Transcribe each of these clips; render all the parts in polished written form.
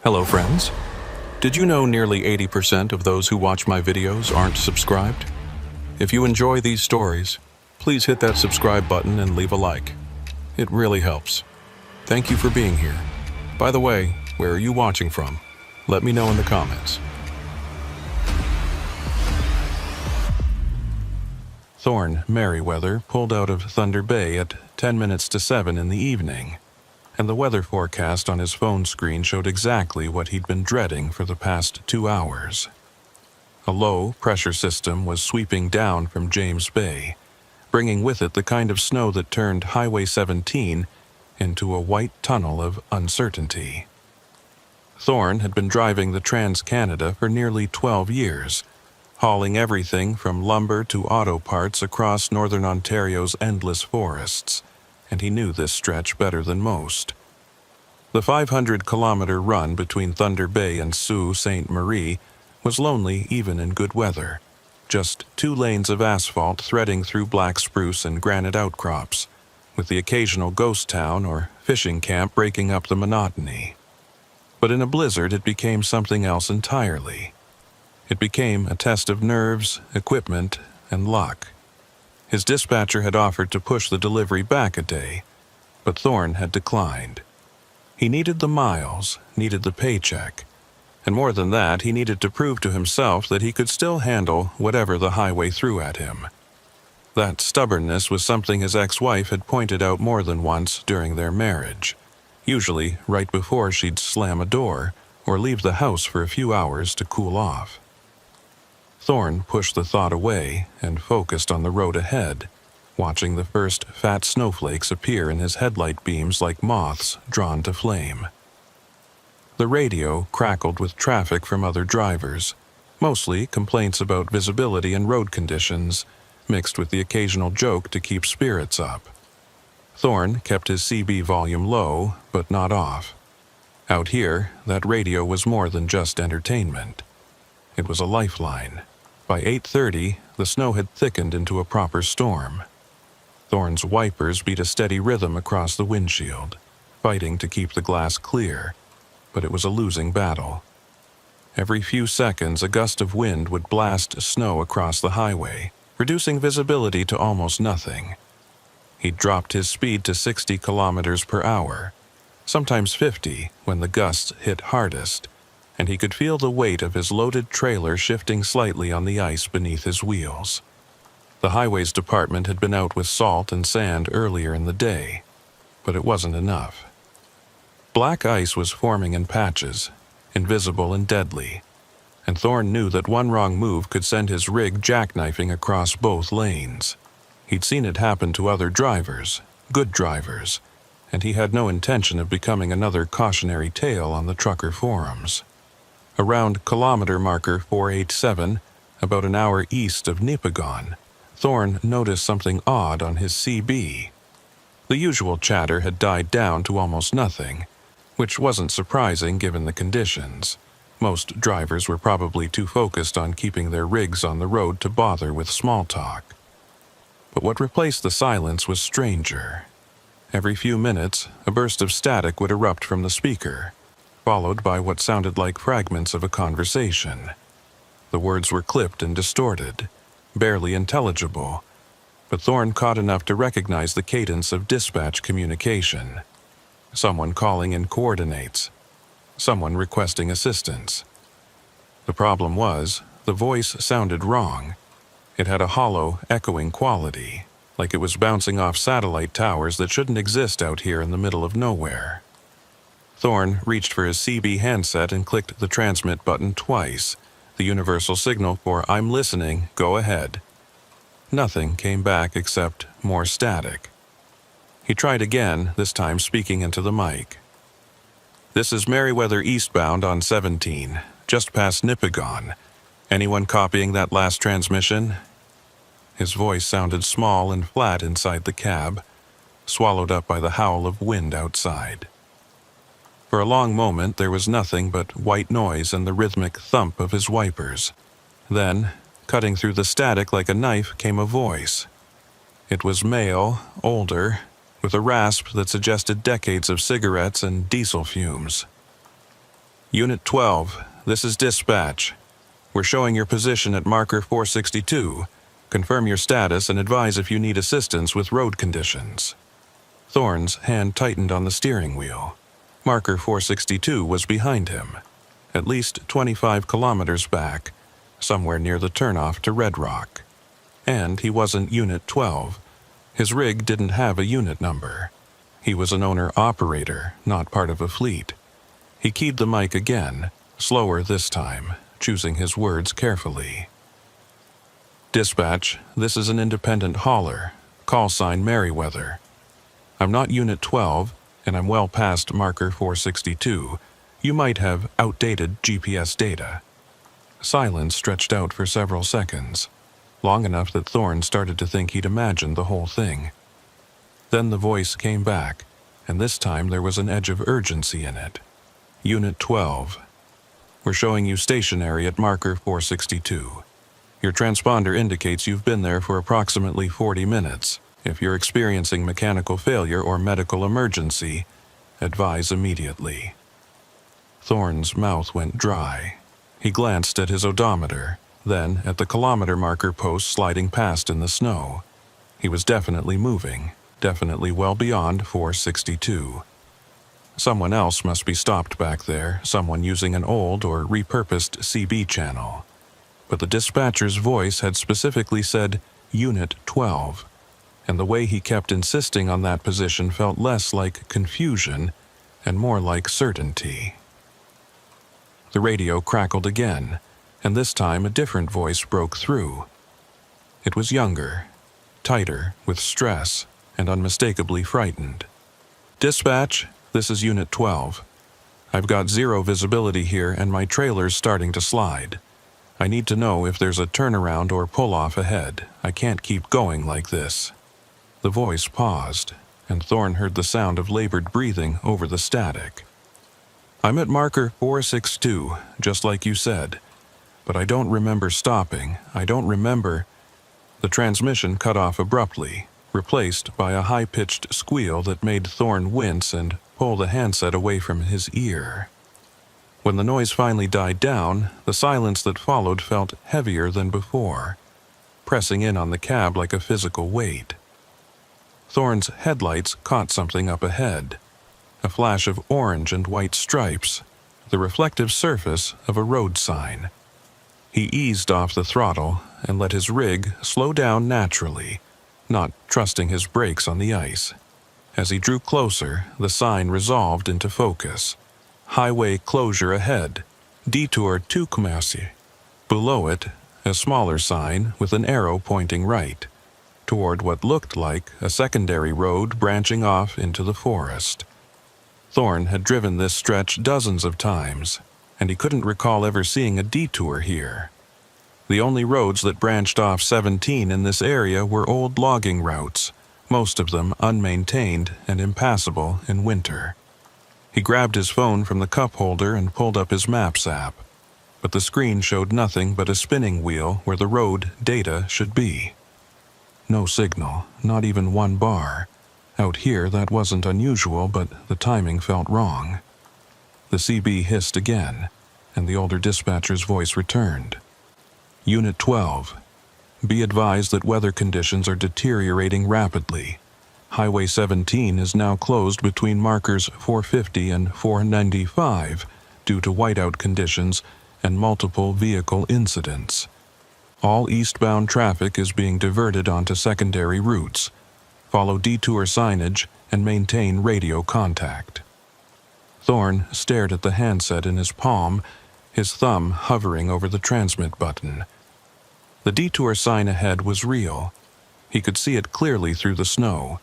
Hello friends. Did you know nearly 80% of those who watch my videos aren't subscribed? If you enjoy these stories, please hit that subscribe button and leave a like. It really helps. Thank you for being here. By the way, where are you watching from? Let me know in the comments. Thorne Merriweather pulled out of Thunder Bay at 10 minutes to 7 in the evening, and the weather forecast on his phone screen showed exactly what he'd been dreading for the past 2 hours. A low-pressure system was sweeping down from James Bay, bringing with it the kind of snow that turned Highway 17 into a white tunnel of uncertainty. Thorne had been driving the Trans-Canada for nearly 12 years, hauling everything from lumber to auto parts across northern Ontario's endless forests, and he knew this stretch better than most. The 500-kilometer run between Thunder Bay and Sault Ste. Marie was lonely even in good weather, just 2 lanes of asphalt threading through black spruce and granite outcrops, with the occasional ghost town or fishing camp breaking up the monotony. But in a blizzard it became something else entirely. It became a test of nerves, equipment, and luck. His dispatcher had offered to push the delivery back a day, but Thorne had declined. He needed the miles, needed the paycheck, and more than that, he needed to prove to himself that he could still handle whatever the highway threw at him. That stubbornness was something his ex-wife had pointed out more than once during their marriage, usually right before she'd slam a door or leave the house for a few hours to cool off. Thorne pushed the thought away and focused on the road ahead, watching the first fat snowflakes appear in his headlight beams like moths drawn to flame. The radio crackled with traffic from other drivers, mostly complaints about visibility and road conditions, mixed with the occasional joke to keep spirits up. Thorne kept his CB volume low, but not off. Out here, that radio was more than just entertainment. It was a lifeline. By 8:30, the snow had thickened into a proper storm. Thorne's wipers beat a steady rhythm across the windshield, fighting to keep the glass clear, but it was a losing battle. Every few seconds, a gust of wind would blast snow across the highway, reducing visibility to almost nothing. He'd dropped his speed to 60 kilometers per hour, sometimes 50 when the gusts hit hardest, and he could feel the weight of his loaded trailer shifting slightly on the ice beneath his wheels. The highways department had been out with salt and sand earlier in the day, but it wasn't enough. Black ice was forming in patches, invisible and deadly, and Thorne knew that one wrong move could send his rig jackknifing across both lanes. He'd seen it happen to other drivers, good drivers, and he had no intention of becoming another cautionary tale on the trucker forums. Around kilometer marker 487, about an hour east of Nipigon, Thorne noticed something odd on his CB. The usual chatter had died down to almost nothing, which wasn't surprising given the conditions. Most drivers were probably too focused on keeping their rigs on the road to bother with small talk. But what replaced the silence was stranger. Every few minutes, a burst of static would erupt from the speaker, followed by what sounded like fragments of a conversation. The words were clipped and distorted, barely intelligible, but Thorne caught enough to recognize the cadence of dispatch communication. Someone calling in coordinates, someone requesting assistance. The problem was, the voice sounded wrong. It had a hollow, echoing quality, like it was bouncing off satellite towers that shouldn't exist out here in the middle of nowhere. Thorne reached for his CB handset and clicked the transmit button twice, the universal signal for "I'm listening, go ahead." Nothing came back except more static. He tried again, this time speaking into the mic. "This is Merriweather eastbound on 17, just past Nipigon. Anyone copying that last transmission?" His voice sounded small and flat inside the cab, swallowed up by the howl of wind outside. For a long moment there was nothing but white noise and the rhythmic thump of his wipers. Then, cutting through the static like a knife, came a voice. It was male, older, with a rasp that suggested decades of cigarettes and diesel fumes. Unit 12, this is dispatch. We're showing your position at marker 462. Confirm your status and advise if you need assistance with road conditions. Thorne's hand tightened on the steering wheel. Marker 462 was behind him, at least 25 kilometers back, somewhere near the turnoff to Red Rock. And he wasn't Unit 12. His rig didn't have a unit number. He was an owner-operator, not part of a fleet. He keyed the mic again, slower this time, choosing his words carefully. Dispatch, this is an independent hauler. Call sign Merriweather. I'm not Unit 12, and I'm well past marker 462. You might have outdated GPS data. Silence stretched out for several seconds, long enough that Thorne started to think he'd imagined the whole thing. Then the voice came back, and this time there was an edge of urgency in it. Unit 12. We're showing you stationary at marker 462. Your transponder indicates you've been there for approximately 40 minutes. If you're experiencing mechanical failure or medical emergency, advise immediately. Thorne's mouth went dry. He glanced at his odometer, then at the kilometer marker post sliding past in the snow. He was definitely moving, definitely well beyond 462. Someone else must be stopped back there, someone using an old or repurposed CB channel. But the dispatcher's voice had specifically said Unit 12, and the way he kept insisting on that position felt less like confusion and more like certainty. The radio crackled again, and this time a different voice broke through. It was younger, tighter, with stress, and unmistakably frightened. Dispatch, this is Unit 12. I've got zero visibility here and my trailer's starting to slide. I need to know if there's a turnaround or pull-off ahead. I can't keep going like this. The voice paused, and Thorne heard the sound of labored breathing over the static. I'm at marker 462, just like you said, but I don't remember stopping. I don't remember... The transmission cut off abruptly, replaced by a high-pitched squeal that made Thorne wince and pull the handset away from his ear. When the noise finally died down, the silence that followed felt heavier than before, pressing in on the cab like a physical weight. Thorne's headlights caught something up ahead, a flash of orange and white stripes, the reflective surface of a road sign. He eased off the throttle and let his rig slow down naturally, not trusting his brakes on the ice. As he drew closer, the sign resolved into focus. Highway closure ahead, detour to Kumasi. Below it, a smaller sign with an arrow pointing right, toward what looked like a secondary road branching off into the forest. Thorne had driven this stretch dozens of times, and he couldn't recall ever seeing a detour here. The only roads that branched off 17 in this area were old logging routes, most of them unmaintained and impassable in winter. He grabbed his phone from the cup holder and pulled up his Maps app, but the screen showed nothing but a spinning wheel where the road data should be. No signal, not even one bar. Out here that wasn't unusual, but the timing felt wrong. The CB hissed again, and the older dispatcher's voice returned. Unit 12. Be advised that weather conditions are deteriorating rapidly. Highway 17 is now closed between markers 450 and 495 due to whiteout conditions and multiple vehicle incidents. All eastbound traffic is being diverted onto secondary routes. Follow detour signage and maintain radio contact. Thorne stared at the handset in his palm, his thumb hovering over the transmit button. The detour sign ahead was real. He could see it clearly through the snow,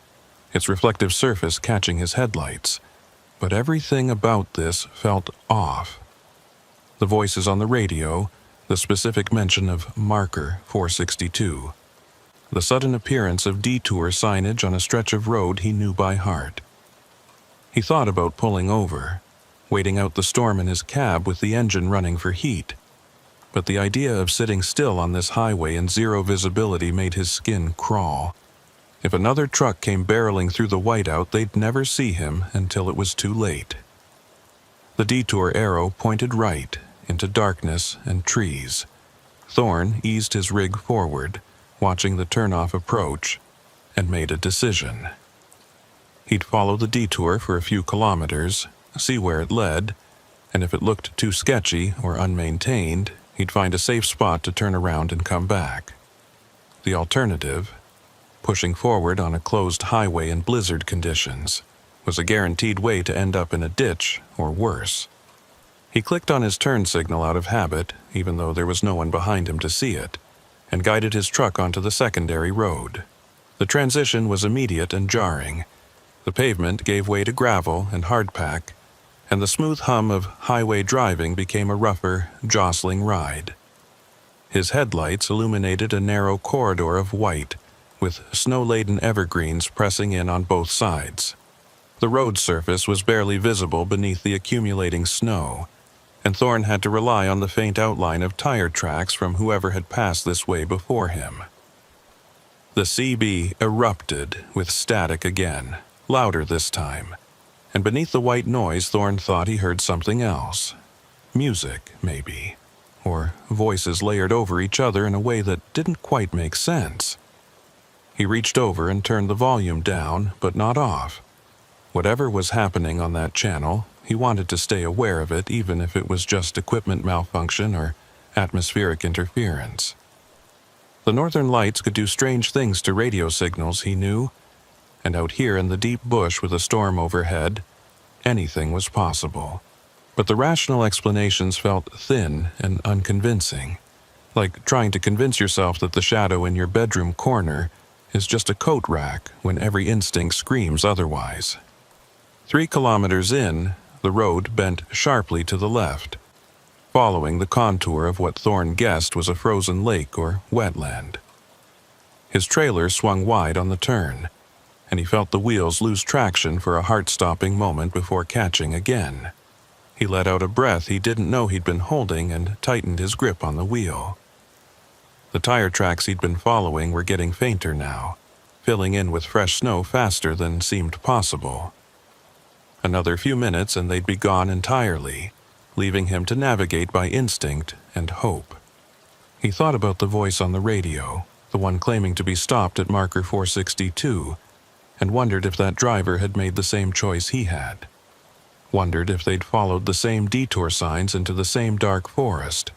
its reflective surface catching his headlights. But everything about this felt off. The voices on the radio, the specific mention of marker 462, the sudden appearance of detour signage on a stretch of road he knew by heart. He thought about pulling over, waiting out the storm in his cab with the engine running for heat. But the idea of sitting still on this highway in zero visibility made his skin crawl. If another truck came barreling through the whiteout, they'd never see him until it was too late. The detour arrow pointed right, into darkness and trees. Thorne eased his rig forward, watching the turnoff approach, and made a decision. He'd follow the detour for a few kilometers, see where it led, and if it looked too sketchy or unmaintained, he'd find a safe spot to turn around and come back. The alternative, pushing forward on a closed highway in blizzard conditions, was a guaranteed way to end up in a ditch or worse. He clicked on his turn signal out of habit, even though there was no one behind him to see it, and guided his truck onto the secondary road. The transition was immediate and jarring. The pavement gave way to gravel and hardpack, and the smooth hum of highway driving became a rougher, jostling ride. His headlights illuminated a narrow corridor of white, with snow-laden evergreens pressing in on both sides. The road surface was barely visible beneath the accumulating snow, and Thorne had to rely on the faint outline of tire tracks from whoever had passed this way before him. The CB erupted with static again, louder this time, and beneath the white noise Thorne thought he heard something else. Music, maybe, or voices layered over each other in a way that didn't quite make sense. He reached over and turned the volume down, but not off. Whatever was happening on that channel, he wanted to stay aware of it even if it was just equipment malfunction or atmospheric interference. The northern lights could do strange things to radio signals, he knew, and out here in the deep bush with a storm overhead, anything was possible. But the rational explanations felt thin and unconvincing, like trying to convince yourself that the shadow in your bedroom corner is just a coat rack when every instinct screams otherwise. 3 kilometers in, the road bent sharply to the left, following the contour of what Thorne guessed was a frozen lake or wetland. His trailer swung wide on the turn, and he felt the wheels lose traction for a heart-stopping moment before catching again. He let out a breath he didn't know he'd been holding and tightened his grip on the wheel. The tire tracks he'd been following were getting fainter now, filling in with fresh snow faster than seemed possible. Another few minutes and they'd be gone entirely, leaving him to navigate by instinct and hope. He thought about the voice on the radio, the one claiming to be stopped at marker 462, and wondered if that driver had made the same choice he had. Wondered if they'd followed the same detour signs into the same dark forest,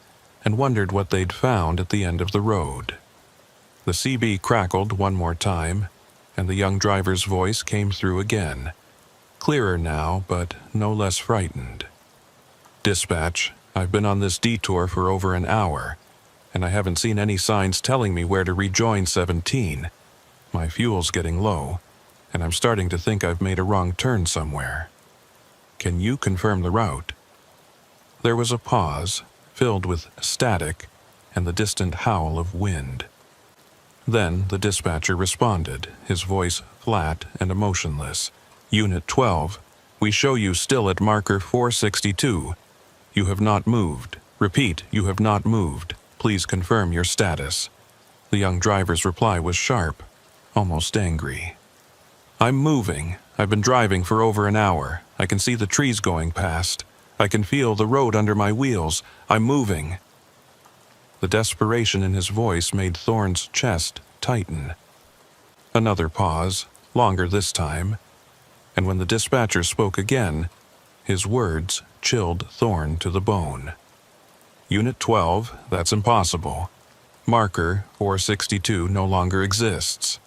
and wondered what they'd found at the end of the road. The CB crackled one more time, and the young driver's voice came through again, clearer now, but no less frightened. "Dispatch, I've been on this detour for over an hour, and I haven't seen any signs telling me where to rejoin 17. My fuel's getting low, and I'm starting to think I've made a wrong turn somewhere. Can you confirm the route?" There was a pause, filled with static and the distant howl of wind. Then the dispatcher responded, his voice flat and emotionless. "Unit 12, we show you still at marker 462. You have not moved. Repeat, you have not moved. Please confirm your status." The young driver's reply was sharp, almost angry. "I'm moving. I've been driving for over an hour. I can see the trees going past. I can feel the road under my wheels. I'm moving." The desperation in his voice made Thorne's chest tighten. Another pause, longer this time, and when the dispatcher spoke again, his words chilled Thorne to the bone. "Unit 12, that's impossible. Marker 462 no longer exists.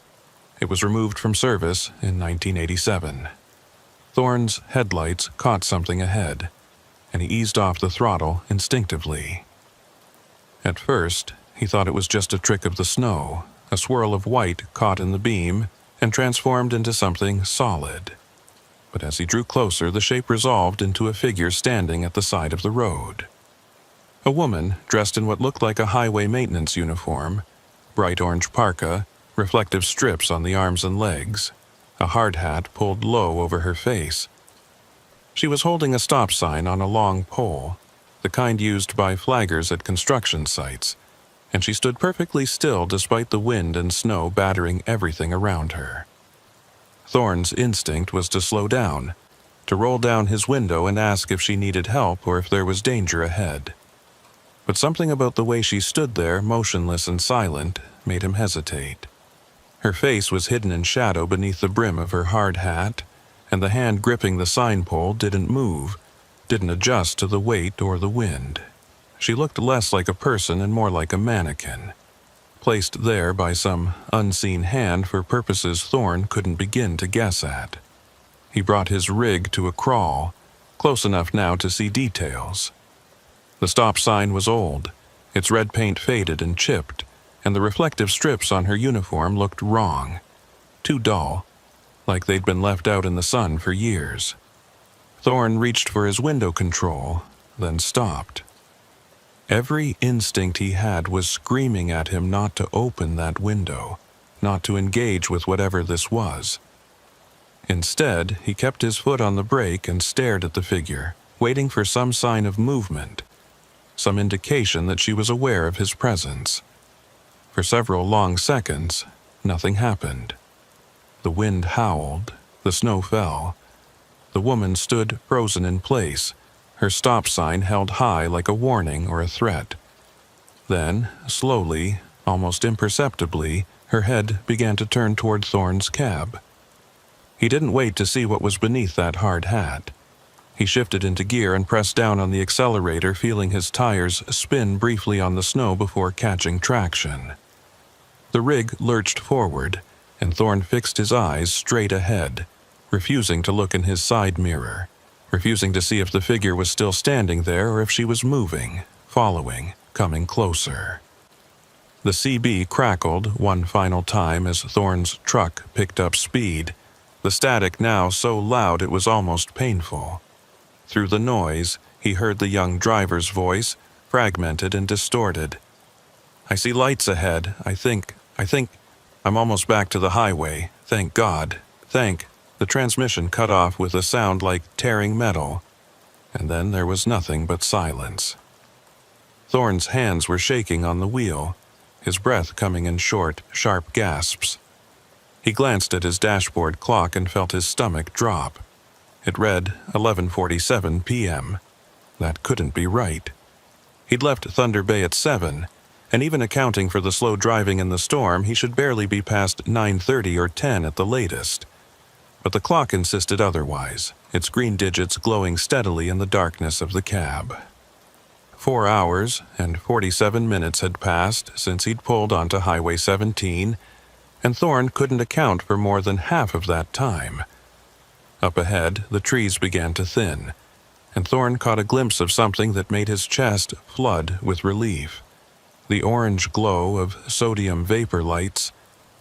It was removed from service in 1987. Thorne's headlights caught something ahead, and he eased off the throttle instinctively. At first, he thought it was just a trick of the snow, a swirl of white caught in the beam and transformed into something solid. But as he drew closer, the shape resolved into a figure standing at the side of the road. A woman dressed in what looked like a highway maintenance uniform, bright orange parka, reflective strips on the arms and legs, a hard hat pulled low over her face. She was holding a stop sign on a long pole, the kind used by flaggers at construction sites, and she stood perfectly still despite the wind and snow battering everything around her. Thorne's instinct was to slow down, to roll down his window and ask if she needed help or if there was danger ahead. But something about the way she stood there, motionless and silent, made him hesitate. Her face was hidden in shadow beneath the brim of her hard hat, and the hand gripping the sign pole didn't move, didn't adjust to the weight or the wind. She looked less like a person and more like a mannequin, placed there by some unseen hand for purposes Thorne couldn't begin to guess at. He brought his rig to a crawl, close enough now to see details. The stop sign was old, its red paint faded and chipped, and the reflective strips on her uniform looked wrong, too dull, like they'd been left out in the sun for years. Thorne reached for his window control, then stopped. Every instinct he had was screaming at him not to open that window, not to engage with whatever this was. Instead, he kept his foot on the brake and stared at the figure, waiting for some sign of movement, some indication that she was aware of his presence. For several long seconds, nothing happened. The wind howled, the snow fell. The woman stood frozen in place, her stop sign held high like a warning or a threat. Then, slowly, almost imperceptibly, her head began to turn toward Thorne's cab. He didn't wait to see what was beneath that hard hat. He shifted into gear and pressed down on the accelerator, feeling his tires spin briefly on the snow before catching traction. The rig lurched forward, and Thorne fixed his eyes straight ahead, refusing to look in his side mirror, refusing to see if the figure was still standing there or if she was moving, following, coming closer. The CB crackled one final time as Thorne's truck picked up speed, the static now so loud it was almost painful. Through the noise, he heard the young driver's voice, fragmented and distorted. "I see lights ahead. I think, I'm almost back to the highway. Thank God. The transmission cut off with a sound like tearing metal, and then there was nothing but silence. Thorne's hands were shaking on the wheel, his breath coming in short, sharp gasps. He glanced at his dashboard clock and felt his stomach drop. It read 11:47 p.m. That couldn't be right. He'd left Thunder Bay at 7, and even accounting for the slow driving in the storm, he should barely be past 9:30 or 10 at the latest. But the clock insisted otherwise, its green digits glowing steadily in the darkness of the cab. 4 hours and 47 minutes had passed since he'd pulled onto Highway 17, and Thorne couldn't account for more than half of that time. Up ahead, the trees began to thin, and Thorne caught a glimpse of something that made his chest flood with relief. The orange glow of sodium vapor lights,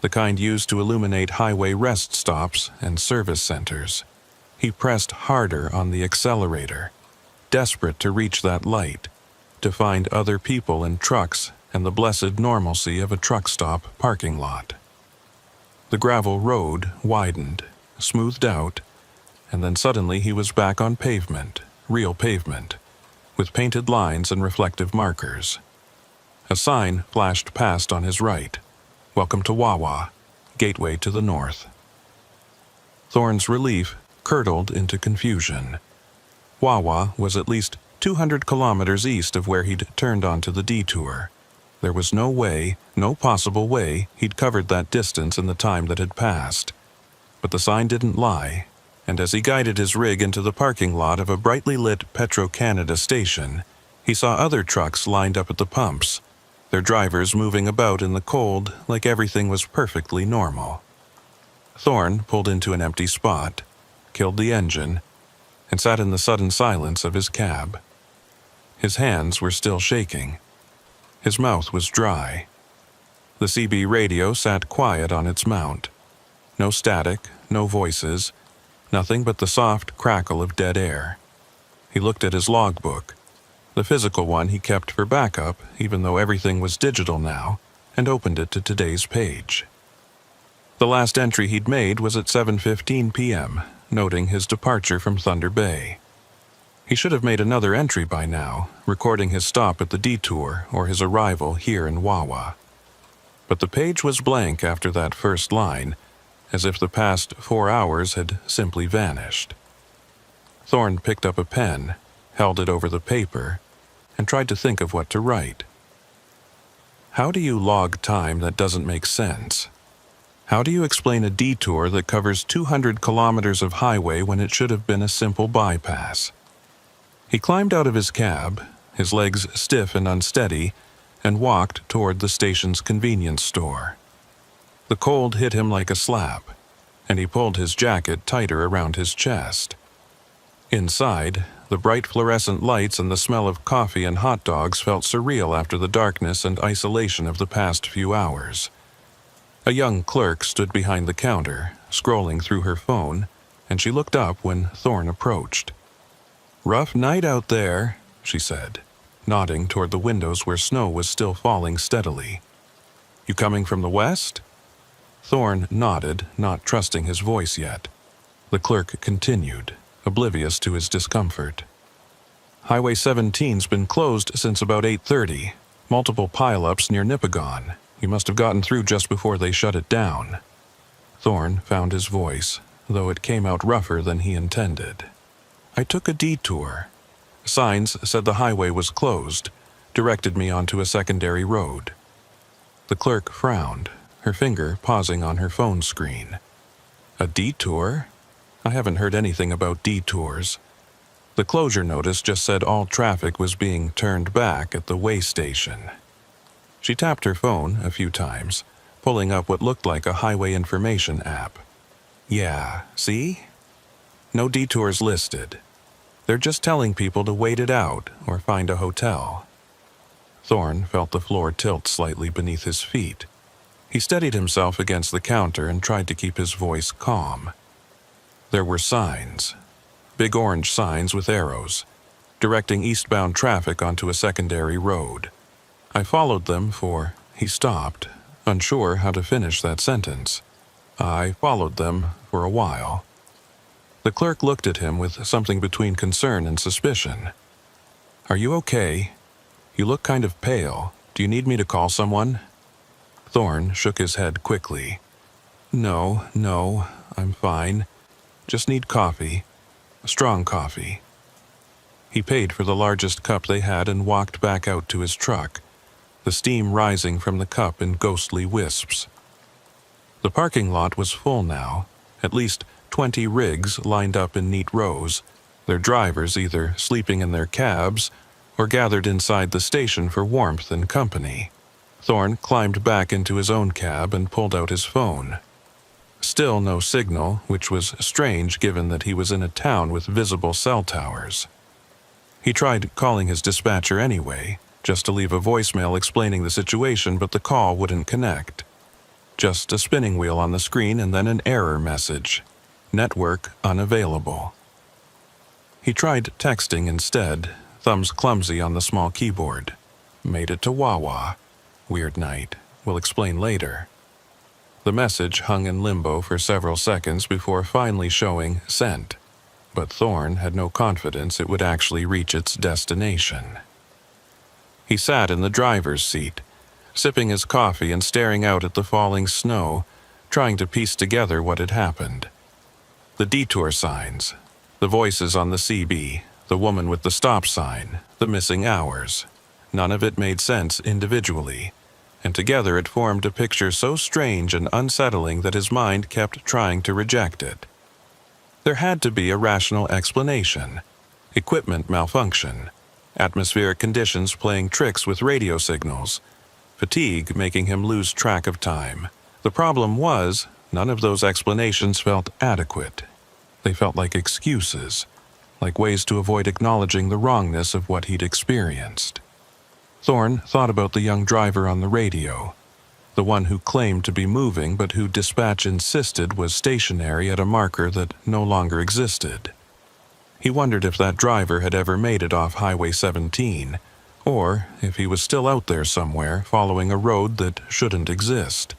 the kind used to illuminate highway rest stops and service centers. He pressed harder on the accelerator, desperate to reach that light, to find other people and trucks and the blessed normalcy of a truck stop parking lot. The gravel road widened, smoothed out, and then suddenly he was back on pavement, real pavement, with painted lines and reflective markers. A sign flashed past on his right. "Welcome to Wawa, gateway to the north." Thorne's relief curdled into confusion. Wawa was at least 200 kilometers east of where he'd turned onto the detour. There was no way, no possible way, he'd covered that distance in the time that had passed. But the sign didn't lie, and as he guided his rig into the parking lot of a brightly lit Petro-Canada station, he saw other trucks lined up at the pumps, their drivers moving about in the cold like everything was perfectly normal. Thorne pulled into an empty spot, killed the engine, and sat in the sudden silence of his cab. His hands were still shaking. His mouth was dry. The CB radio sat quiet on its mount. No static, no voices, nothing but the soft crackle of dead air. He looked at his logbook, the physical one he kept for backup, even though everything was digital now, and opened it to today's page. The last entry he'd made was at 7:15 p.m., noting his departure from Thunder Bay. He should have made another entry by now, recording his stop at the detour or his arrival here in Wawa. But the page was blank after that first line, as if the past 4 hours had simply vanished. Thorne picked up a pen, held it over the paper, and tried to think of what to write. How do you log time that doesn't make sense? How do you explain a detour that covers 200 kilometers of highway when it should have been a simple bypass? He climbed out of his cab, his legs stiff and unsteady, and walked toward the station's convenience store. The cold hit him like a slap, and he pulled his jacket tighter around his chest. Inside, the bright fluorescent lights and the smell of coffee and hot dogs felt surreal after the darkness and isolation of the past few hours. A young clerk stood behind the counter, scrolling through her phone, and she looked up when Thorne approached. "Rough night out there," she said, nodding toward the windows where snow was still falling steadily. "You coming from the west?" Thorne nodded, not trusting his voice yet. The clerk continued, oblivious to his discomfort. "Highway 17's been closed since about 8:30. Multiple pileups near Nipigon. You must have gotten through just before they shut it down." Thorne found his voice, though it came out rougher than he intended. "I took a detour. Signs said the highway was closed, directed me onto a secondary road." The clerk frowned, her finger pausing on her phone screen. "A detour? I haven't heard anything about detours. The closure notice just said all traffic was being turned back at the way station." She tapped her phone a few times, pulling up what looked like a highway information app. "Yeah, see? No detours listed. They're just telling people to wait it out or find a hotel." Thorne felt the floor tilt slightly beneath his feet. He steadied himself against the counter and tried to keep his voice calm. There were signs, big orange signs with arrows, directing eastbound traffic onto a secondary road. "I followed them for," he stopped, unsure how to finish that sentence. "I followed them for a while." The clerk looked at him with something between concern and suspicion. "Are you okay? You look kind of pale. Do you need me to call someone?" Thorne shook his head quickly. No, I'm fine. Just need coffee. Strong coffee." He paid for the largest cup they had and walked back out to his truck, the steam rising from the cup in ghostly wisps. The parking lot was full now, at least 20 rigs lined up in neat rows, their drivers either sleeping in their cabs or gathered inside the station for warmth and company. Thorne climbed back into his own cab and pulled out his phone. Still no signal, which was strange given that he was in a town with visible cell towers. He tried calling his dispatcher anyway, just to leave a voicemail explaining the situation, but the call wouldn't connect. Just a spinning wheel on the screen and then an error message. Network unavailable. He tried texting instead, thumbs clumsy on the small keyboard. Made it to Wawa. Weird night. We'll explain later. The message hung in limbo for several seconds before finally showing sent, but Thorne had no confidence it would actually reach its destination. He sat in the driver's seat, sipping his coffee and staring out at the falling snow, trying to piece together what had happened. The detour signs, the voices on the CB, the woman with the stop sign, the missing hours. None of it made sense individually, and together it formed a picture so strange and unsettling that his mind kept trying to reject it. There had to be a rational explanation. Equipment malfunction, atmospheric conditions playing tricks with radio signals, fatigue making him lose track of time. The problem was, none of those explanations felt adequate. They felt like excuses, like ways to avoid acknowledging the wrongness of what he'd experienced. Thorne thought about the young driver on the radio, the one who claimed to be moving but who dispatch insisted was stationary at a marker that no longer existed. He wondered if that driver had ever made it off Highway 17, or if he was still out there somewhere following a road that shouldn't exist,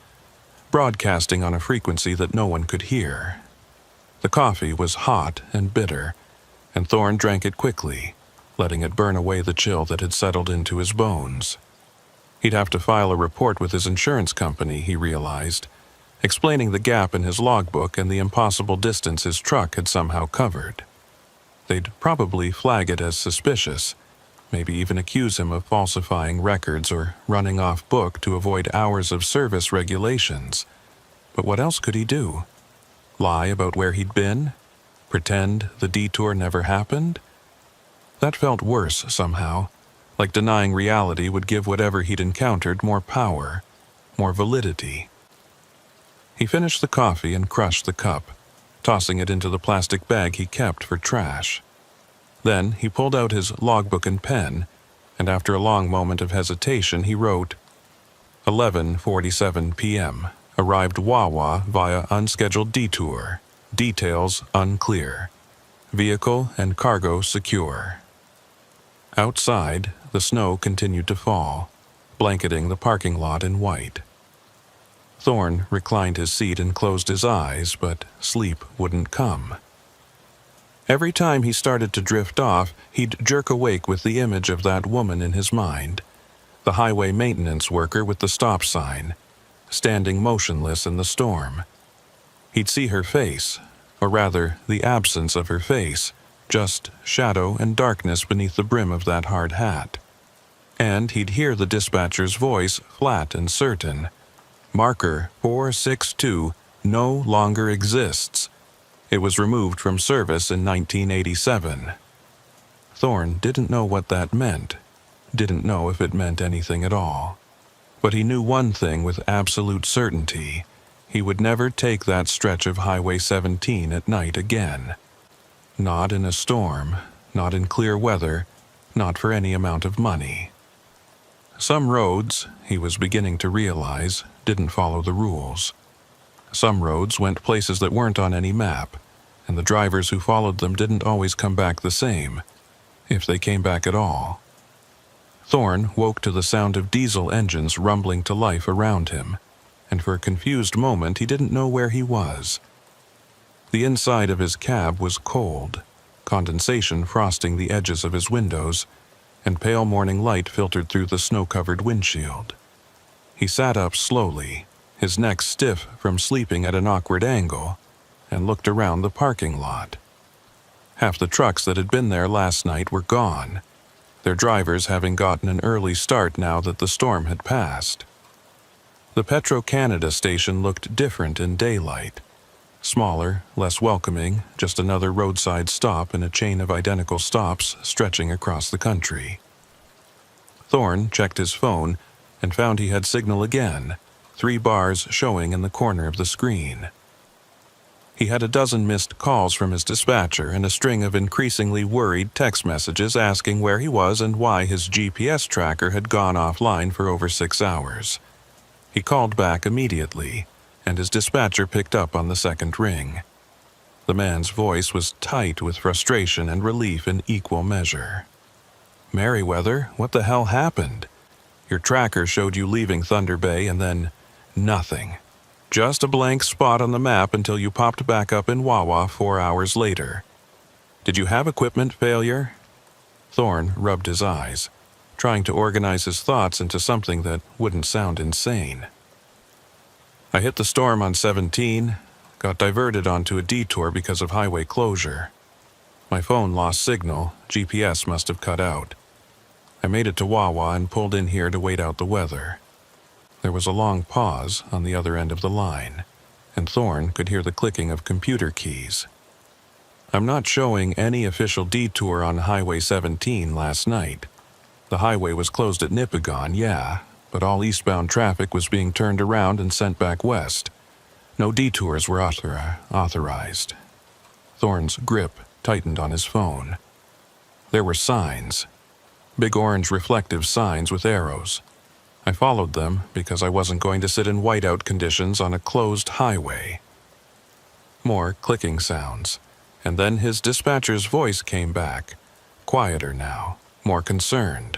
broadcasting on a frequency that no one could hear. The coffee was hot and bitter, and Thorne drank it quickly, letting it burn away the chill that had settled into his bones. He'd have to file a report with his insurance company, he realized, explaining the gap in his logbook and the impossible distance his truck had somehow covered. They'd probably flag it as suspicious, maybe even accuse him of falsifying records or running off book to avoid hours of service regulations. But what else could he do? Lie about where he'd been? Pretend the detour never happened? That felt worse somehow, like denying reality would give whatever he'd encountered more power, more validity. He finished the coffee and crushed the cup, tossing it into the plastic bag he kept for trash. Then he pulled out his logbook and pen, and after a long moment of hesitation he wrote, 11:47 p.m. Arrived Wawa via unscheduled detour. Details unclear. Vehicle and cargo secure. Outside, the snow continued to fall, blanketing the parking lot in white. Thorne reclined his seat and closed his eyes, but sleep wouldn't come. Every time he started to drift off, he'd jerk awake with the image of that woman in his mind, the highway maintenance worker with the stop sign, standing motionless in the storm. He'd see her face, or rather, the absence of her face, just shadow and darkness beneath the brim of that hard hat. And he'd hear the dispatcher's voice, flat and certain. Marker 462 no longer exists. It was removed from service in 1987. Thorne didn't know what that meant, didn't know if it meant anything at all. But he knew one thing with absolute certainty. He would never take that stretch of Highway 17 at night again. Not in a storm, not in clear weather, not for any amount of money. Some roads, he was beginning to realize, didn't follow the rules. Some roads went places that weren't on any map, and the drivers who followed them didn't always come back the same, if they came back at all. Thorne woke to the sound of diesel engines rumbling to life around him, and for a confused moment he didn't know where he was. The inside of his cab was cold, condensation frosting the edges of his windows, and pale morning light filtered through the snow-covered windshield. He sat up slowly, his neck stiff from sleeping at an awkward angle, and looked around the parking lot. Half the trucks that had been there last night were gone, their drivers having gotten an early start now that the storm had passed. The Petro-Canada station looked different in daylight. Smaller, less welcoming, just another roadside stop in a chain of identical stops stretching across the country. Thorne checked his phone and found he had signal again, 3 bars showing in the corner of the screen. He had a dozen missed calls from his dispatcher and a string of increasingly worried text messages asking where he was and why his GPS tracker had gone offline for over 6 hours. He called back immediately, and his dispatcher picked up on the second ring. The man's voice was tight with frustration and relief in equal measure. "Merriweather, what the hell happened? Your tracker showed you leaving Thunder Bay and then nothing. Just a blank spot on the map until you popped back up in Wawa 4 hours later. Did you have equipment failure?" Thorne rubbed his eyes, trying to organize his thoughts into something that wouldn't sound insane. "I hit the storm on 17, got diverted onto a detour because of highway closure. My phone lost signal, GPS must have cut out. I made it to Wawa and pulled in here to wait out the weather." There was a long pause on the other end of the line, and Thorne could hear the clicking of computer keys. "I'm not showing any official detour on Highway 17 last night. The highway was closed at Nipigon, yeah, but all eastbound traffic was being turned around and sent back west. No detours were authorized." Thorne's grip tightened on his phone. There were signs. Big orange reflective signs with arrows. I followed them because I wasn't going to sit in whiteout conditions on a closed highway. More clicking sounds, and then his dispatcher's voice came back, quieter now, more concerned.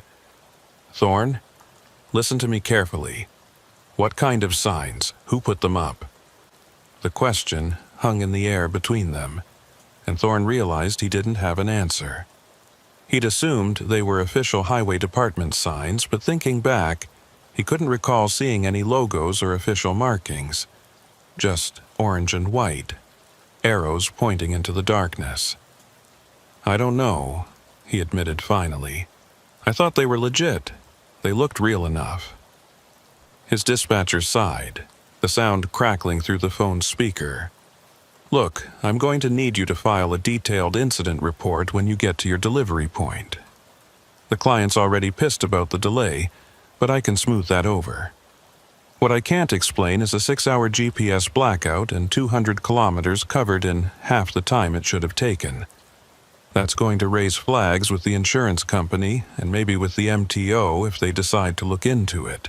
"Thorne, listen to me carefully. What kind of signs? Who put them up?" The question hung in the air between them, and Thorne realized he didn't have an answer. He'd assumed they were official highway department signs, but thinking back, he couldn't recall seeing any logos or official markings. Just orange and white, arrows pointing into the darkness. "I don't know," he admitted finally. "I thought they were legit. They looked real enough." His dispatcher sighed, the sound crackling through the phone's speaker. "Look, I'm going to need you to file a detailed incident report when you get to your delivery point. The client's already pissed about the delay, but I can smooth that over. What I can't explain is a 6-hour GPS blackout and 200 kilometers covered in half the time it should have taken. That's going to raise flags with the insurance company and maybe with the MTO if they decide to look into it."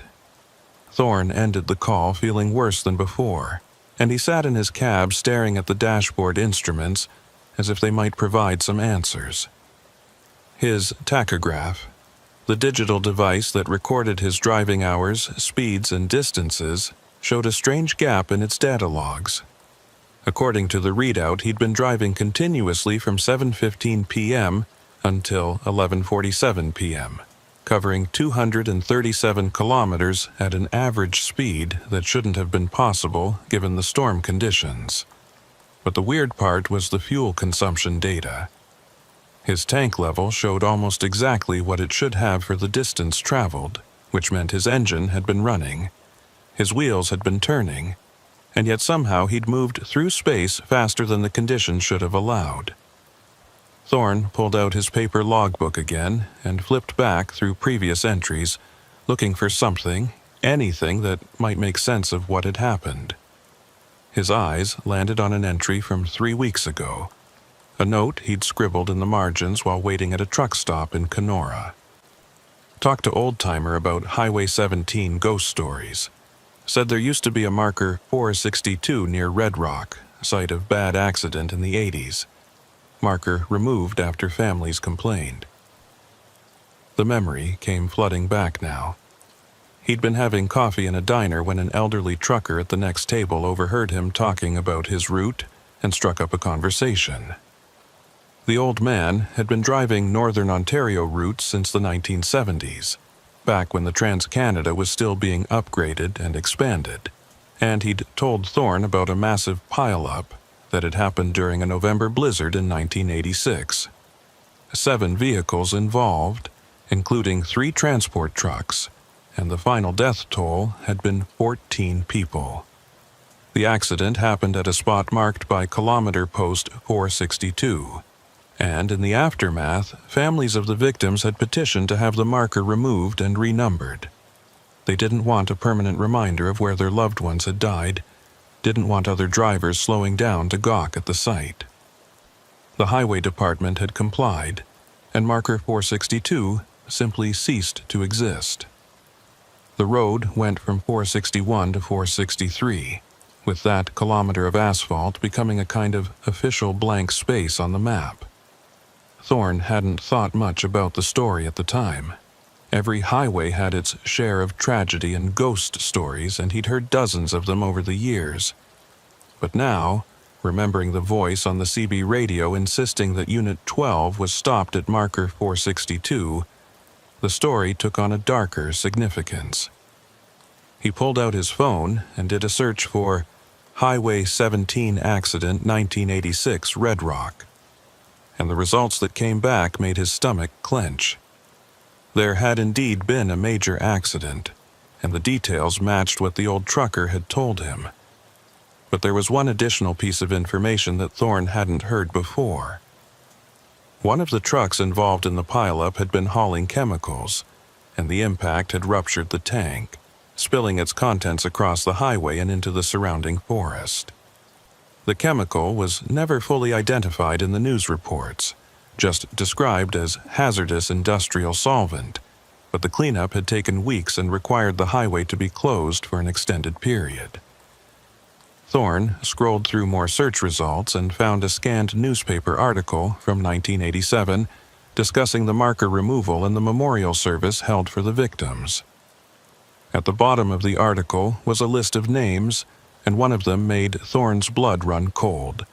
Thorne ended the call feeling worse than before, and he sat in his cab staring at the dashboard instruments as if they might provide some answers. His tachograph, the digital device that recorded his driving hours, speeds, and distances, showed a strange gap in its data logs. According to the readout, he'd been driving continuously from 7:15 p.m. until 11:47 p.m., covering 237 kilometers at an average speed that shouldn't have been possible given the storm conditions. But the weird part was the fuel consumption data. His tank level showed almost exactly what it should have for the distance traveled, which meant his engine had been running, his wheels had been turning, and yet somehow he'd moved through space faster than the conditions should have allowed. Thorne pulled out his paper logbook again and flipped back through previous entries, looking for something, anything that might make sense of what had happened. His eyes landed on an entry from 3 weeks ago, a note he'd scribbled in the margins while waiting at a truck stop in Kenora. Talked to old-timer about Highway 17 ghost stories. Said there used to be a marker 462 near Red Rock, site of bad accident in the 80s. Marker removed after families complained. The memory came flooding back now. He'd been having coffee in a diner when an elderly trucker at the next table overheard him talking about his route and struck up a conversation. The old man had been driving Northern Ontario routes since the 1970s, back when the Trans-Canada was still being upgraded and expanded, and he'd told Thorne about a massive pile-up that had happened during a November blizzard in 1986. 7 vehicles involved, including 3 transport trucks, and the final death toll had been 14 people. The accident happened at a spot marked by kilometer post 462, and in the aftermath, families of the victims had petitioned to have the marker removed and renumbered. They didn't want a permanent reminder of where their loved ones had died, didn't want other drivers slowing down to gawk at the site. The highway department had complied, and marker 462 simply ceased to exist. The road went from 461 to 463, with that kilometer of asphalt becoming a kind of official blank space on the map. Thorne hadn't thought much about the story at the time. Every highway had its share of tragedy and ghost stories, and he'd heard dozens of them over the years. But now, remembering the voice on the CB radio insisting that Unit 12 was stopped at marker 462, the story took on a darker significance. He pulled out his phone and did a search for Highway 17 Accident 1986 Red Rock, and the results that came back made his stomach clench. There had indeed been a major accident, and the details matched what the old trucker had told him. But there was one additional piece of information that Thorne hadn't heard before. One of the trucks involved in the pileup had been hauling chemicals, and the impact had ruptured the tank, spilling its contents across the highway and into the surrounding forest. The chemical was never fully identified in the news reports, just described as hazardous industrial solvent, but the cleanup had taken weeks and required the highway to be closed for an extended period. Thorne scrolled through more search results and found a scanned newspaper article from 1987 discussing the marker removal and the memorial service held for the victims. At the bottom of the article was a list of names, and one of them made Thorne's blood run cold.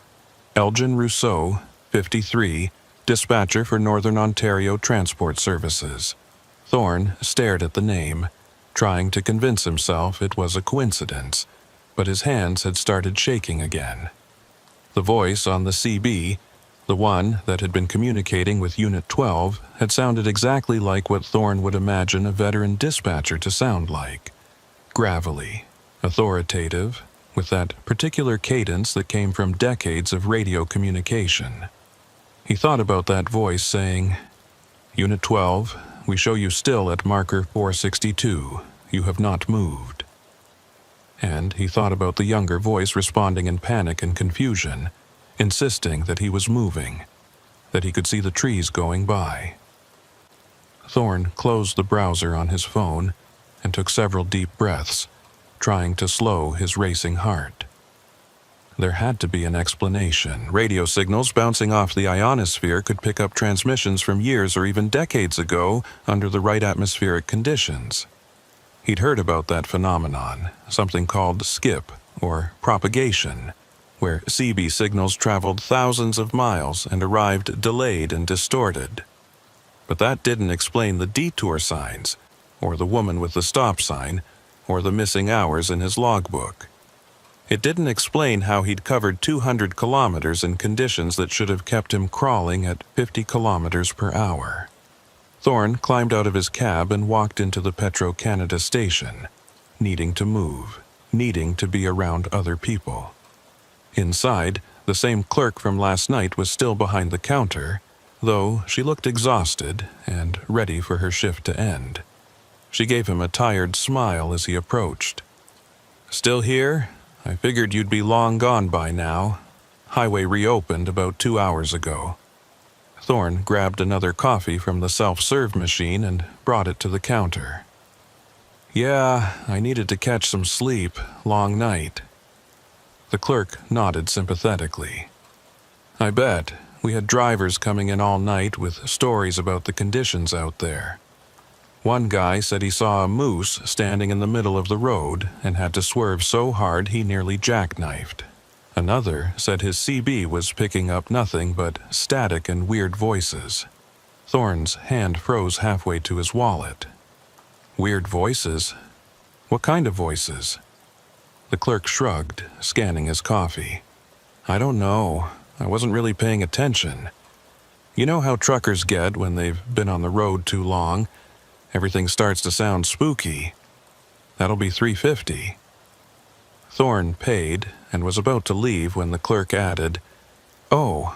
Elgin Rousseau, 53, dispatcher for Northern Ontario Transport Services. Thorne stared at the name, trying to convince himself it was a coincidence, but his hands had started shaking again. The voice on the CB, The one that had been communicating with Unit 12 had sounded exactly like what Thorne would imagine a veteran dispatcher to sound like. Gravelly, authoritative, with that particular cadence that came from decades of radio communication. He thought about that voice saying, "Unit 12, we show you still at marker 462. You have not moved." And he thought about the younger voice responding in panic and confusion, insisting that he was moving, that he could see the trees going by. Thorne closed the browser on his phone and took several deep breaths, trying to slow his racing heart. There had to be an explanation. Radio signals bouncing off the ionosphere could pick up transmissions from years or even decades ago under the right atmospheric conditions. He'd heard about that phenomenon, something called skip, or propagation, where CB signals traveled thousands of miles and arrived delayed and distorted. But that didn't explain the detour signs, or the woman with the stop sign, or the missing hours in his logbook. It didn't explain how he'd covered 200 kilometers in conditions that should have kept him crawling at 50 kilometers per hour. Thorne climbed out of his cab and walked into the Petro-Canada station, needing to move, needing to be around other people. Inside, the same clerk from last night was still behind the counter, though she looked exhausted and ready for her shift to end. She gave him a tired smile as he approached. "Still here? I figured you'd be long gone by now. Highway reopened about 2 hours ago." Thorne grabbed another coffee from the self-serve machine and brought it to the counter. "Yeah, I needed to catch some sleep. Long night." The clerk nodded sympathetically. "I bet. We had drivers coming in all night with stories about the conditions out there. One guy said he saw a moose standing in the middle of the road and had to swerve so hard he nearly jackknifed. Another said his CB was picking up nothing but static and weird voices." Thorne's hand froze halfway to his wallet. "Weird voices? What kind of voices?" The clerk shrugged, scanning his coffee. "I don't know. I wasn't really paying attention. You know how truckers get when they've been on the road too long? Everything starts to sound spooky. That'll be $3.50. Thorne paid and was about to leave when the clerk added, "Oh,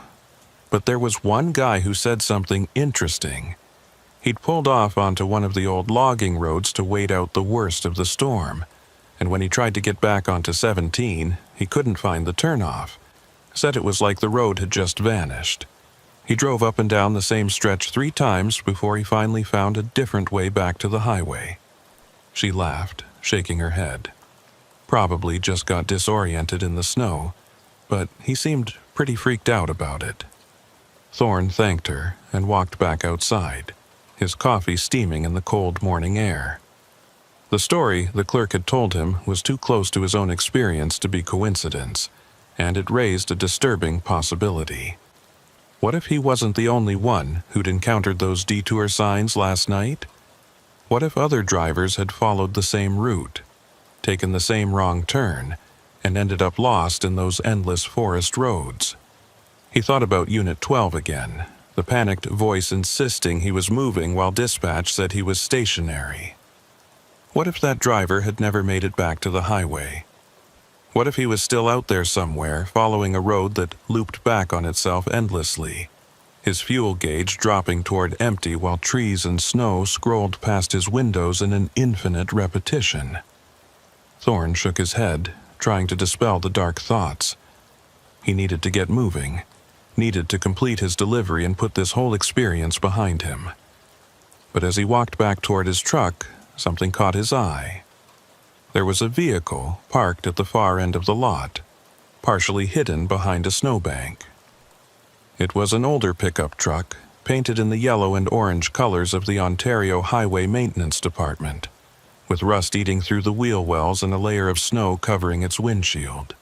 but there was one guy who said something interesting. He'd pulled off onto one of the old logging roads to wait out the worst of the storm, and when he tried to get back onto 17, he couldn't find the turnoff. Said it was like the road had just vanished. He drove up and down the same stretch 3 times before he finally found a different way back to the highway." She laughed, shaking her head. Probably just got disoriented in the snow, but he seemed pretty freaked out about it. Thorne thanked her and walked back outside, his coffee steaming in the cold morning air. The story the clerk had told him was too close to his own experience to be coincidence, and it raised a disturbing possibility. What if he wasn't the only one who'd encountered those detour signs last night? What if other drivers had followed the same route, taken the same wrong turn, and ended up lost in those endless forest roads? He thought about Unit 12 again, the panicked voice insisting he was moving while dispatch said he was stationary. What if that driver had never made it back to the highway? What if he was still out there somewhere, following a road that looped back on itself endlessly, his fuel gauge dropping toward empty while trees and snow scrolled past his windows in an infinite repetition? Thorne shook his head, trying to dispel the dark thoughts. He needed to get moving, needed to complete his delivery and put this whole experience behind him. But as he walked back toward his truck, something caught his eye. There was a vehicle parked at the far end of the lot, partially hidden behind a snowbank. It was an older pickup truck, painted in the yellow and orange colors of the Ontario Highway Maintenance Department, with rust eating through the wheel wells and a layer of snow covering its windshield.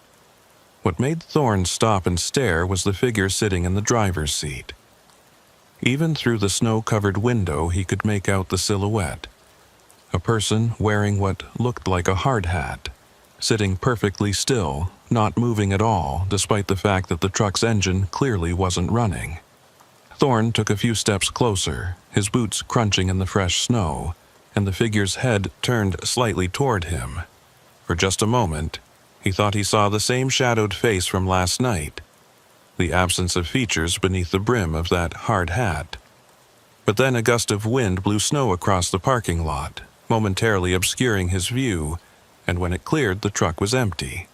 What made Thorne stop and stare was the figure sitting in the driver's seat. Even through the snow-covered window he could make out the silhouette. A person wearing what looked like a hard hat, sitting perfectly still, not moving at all, despite the fact that the truck's engine clearly wasn't running. Thorne took a few steps closer, his boots crunching in the fresh snow, and the figure's head turned slightly toward him. For just a moment, he thought he saw the same shadowed face from last night, the absence of features beneath the brim of that hard hat. But then a gust of wind blew snow across the parking lot, momentarily obscuring his view, and when it cleared, the truck was empty.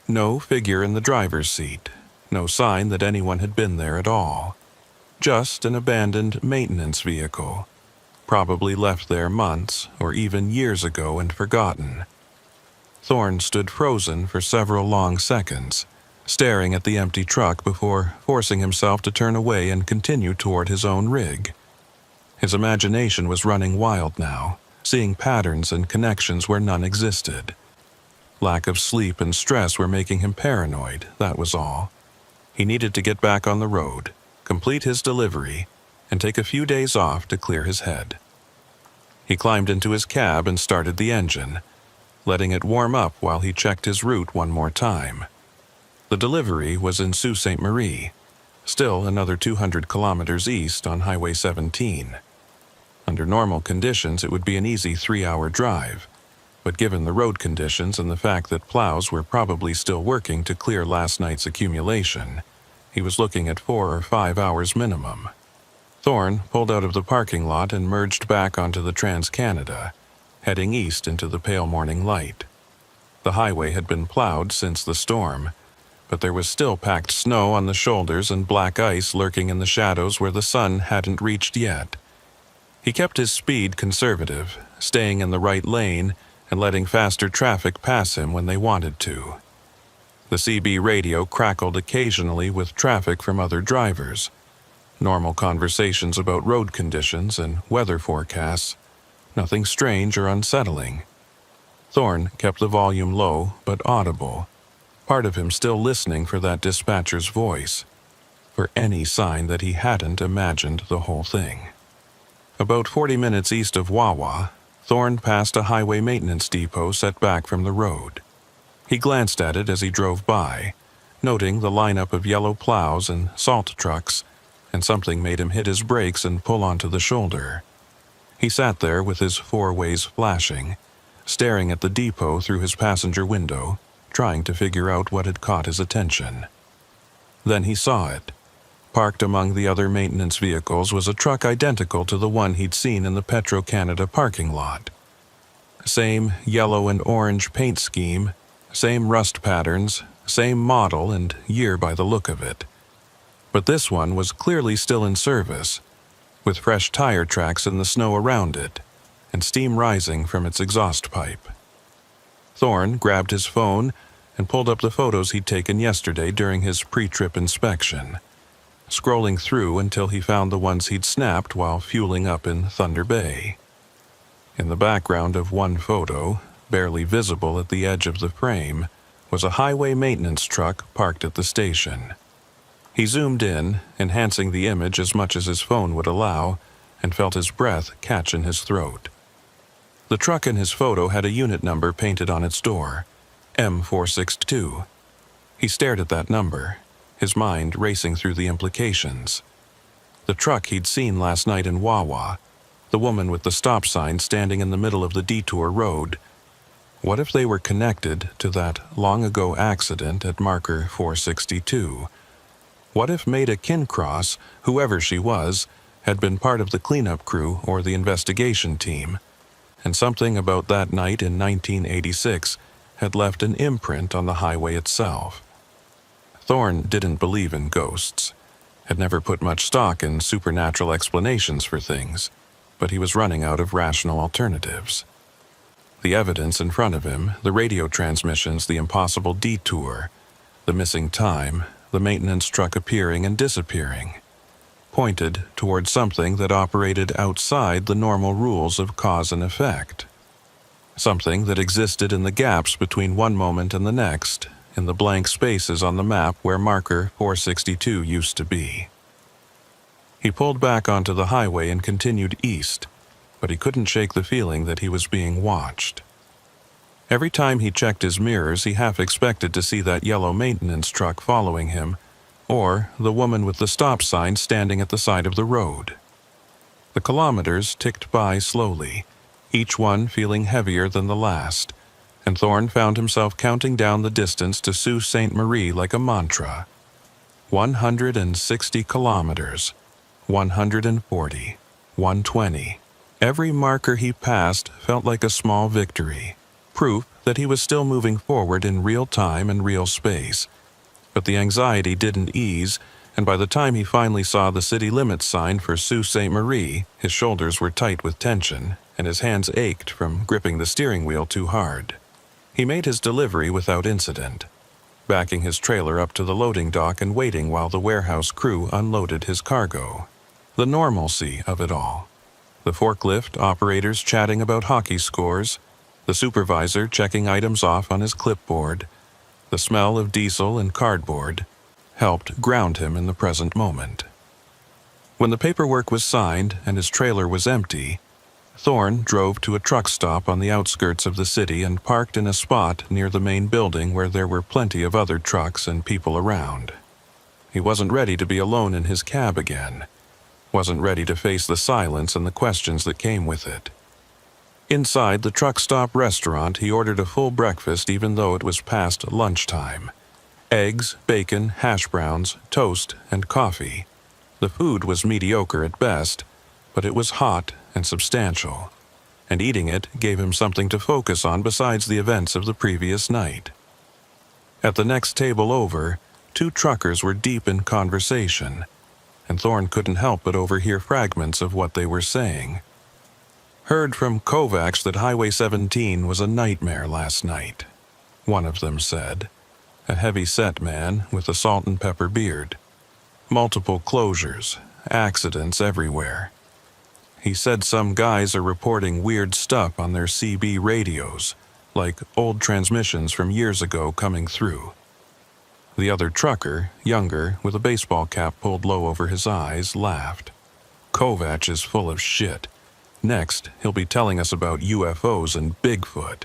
No figure in the driver's seat, no sign that anyone had been there at all. Just an abandoned maintenance vehicle, probably left there months or even years ago and forgotten. Thorne stood frozen for several long seconds, staring at the empty truck before forcing himself to turn away and continue toward his own rig. His imagination was running wild now, seeing patterns and connections where none existed. Lack of sleep and stress were making him paranoid, that was all. He needed to get back on the road, complete his delivery, and take a few days off to clear his head. He climbed into his cab and started the engine, letting it warm up while he checked his route one more time. The delivery was in Sault Ste. Marie, still another 200 kilometers east on Highway 17. Under normal conditions, it would be an easy 3-hour drive, but given the road conditions and the fact that plows were probably still working to clear last night's accumulation, he was looking at 4 or 5 hours minimum. Thorne pulled out of the parking lot and merged back onto the Trans-Canada, heading east into the pale morning light. The highway had been plowed since the storm, but there was still packed snow on the shoulders and black ice lurking in the shadows where the sun hadn't reached yet. He kept his speed conservative, staying in the right lane and letting faster traffic pass him when they wanted to. The CB radio crackled occasionally with traffic from other drivers. Normal conversations about road conditions and weather forecasts. Nothing strange or unsettling. Thorne kept the volume low but audible, part of him still listening for that dispatcher's voice, for any sign that he hadn't imagined the whole thing. About 40 minutes east of Wawa, Thorne passed a highway maintenance depot set back from the road. He glanced at it as he drove by, noting the lineup of yellow plows and salt trucks, and something made him hit his brakes and pull onto the shoulder. He sat there with his 4-ways flashing, staring at the depot through his passenger window, trying to figure out what had caught his attention. Then he saw it. Parked among the other maintenance vehicles was a truck identical to the one he'd seen in the Petro-Canada parking lot. Same yellow and orange paint scheme, same rust patterns, same model and year by the look of it. But this one was clearly still in service, with fresh tire tracks in the snow around it, and steam rising from its exhaust pipe. Thorne grabbed his phone and pulled up the photos he'd taken yesterday during his pre-trip inspection, scrolling through until he found the ones he'd snapped while fueling up in Thunder Bay. In the background of one photo, barely visible at the edge of the frame, was a highway maintenance truck parked at the station. He zoomed in, enhancing the image as much as his phone would allow, and felt his breath catch in his throat. The truck in his photo had a unit number painted on its door, M462. He stared at that number, his mind racing through the implications. The truck he'd seen last night in Wawa, the woman with the stop sign standing in the middle of the detour road. What if they were connected to that long-ago accident at marker 462? What if Maida Kincross, whoever she was, had been part of the cleanup crew or the investigation team, and something about that night in 1986 had left an imprint on the highway itself? Thorne didn't believe in ghosts, had never put much stock in supernatural explanations for things, but he was running out of rational alternatives. The evidence in front of him, the radio transmissions, the impossible detour, the missing time, the maintenance truck appearing and disappearing, pointed toward something that operated outside the normal rules of cause and effect. Something that existed in the gaps between one moment and the next, in the blank spaces on the map where marker 462 used to be. He pulled back onto the highway and continued east, but he couldn't shake the feeling that he was being watched. Every time he checked his mirrors, he half expected to see that yellow maintenance truck following him, or the woman with the stop sign standing at the side of the road. The kilometers ticked by slowly, each one feeling heavier than the last, and Thorne found himself counting down the distance to Sault Ste. Marie like a mantra. 160 kilometers, 140, 120. Every marker he passed felt like a small victory, proof that he was still moving forward in real time and real space. But the anxiety didn't ease, and by the time he finally saw the city limits sign for Sault Ste. Marie, his shoulders were tight with tension, and his hands ached from gripping the steering wheel too hard. He made his delivery without incident, backing his trailer up to the loading dock and waiting while the warehouse crew unloaded his cargo. The normalcy of it all. The forklift operators chatting about hockey scores, the supervisor checking items off on his clipboard. The smell of diesel and cardboard helped ground him in the present moment. When the paperwork was signed and his trailer was empty, Thorne drove to a truck stop on the outskirts of the city and parked in a spot near the main building where there were plenty of other trucks and people around. He wasn't ready to be alone in his cab again, wasn't ready to face the silence and the questions that came with it. Inside the truck stop restaurant, he ordered a full breakfast even though it was past lunchtime. Eggs, bacon, hash browns, toast, and coffee. The food was mediocre at best, but it was hot and substantial, and eating it gave him something to focus on besides the events of the previous night. At the next table over, two truckers were deep in conversation, and Thorne couldn't help but overhear fragments of what they were saying. Heard from Kovacs that Highway 17 was a nightmare last night, one of them said, a heavy-set man with a salt and pepper beard. Multiple closures, accidents everywhere. He said some guys are reporting weird stuff on their CB radios, like old transmissions from years ago coming through. The other trucker, younger, with a baseball cap pulled low over his eyes, laughed. Kovacs is full of shit. Next, he'll be telling us about UFOs and Bigfoot.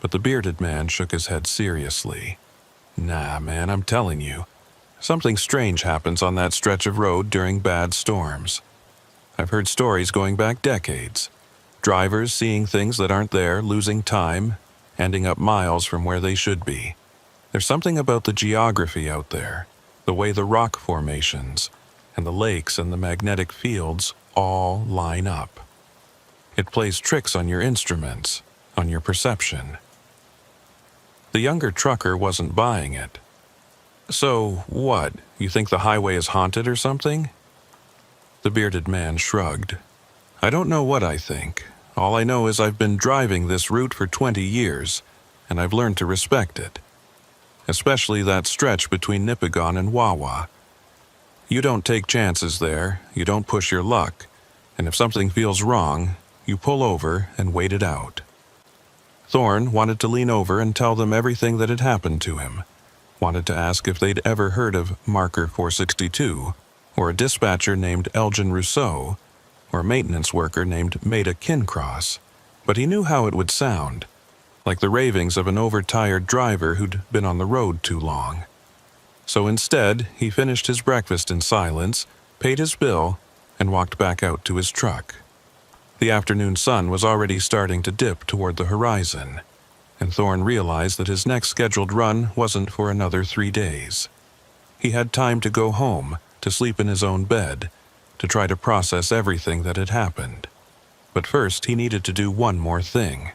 But the bearded man shook his head seriously. Nah, man, I'm telling you. Something strange happens on that stretch of road during bad storms. I've heard stories going back decades. Drivers seeing things that aren't there, losing time, ending up miles from where they should be. There's something about the geography out there, the way the rock formations, and the lakes and the magnetic fields all line up. It plays tricks on your instruments, on your perception. The younger trucker wasn't buying it. So, what? You think the highway is haunted or something? The bearded man shrugged. I don't know what I think. All I know is I've been driving this route for 20 years, and I've learned to respect it. Especially that stretch between Nipigon and Wawa. You don't take chances there, you don't push your luck, and if something feels wrong, you pull over and wait it out. Thorne wanted to lean over and tell them everything that had happened to him. Wanted to ask if they'd ever heard of Marker 462, or a dispatcher named Elgin Rousseau, or a maintenance worker named Maida Kincross. But he knew how it would sound, like the ravings of an overtired driver who'd been on the road too long. So instead, he finished his breakfast in silence, paid his bill, and walked back out to his truck. The afternoon sun was already starting to dip toward the horizon, and Thorne realized that his next scheduled run wasn't for another 3 days. He had time to go home, to sleep in his own bed, to try to process everything that had happened. But first he needed to do one more thing.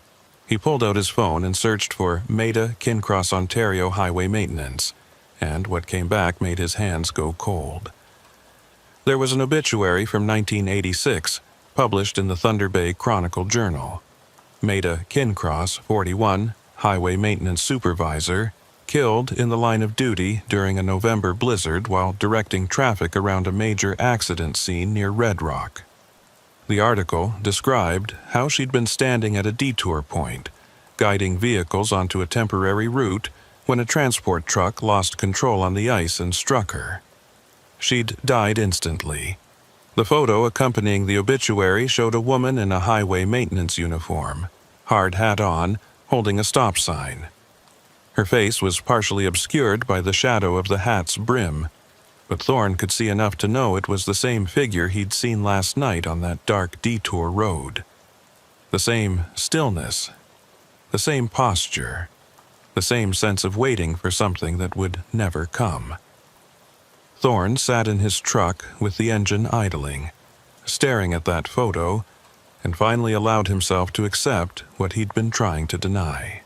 He pulled out his phone and searched for Maida Kincross Ontario Highway Maintenance, and what came back made his hands go cold. There was an obituary from 1986, published in the Thunder Bay Chronicle Journal. Maida Kincross, 41, highway maintenance supervisor, killed in the line of duty during a November blizzard while directing traffic around a major accident scene near Red Rock. The article described how she'd been standing at a detour point, guiding vehicles onto a temporary route when a transport truck lost control on the ice and struck her. She'd died instantly. The photo accompanying the obituary showed a woman in a highway maintenance uniform, hard hat on, holding a stop sign. Her face was partially obscured by the shadow of the hat's brim, but Thorne could see enough to know it was the same figure he'd seen last night on that dark detour road. The same stillness, the same posture, the same sense of waiting for something that would never come. Thorne sat in his truck with the engine idling, staring at that photo, and finally allowed himself to accept what he'd been trying to deny.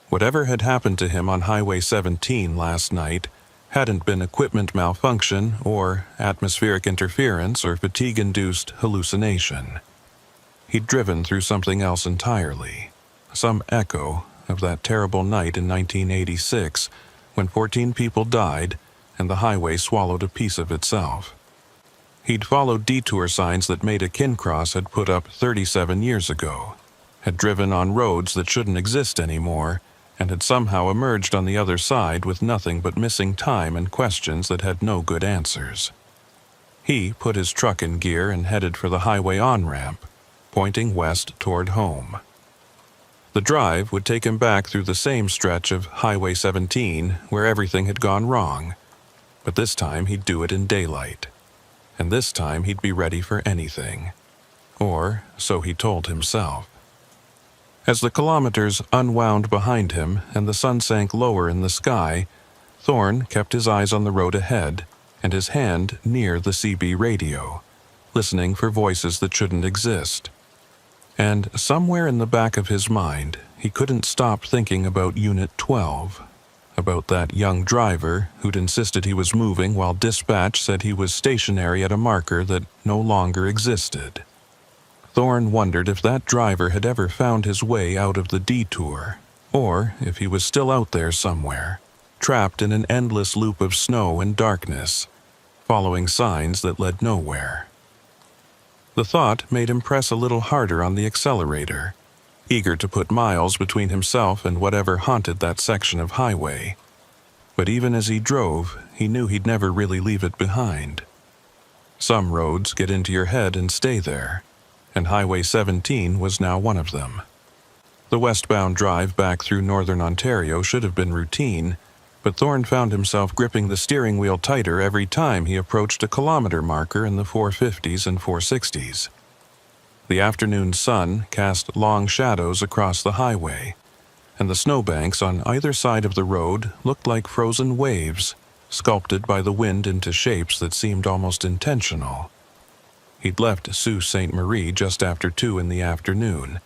Whatever had happened to him on Highway 17 last night hadn't been equipment malfunction or atmospheric interference or fatigue-induced hallucination. He'd driven through something else entirely, some echo of that terrible night in 1986 when 14 people died and the highway swallowed a piece of itself. He'd followed detour signs that Maida Kincross had put up 37 years ago, had driven on roads that shouldn't exist anymore, and had somehow emerged on the other side with nothing but missing time and questions that had no good answers. He put his truck in gear and headed for the highway on-ramp, pointing west toward home. The drive would take him back through the same stretch of Highway 17 where everything had gone wrong, but this time he'd do it in daylight. And this time he'd be ready for anything. Or so he told himself. As the kilometers unwound behind him and the sun sank lower in the sky, Thorne kept his eyes on the road ahead and his hand near the CB radio, listening for voices that shouldn't exist. And somewhere in the back of his mind, he couldn't stop thinking about Unit 12, about that young driver who'd insisted he was moving while dispatch said he was stationary at a marker that no longer existed. Thorne wondered if that driver had ever found his way out of the detour, or if he was still out there somewhere, trapped in an endless loop of snow and darkness, following signs that led nowhere. The thought made him press a little harder on the accelerator, eager to put miles between himself and whatever haunted that section of highway. But even as he drove, he knew he'd never really leave it behind. Some roads get into your head and stay there, and Highway 17 was now one of them. The westbound drive back through northern Ontario should have been routine, but Thorne found himself gripping the steering wheel tighter every time he approached a kilometer marker in the 450s and 460s. The afternoon sun cast long shadows across the highway, and the snowbanks on either side of the road looked like frozen waves, sculpted by the wind into shapes that seemed almost intentional. He'd left Sault Ste. Marie just after 2 in the afternoon,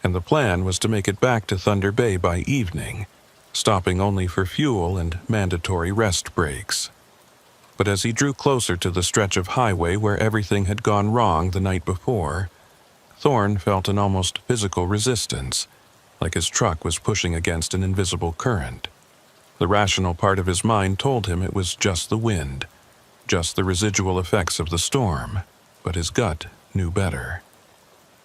and the plan was to make it back to Thunder Bay by evening, stopping only for fuel and mandatory rest breaks. But as he drew closer to the stretch of highway where everything had gone wrong the night before, Thorne felt an almost physical resistance, like his truck was pushing against an invisible current. The rational part of his mind told him it was just the wind, just the residual effects of the storm, but his gut knew better.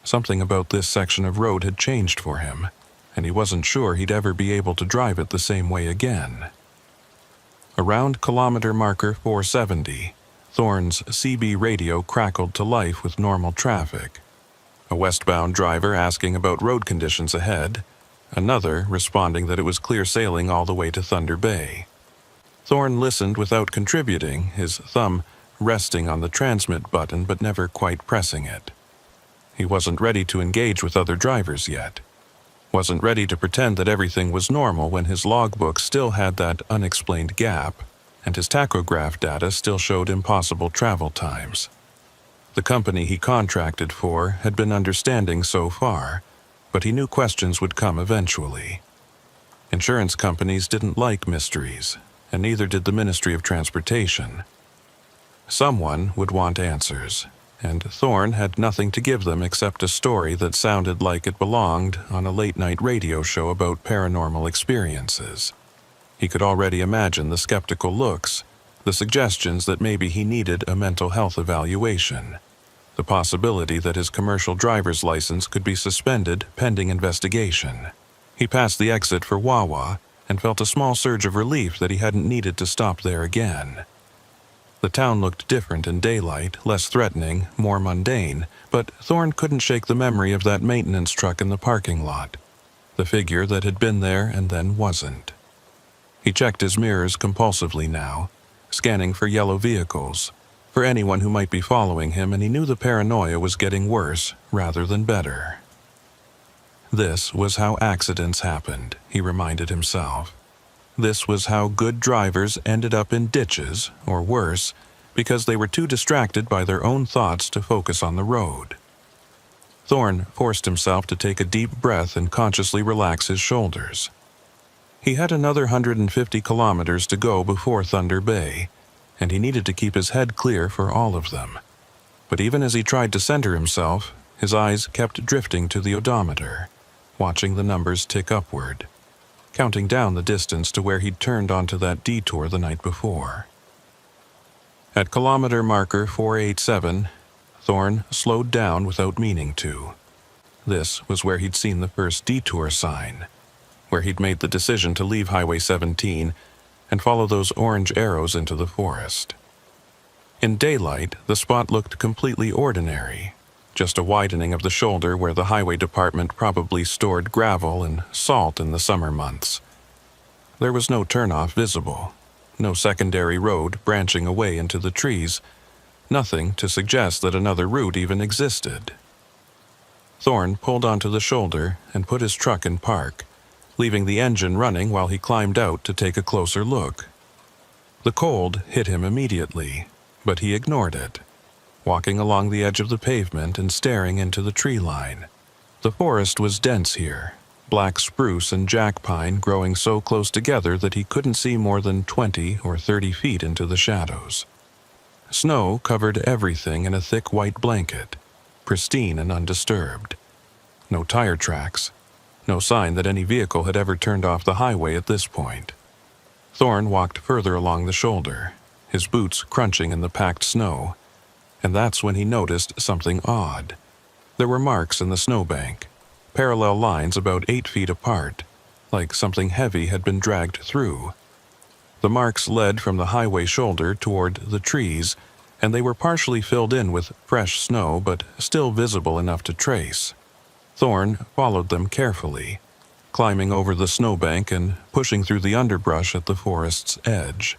Something about this section of road had changed for him, and he wasn't sure he'd ever be able to drive it the same way again. Around kilometer marker 470, Thorne's CB radio crackled to life with normal traffic. A westbound driver asking about road conditions ahead, another responding that it was clear sailing all the way to Thunder Bay. Thorne listened without contributing, his thumb resting on the transmit button but never quite pressing it. He wasn't ready to engage with other drivers yet. Wasn't ready to pretend that everything was normal when his logbook still had that unexplained gap, and his tachograph data still showed impossible travel times. The company he contracted for had been understanding so far, but he knew questions would come eventually. Insurance companies didn't like mysteries, and neither did the Ministry of Transportation. Someone would want answers, and Thorne had nothing to give them except a story that sounded like it belonged on a late-night radio show about paranormal experiences. He could already imagine the skeptical looks, the suggestions that maybe he needed a mental health evaluation, the possibility that his commercial driver's license could be suspended pending investigation. He passed the exit for Wawa and felt a small surge of relief that he hadn't needed to stop there again. The town looked different in daylight, less threatening, more mundane, but Thorne couldn't shake the memory of that maintenance truck in the parking lot. the figure that had been there and then wasn't. He checked his mirrors compulsively now, scanning for yellow vehicles, for anyone who might be following him, and he knew the paranoia was getting worse rather than better. This was how accidents happened, he reminded himself. This was how good drivers ended up in ditches, or worse, because they were too distracted by their own thoughts to focus on the road. Thorne forced himself to take a deep breath and consciously relax his shoulders. He had another 150 kilometers to go before Thunder Bay, and he needed to keep his head clear for all of them. But even as he tried to center himself, his eyes kept drifting to the odometer, watching the numbers tick upward, counting down the distance to where he'd turned onto that detour the night before. At kilometer marker 487, Thorne slowed down without meaning to. This was where he'd seen the first detour sign, where he'd made the decision to leave Highway 17 and follow those orange arrows into the forest. In daylight, the spot looked completely ordinary, just a widening of the shoulder where the highway department probably stored gravel and salt in the summer months. There was no turnoff visible, no secondary road branching away into the trees, nothing to suggest that another route even existed. Thorne pulled onto the shoulder and put his truck in park, leaving the engine running while he climbed out to take a closer look. The cold hit him immediately, but he ignored it, walking along the edge of the pavement and staring into the tree line. The forest was dense here, black spruce and jack pine growing so close together that he couldn't see more than 20 or 30 feet into the shadows. Snow covered everything in a thick white blanket, pristine and undisturbed. No tire tracks, no sign that any vehicle had ever turned off the highway at this point. Thorne walked further along the shoulder, his boots crunching in the packed snow, and that's when he noticed something odd. There were marks in the snowbank, parallel lines about 8 feet apart, like something heavy had been dragged through. The marks led from the highway shoulder toward the trees, and they were partially filled in with fresh snow but still visible enough to trace. Thorne followed them carefully, climbing over the snowbank and pushing through the underbrush at the forest's edge.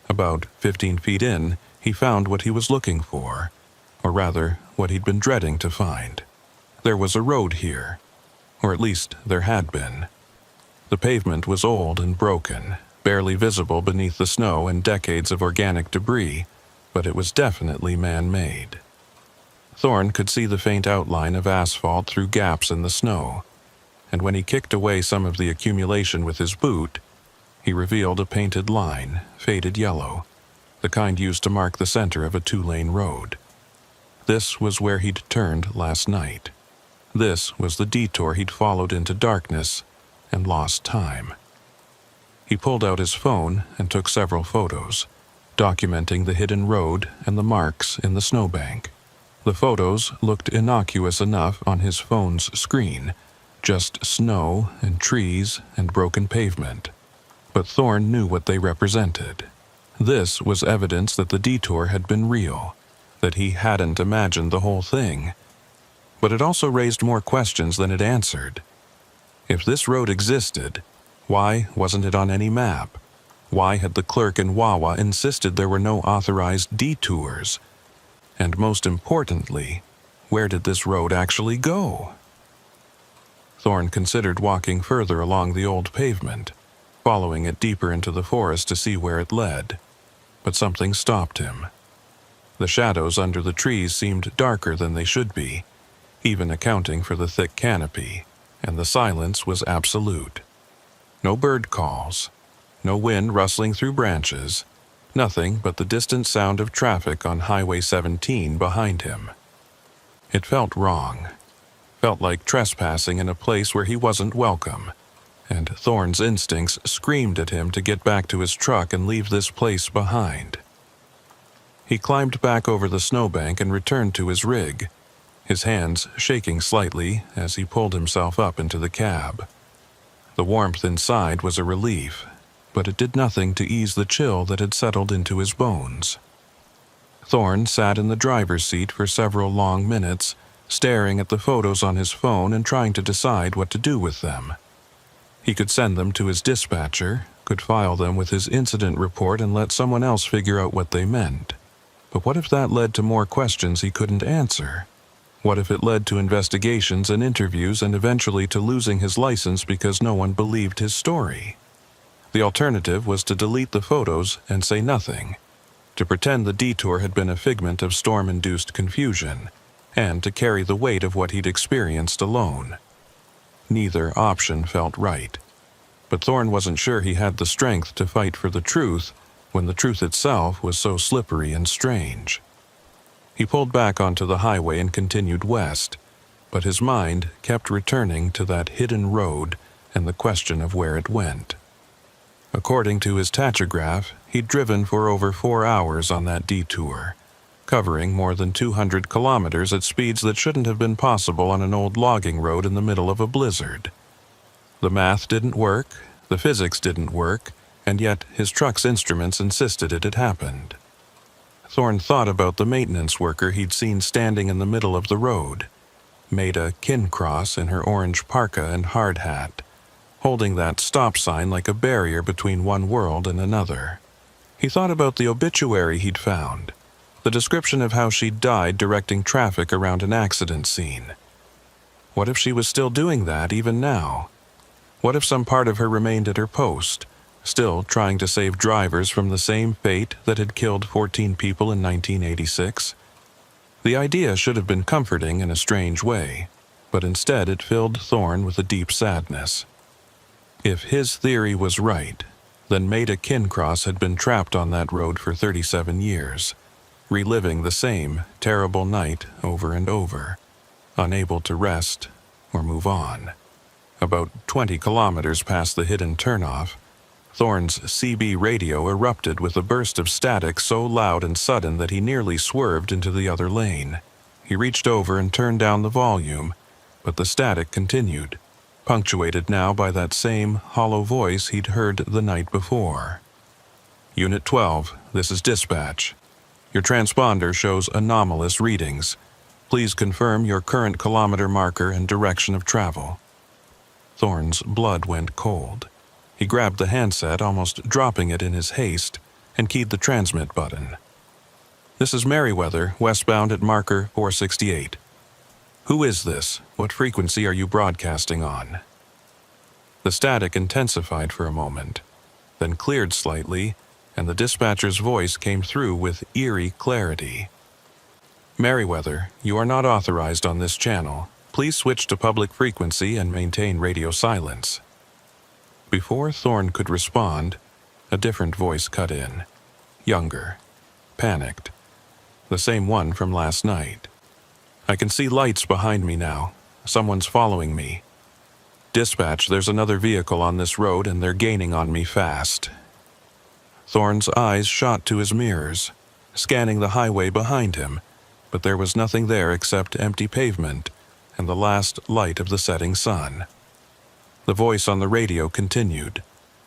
About 15 feet in, he found what he was looking for, or rather, what he'd been dreading to find. There was a road here, or at least there had been. The pavement was old and broken, barely visible beneath the snow and decades of organic debris, but it was definitely man-made. Thorne could see the faint outline of asphalt through gaps in the snow, and when he kicked away some of the accumulation with his boot, he revealed a painted line, faded yellow, the kind used to mark the center of a 2-lane road. This was where he'd turned last night. This was the detour he'd followed into darkness and lost time. He pulled out his phone and took several photos, documenting the hidden road and the marks in the snowbank. The photos looked innocuous enough on his phone's screen, just snow and trees and broken pavement. But Thorne knew what they represented. This was evidence that the detour had been real, that he hadn't imagined the whole thing. But it also raised more questions than it answered. If this road existed, why wasn't it on any map? Why had the clerk in Wawa insisted there were no authorized detours? And most importantly, where did this road actually go? Thorne considered walking further along the old pavement, following it deeper into the forest to see where it led. But something stopped him. The shadows under the trees seemed darker than they should be, even accounting for the thick canopy, and the silence was absolute. No bird calls, no wind rustling through branches, nothing but the distant sound of traffic on Highway 17 behind him. It felt wrong, felt like trespassing in a place where he wasn't welcome, and Thorne's instincts screamed at him to get back to his truck and leave this place behind. He climbed back over the snowbank and returned to his rig, his hands shaking slightly as he pulled himself up into the cab. The warmth inside was a relief, but it did nothing to ease the chill that had settled into his bones. Thorne sat in the driver's seat for several long minutes, staring at the photos on his phone and trying to decide what to do with them. He could send them to his dispatcher, could file them with his incident report and let someone else figure out what they meant. But what if that led to more questions he couldn't answer? What if it led to investigations and interviews and eventually to losing his license because no one believed his story? The alternative was to delete the photos and say nothing, to pretend the detour had been a figment of storm-induced confusion, and to carry the weight of what he'd experienced alone. Neither option felt right. But Thorne wasn't sure he had the strength to fight for the truth when the truth itself was so slippery and strange. He pulled back onto the highway and continued west, but his mind kept returning to that hidden road and the question of where it went. According to his tachograph, he'd driven for over 4 hours on that detour, covering more than 200 kilometers at speeds that shouldn't have been possible on an old logging road in the middle of a blizzard. The math didn't work, the physics didn't work, and yet his truck's instruments insisted it had happened. Thorne thought about the maintenance worker he'd seen standing in the middle of the road, Maida Kincross in her orange parka and hard hat, holding that stop sign like a barrier between one world and another. He thought about the obituary he'd found, the description of how she'd died directing traffic around an accident scene. What if she was still doing that even now? What if some part of her remained at her post, still trying to save drivers from the same fate that had killed 14 people in 1986? The idea should have been comforting in a strange way, but instead it filled Thorne with a deep sadness. If his theory was right, then Maida Kincross had been trapped on that road for 37 years, reliving the same terrible night over and over, unable to rest or move on. About 20 kilometers past the hidden turnoff, Thorne's CB radio erupted with a burst of static so loud and sudden that he nearly swerved into the other lane. He reached over and turned down the volume, but the static continued, punctuated now by that same hollow voice he'd heard the night before. Unit 12, this is dispatch. Your transponder shows anomalous readings. Please confirm your current kilometer marker and direction of travel. Thorne's blood went cold. He grabbed the handset, almost dropping it in his haste, and keyed the transmit button. This is Merriweather, westbound at marker 468. Who is this? What frequency are you broadcasting on? The static intensified for a moment, then cleared slightly, and the dispatcher's voice came through with eerie clarity. Merriweather, you are not authorized on this channel. Please switch to public frequency and maintain radio silence. Before Thorne could respond, a different voice cut in. Younger. Panicked. The same one from last night. I can see lights behind me now. Someone's following me. Dispatch, there's another vehicle on this road and they're gaining on me fast. Thorne's eyes shot to his mirrors, scanning the highway behind him, but there was nothing there except empty pavement and the last light of the setting sun. The voice on the radio continued,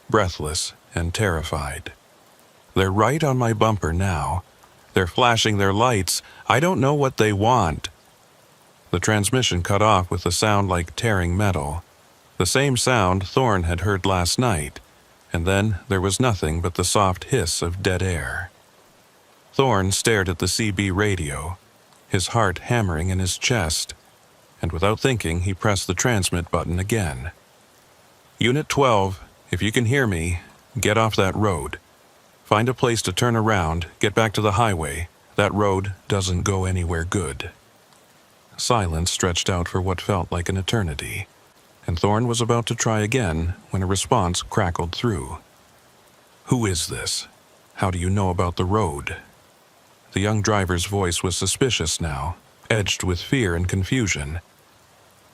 breathless and terrified. They're right on my bumper now. They're flashing their lights. I don't know what they want. The transmission cut off with a sound like tearing metal, the same sound Thorne had heard last night, and then there was nothing but the soft hiss of dead air. Thorne stared at the CB radio, his heart hammering in his chest, and without thinking he pressed the transmit button again. Unit 12, if you can hear me, get off that road. Find a place to turn around, get back to the highway. That road doesn't go anywhere good. Silence stretched out for what felt like an eternity, and Thorne was about to try again when a response crackled through. Who is this? How do you know about the road? The young driver's voice was suspicious now, edged with fear and confusion.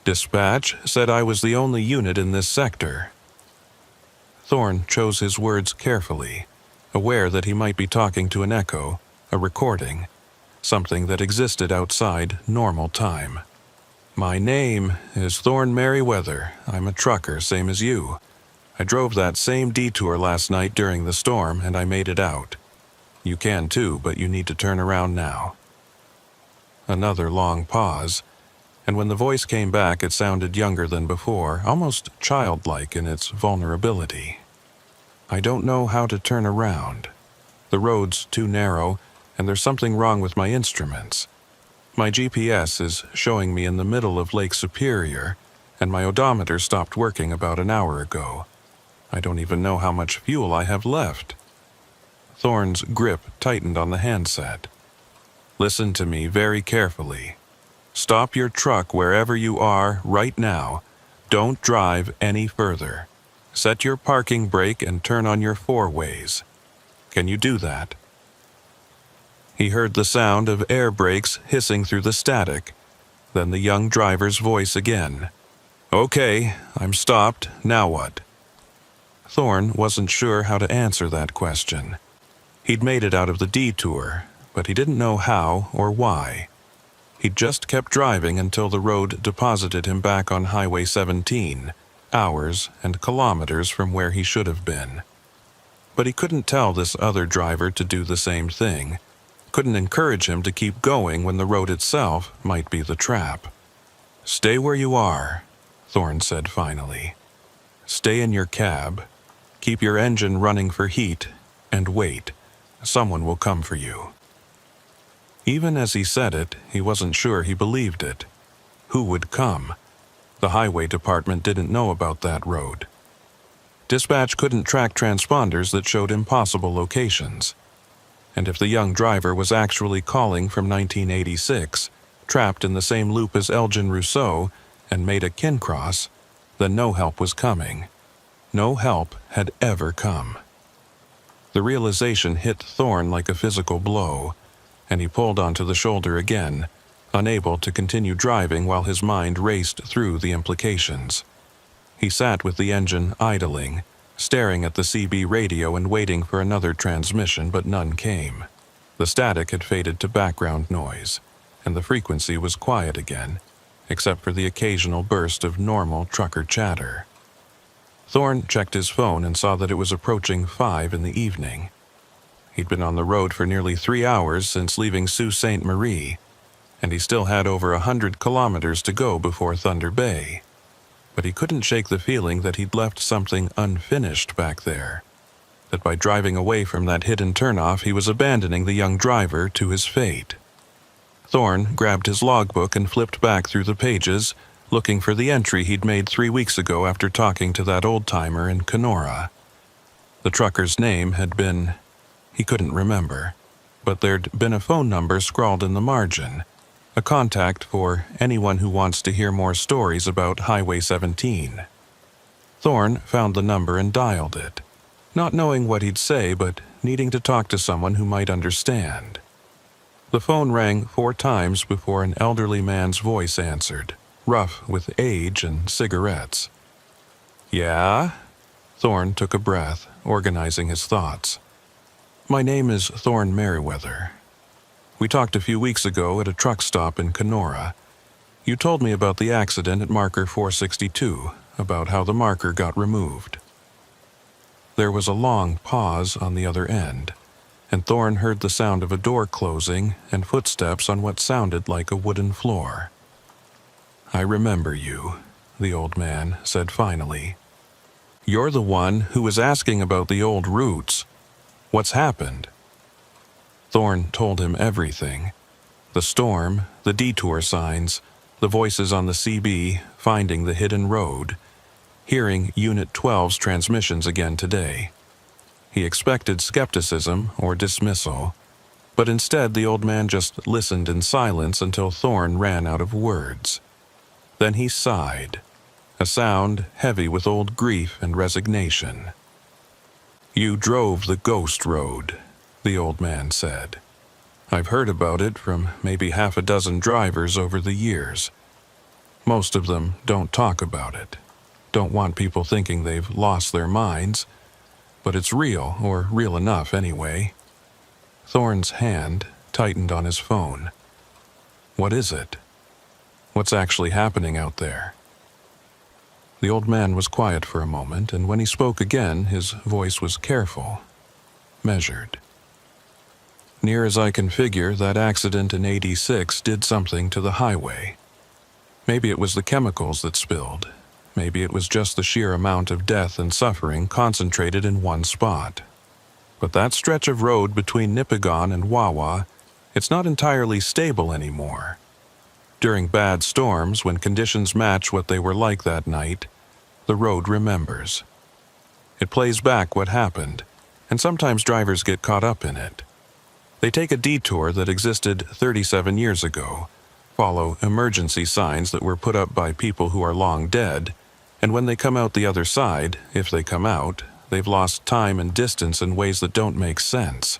Dispatch said I was the only unit in this sector. Thorne chose his words carefully, aware that he might be talking to an echo, a recording, something that existed outside normal time. My name is Thorne Merriweather. I'm a trucker, same as you. I drove that same detour last night during the storm, and I made it out. You can too, but you need to turn around now. Another long pause, and when the voice came back it sounded younger than before, almost childlike in its vulnerability. "I don't know how to turn around. The road's too narrow, and there's something wrong with my instruments. My GPS is showing me in the middle of Lake Superior, and my odometer stopped working about an hour ago. I don't even know how much fuel I have left." Thorne's grip tightened on the handset. "Listen to me very carefully. Stop your truck wherever you are right now. Don't drive any further. Set your parking brake and turn on your four-ways. Can you do that?" He heard the sound of air brakes hissing through the static, then the young driver's voice again. "Okay, I'm stopped. Now what?" Thorne wasn't sure how to answer that question. He'd made it out of the detour, but he didn't know how or why. He'd just kept driving until the road deposited him back on Highway 17, hours and kilometers from where he should have been. But he couldn't tell this other driver to do the same thing, couldn't encourage him to keep going when the road itself might be the trap. "Stay where you are," Thorne said finally. "Stay in your cab, keep your engine running for heat, and wait. Someone will come for you." Even as he said it, he wasn't sure he believed it. Who would come? The highway department didn't know about that road. Dispatch couldn't track transponders that showed impossible locations. And if the young driver was actually calling from 1986, trapped in the same loop as Elgin Rousseau, and made a kin cross, then no help was coming. No help had ever come. The realization hit Thorne like a physical blow, and he pulled onto the shoulder again, unable to continue driving while his mind raced through the implications. He sat with the engine idling, staring at the CB radio and waiting for another transmission, but none came. The static had faded to background noise, and the frequency was quiet again, except for the occasional burst of normal trucker chatter. Thorne checked his phone and saw that it was approaching 5 in the evening. He'd been on the road for nearly 3 hours since leaving Sault Ste. Marie, and he still had over 100 kilometers to go before Thunder Bay. But he couldn't shake the feeling that he'd left something unfinished back there, that by driving away from that hidden turnoff he was abandoning the young driver to his fate. Thorne grabbed his logbook and flipped back through the pages, looking for the entry he'd made 3 weeks ago after talking to that old-timer in Kenora. The trucker's name had been... he couldn't remember, but there'd been a phone number scrawled in the margin, a contact for anyone who wants to hear more stories about Highway 17. Thorne found the number and dialed it, not knowing what he'd say but needing to talk to someone who might understand. The phone rang 4 times before an elderly man's voice answered, rough with age and cigarettes. "Yeah?" Thorne took a breath, organizing his thoughts. "My name is Thorne Merriweather. We talked a few weeks ago at a truck stop in Kenora. You told me about the accident at marker 462, about how the marker got removed." There was a long pause on the other end, and Thorne heard the sound of a door closing and footsteps on what sounded like a wooden floor. "I remember you," the old man said finally. "You're the one who was asking about the old routes. What's happened?" Thorne told him everything. The storm, the detour signs, the voices on the CB finding the hidden road, hearing Unit 12's transmissions again today. He expected skepticism or dismissal, but instead the old man just listened in silence until Thorne ran out of words. Then he sighed, a sound heavy with old grief and resignation. "You drove the ghost road," the old man said. "I've heard about it from maybe half a dozen drivers over the years. Most of them don't talk about it, don't want people thinking they've lost their minds, but it's real, or real enough anyway." Thorne's hand tightened on his phone. "What is it? What's actually happening out there?" The old man was quiet for a moment, and when he spoke again, his voice was careful, measured. "Near as I can figure, that accident in '86 did something to the highway. Maybe it was the chemicals that spilled. Maybe it was just the sheer amount of death and suffering concentrated in one spot. But that stretch of road between Nipigon and Wawa, it's not entirely stable anymore. During bad storms, when conditions match what they were like that night, the road remembers. It plays back what happened, and sometimes drivers get caught up in it. They take a detour that existed 37 years ago, follow emergency signs that were put up by people who are long dead, and when they come out the other side, if they come out, they've lost time and distance in ways that don't make sense.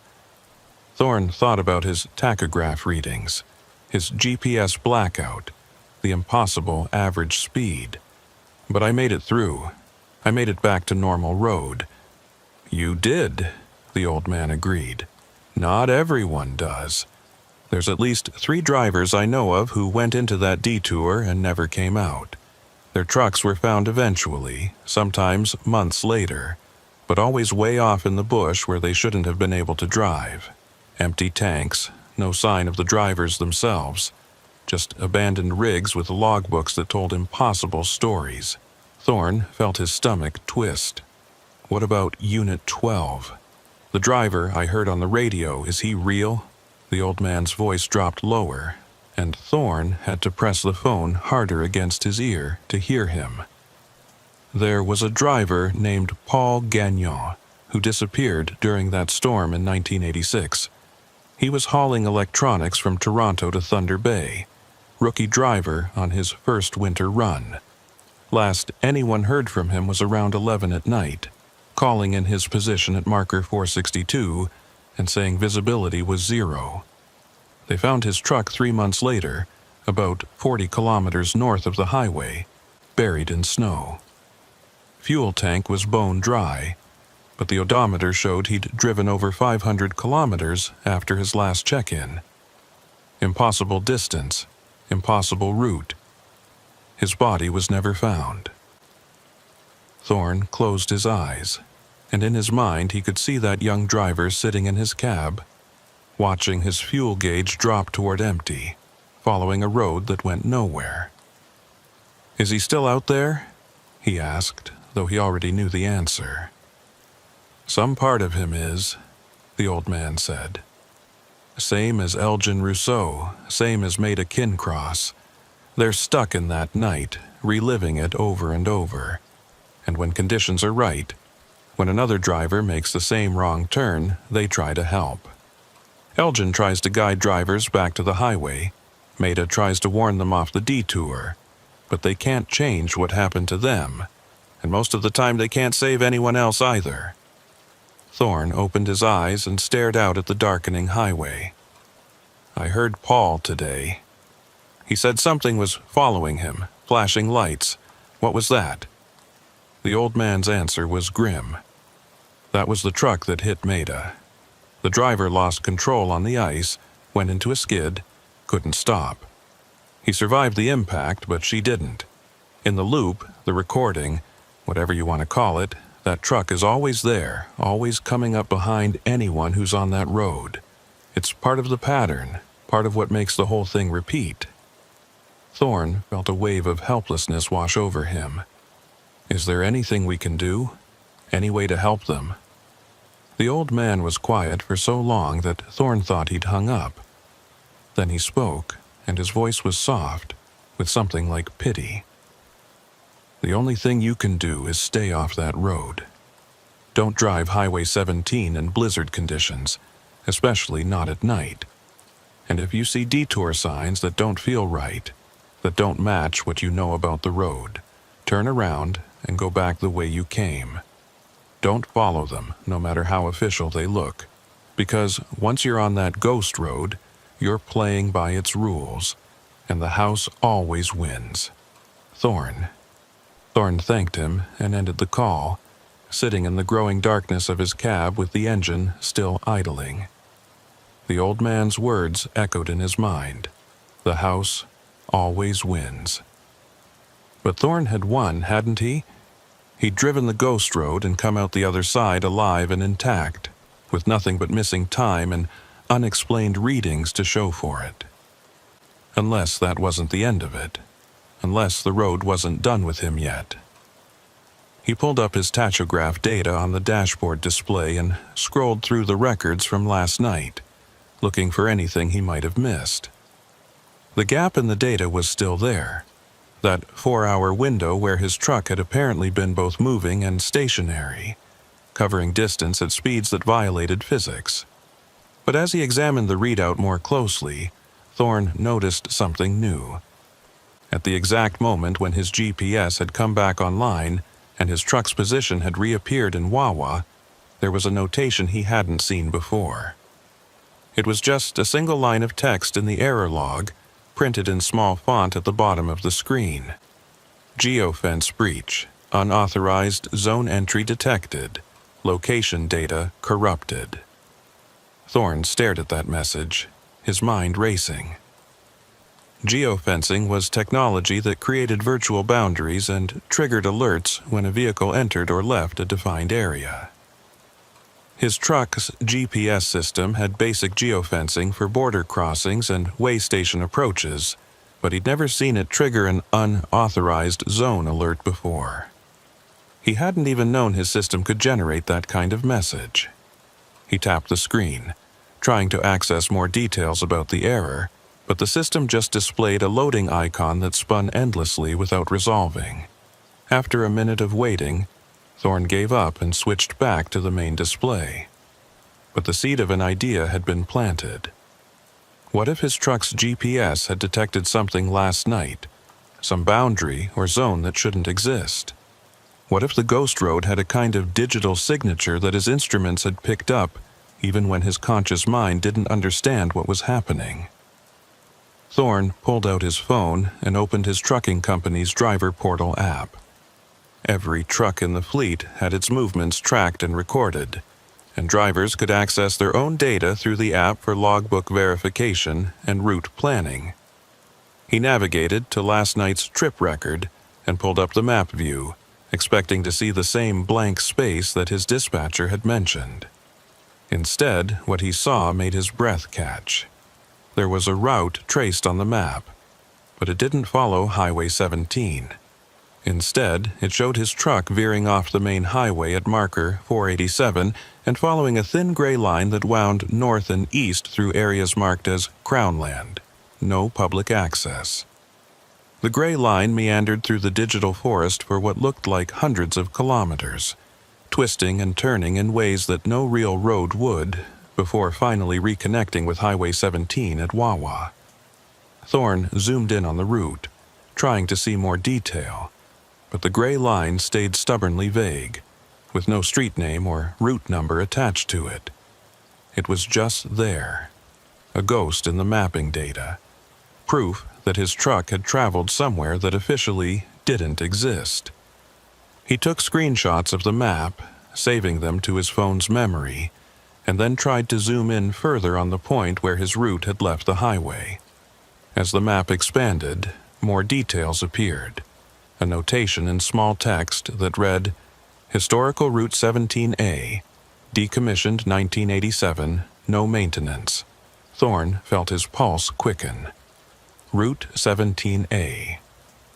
Thorne thought about his tachograph readings, his GPS blackout, the impossible average speed. But I made it through. I made it back to normal road. You did, the old man agreed. Not everyone does. There's at least 3 drivers I know of who went into that detour and never came out. Their trucks were found eventually, sometimes months later, but always way off in the bush where they shouldn't have been able to drive. Empty tanks, no sign of the drivers themselves, just abandoned rigs with logbooks that told impossible stories. Thorne felt his stomach twist. What about Unit 12? The driver I heard on the radio, is he real? The old man's voice dropped lower, and Thorne had to press the phone harder against his ear to hear him. There was a driver named Paul Gagnon who disappeared during that storm in 1986. He was hauling electronics from Toronto to Thunder Bay, rookie driver on his first winter run. Last anyone heard from him was around 11 at night, calling in his position at marker 462 and saying visibility was 0. They found his truck 3 months later, about 40 kilometers north of the highway, buried in snow. Fuel tank was bone dry, but the odometer showed he'd driven over 500 kilometers after his last check-in. Impossible distance, impossible route. His body was never found. Thorne closed his eyes, and in his mind he could see that young driver sitting in his cab, watching his fuel gauge drop toward empty, following a road that went nowhere. "Is he still out there?" he asked, though he already knew the answer. "Some part of him is," the old man said. "Same as Elgin Rousseau, same as Maida Kincross. They're stuck in that night, reliving it over and over. And when conditions are right, when another driver makes the same wrong turn, they try to help. Elgin tries to guide drivers back to the highway. Maida tries to warn them off the detour. But they can't change what happened to them, and most of the time they can't save anyone else either." Thorne opened his eyes and stared out at the darkening highway. "I heard Paul today. He said something was following him, flashing lights. What was that?" The old man's answer was grim. "That was the truck that hit Maida. The driver lost control on the ice, went into a skid, couldn't stop. He survived the impact, but she didn't. In the loop, the recording, whatever you want to call it, that truck is always there, always coming up behind anyone who's on that road. It's part of the pattern, part of what makes the whole thing repeat." Thorne felt a wave of helplessness wash over him. "Is there anything we can do? Any way to help them?" The old man was quiet for so long that Thorne thought he'd hung up. Then he spoke, and his voice was soft, with something like pity. "The only thing you can do is stay off that road. Don't drive Highway 17 in blizzard conditions, especially not at night. And if you see detour signs that don't feel right, that don't match what you know about the road, turn around and go back the way you came. Don't follow them, no matter how official they look, because once you're on that ghost road, you're playing by its rules, and the house always wins. Thorne." Thorne thanked him and ended the call, sitting in the growing darkness of his cab with the engine still idling. The old man's words echoed in his mind. The house always wins. But Thorne had won, hadn't he? He'd driven the ghost road and come out the other side alive and intact, with nothing but missing time and unexplained readings to show for it. Unless that wasn't the end of it. unless the road wasn't done with him yet. He pulled up his tachograph data on the dashboard display and scrolled through the records from last night, looking for anything he might have missed. The gap in the data was still there, that 4-hour window where his truck had apparently been both moving and stationary, covering distance at speeds that violated physics. But as he examined the readout more closely, Thorne noticed something new. At the exact moment when his GPS had come back online and his truck's position had reappeared in Wawa, there was a notation he hadn't seen before. It was just a single line of text in the error log, printed in small font at the bottom of the screen. Geofence breach. Unauthorized zone entry detected. Location data corrupted. Thorne stared at that message, his mind racing. Geofencing was technology that created virtual boundaries and triggered alerts when a vehicle entered or left a defined area. His truck's GPS system had basic geofencing for border crossings and way station approaches, but he'd never seen it trigger an unauthorized zone alert before. He hadn't even known his system could generate that kind of message. He tapped the screen, trying to access more details about the error, but the system just displayed a loading icon that spun endlessly without resolving. After a minute of waiting, Thorne gave up and switched back to the main display. But the seed of an idea had been planted. What if his truck's GPS had detected something last night, some boundary or zone that shouldn't exist? What if the ghost road had a kind of digital signature that his instruments had picked up, even when his conscious mind didn't understand what was happening? Thorne pulled out his phone and opened his trucking company's driver portal app. Every truck in the fleet had its movements tracked and recorded, and drivers could access their own data through the app for logbook verification and route planning. He navigated to last night's trip record and pulled up the map view, expecting to see the same blank space that his dispatcher had mentioned. Instead, what he saw made his breath catch. There was a route traced on the map, but it didn't follow Highway 17. Instead, it showed his truck veering off the main highway at marker 487 and following a thin gray line that wound north and east through areas marked as Crownland, no public access. The gray line meandered through the digital forest for what looked like hundreds of kilometers, twisting and turning in ways that no real road would, before finally reconnecting with Highway 17 at Wawa. Thorne zoomed in on the route, trying to see more detail, but the gray line stayed stubbornly vague, with no street name or route number attached to it. It was just there, a ghost in the mapping data, proof that his truck had traveled somewhere that officially didn't exist. He took screenshots of the map, saving them to his phone's memory, and then tried to zoom in further on the point where his route had left the highway. As the map expanded, more details appeared. A notation in small text that read, Historical Route 17A, decommissioned 1987, no maintenance. Thorne felt his pulse quicken. Route 17A.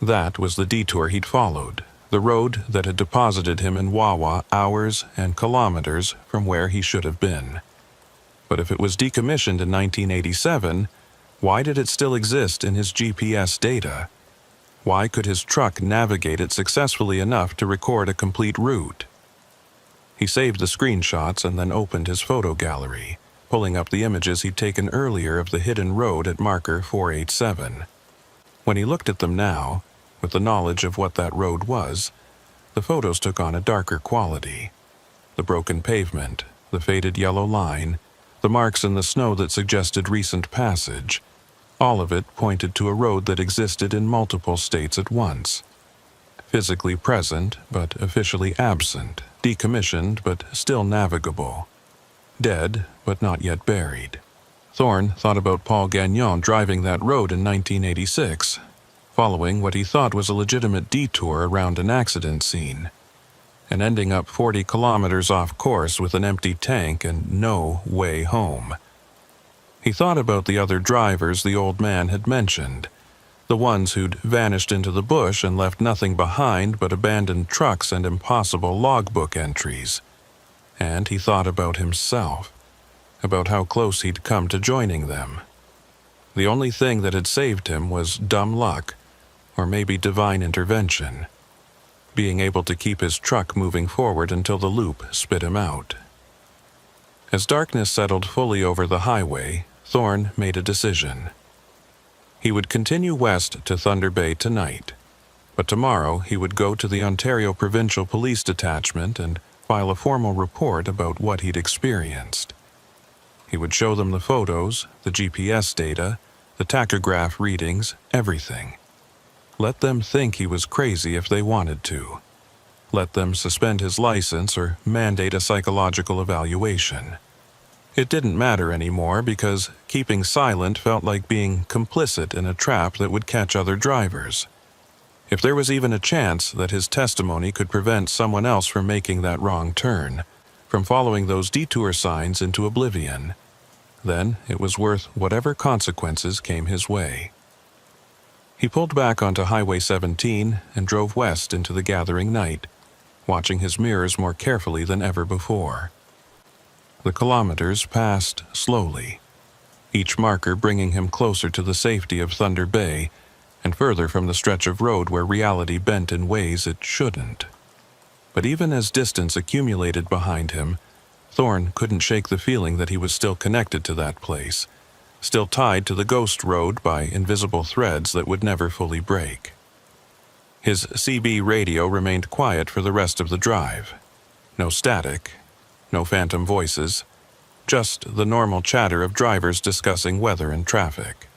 That was the detour he'd followed, the road that had deposited him in Wawa hours and kilometers from where he should have been. But if it was decommissioned in 1987, why did it still exist in his GPS data? Why could his truck navigate it successfully enough to record a complete route? He saved the screenshots and then opened his photo gallery, pulling up the images he'd taken earlier of the hidden road at marker 487. When he looked at them now, with the knowledge of what that road was, the photos took on a darker quality. The broken pavement, the faded yellow line, the marks in the snow that suggested recent passage, all of it pointed to a road that existed in multiple states at once. Physically present, but officially absent, decommissioned, but still navigable. Dead, but not yet buried. Thorne thought about Paul Gagnon driving that road in 1986, following what he thought was a legitimate detour around an accident scene, and ending up 40 kilometers off course with an empty tank and no way home. He thought about the other drivers the old man had mentioned, The ones who'd vanished into the bush and left nothing behind but abandoned trucks and impossible logbook entries. And he thought about himself, about how close he'd come to joining them. The only thing that had saved him was dumb luck, or maybe divine intervention, being able to keep his truck moving forward until the loop spit him out. As darkness settled fully over the highway, Thorne made a decision. He would continue west to Thunder Bay tonight, but tomorrow he would go to the Ontario Provincial Police Detachment and file a formal report about what he'd experienced. He would show them the photos, the GPS data, the tachograph readings, everything. Let them think he was crazy if they wanted to. Let them suspend his license or mandate a psychological evaluation. It didn't matter anymore because keeping silent felt like being complicit in a trap that would catch other drivers. If there was even a chance that his testimony could prevent someone else from making that wrong turn, from following those detour signs into oblivion, then it was worth whatever consequences came his way. He pulled back onto Highway 17 and drove west into the gathering night, watching his mirrors more carefully than ever before. The kilometers passed slowly, each marker bringing him closer to the safety of Thunder Bay and further from the stretch of road where reality bent in ways it shouldn't. But even as distance accumulated behind him, Thorne couldn't shake the feeling that he was still connected to that place, still tied to the ghost road by invisible threads that would never fully break. His CB radio remained quiet for the rest of the drive. No static, no phantom voices, just the normal chatter of drivers discussing weather and traffic.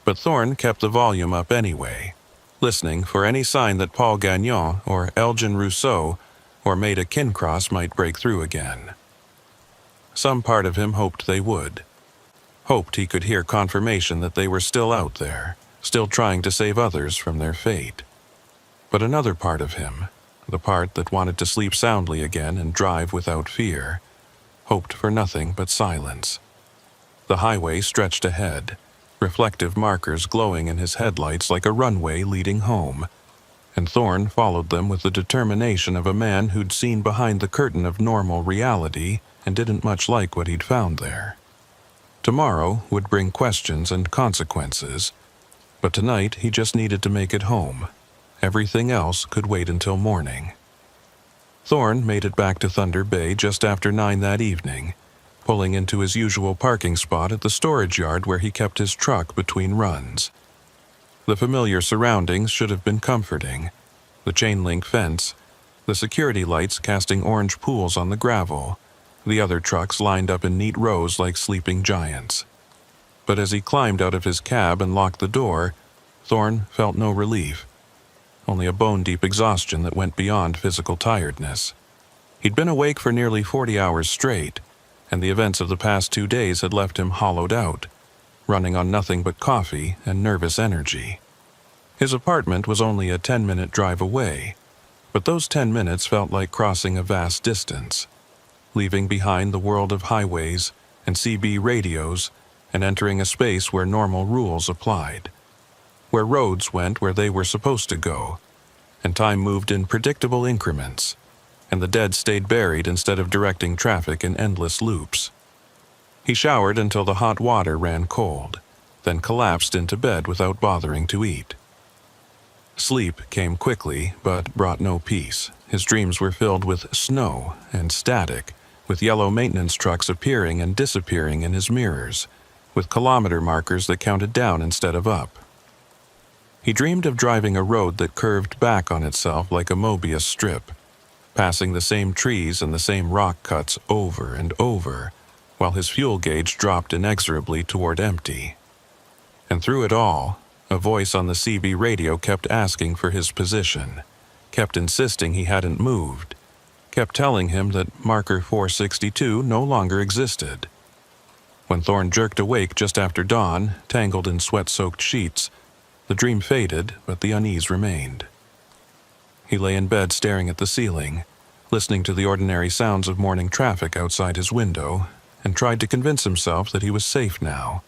But Thorne kept the volume up anyway, listening for any sign that Paul Gagnon or Elgin Rousseau or Maida Kincross might break through again. Some part of him hoped they would. Hoped he could hear confirmation that they were still out there, still trying to save others from their fate. But another part of him, the part that wanted to sleep soundly again and drive without fear, hoped for nothing but silence. The highway stretched ahead, reflective markers glowing in his headlights like a runway leading home, and Thorne followed them with the determination of a man who'd seen behind the curtain of normal reality and didn't much like what he'd found there. Tomorrow would bring questions and consequences, but tonight he just needed to make it home. Everything else could wait until morning. Thorne made it back to Thunder Bay just after 9 that evening, pulling into his usual parking spot at the storage yard where he kept his truck between runs. The familiar surroundings should have been comforting. The chain-link fence, the security lights casting orange pools on the gravel, the other trucks lined up in neat rows like sleeping giants. But as he climbed out of his cab and locked the door, Thorne felt no relief. Only a bone-deep exhaustion that went beyond physical tiredness. He'd been awake for nearly 40 hours straight, and the events of the past 2 days had left him hollowed out, running on nothing but coffee and nervous energy. His apartment was only a 10-minute drive away, but those 10 minutes felt like crossing a vast distance, leaving behind the world of highways and CB radios and entering a space where normal rules applied, where roads went where they were supposed to go, and time moved in predictable increments, and the dead stayed buried instead of directing traffic in endless loops. He showered until the hot water ran cold, then collapsed into bed without bothering to eat. Sleep came quickly, but brought no peace. His dreams were filled with snow and static, with yellow maintenance trucks appearing and disappearing in his mirrors, with kilometer markers that counted down instead of up. He dreamed of driving a road that curved back on itself like a Mobius strip, passing the same trees and the same rock cuts over and over, while his fuel gauge dropped inexorably toward empty. And through it all, a voice on the CB radio kept asking for his position, kept insisting he hadn't moved, kept telling him that marker 462 no longer existed. When Thorne jerked awake just after dawn, tangled in sweat-soaked sheets, the dream faded, but the unease remained. He lay in bed staring at the ceiling, listening to the ordinary sounds of morning traffic outside his window, and tried to convince himself that he was safe now,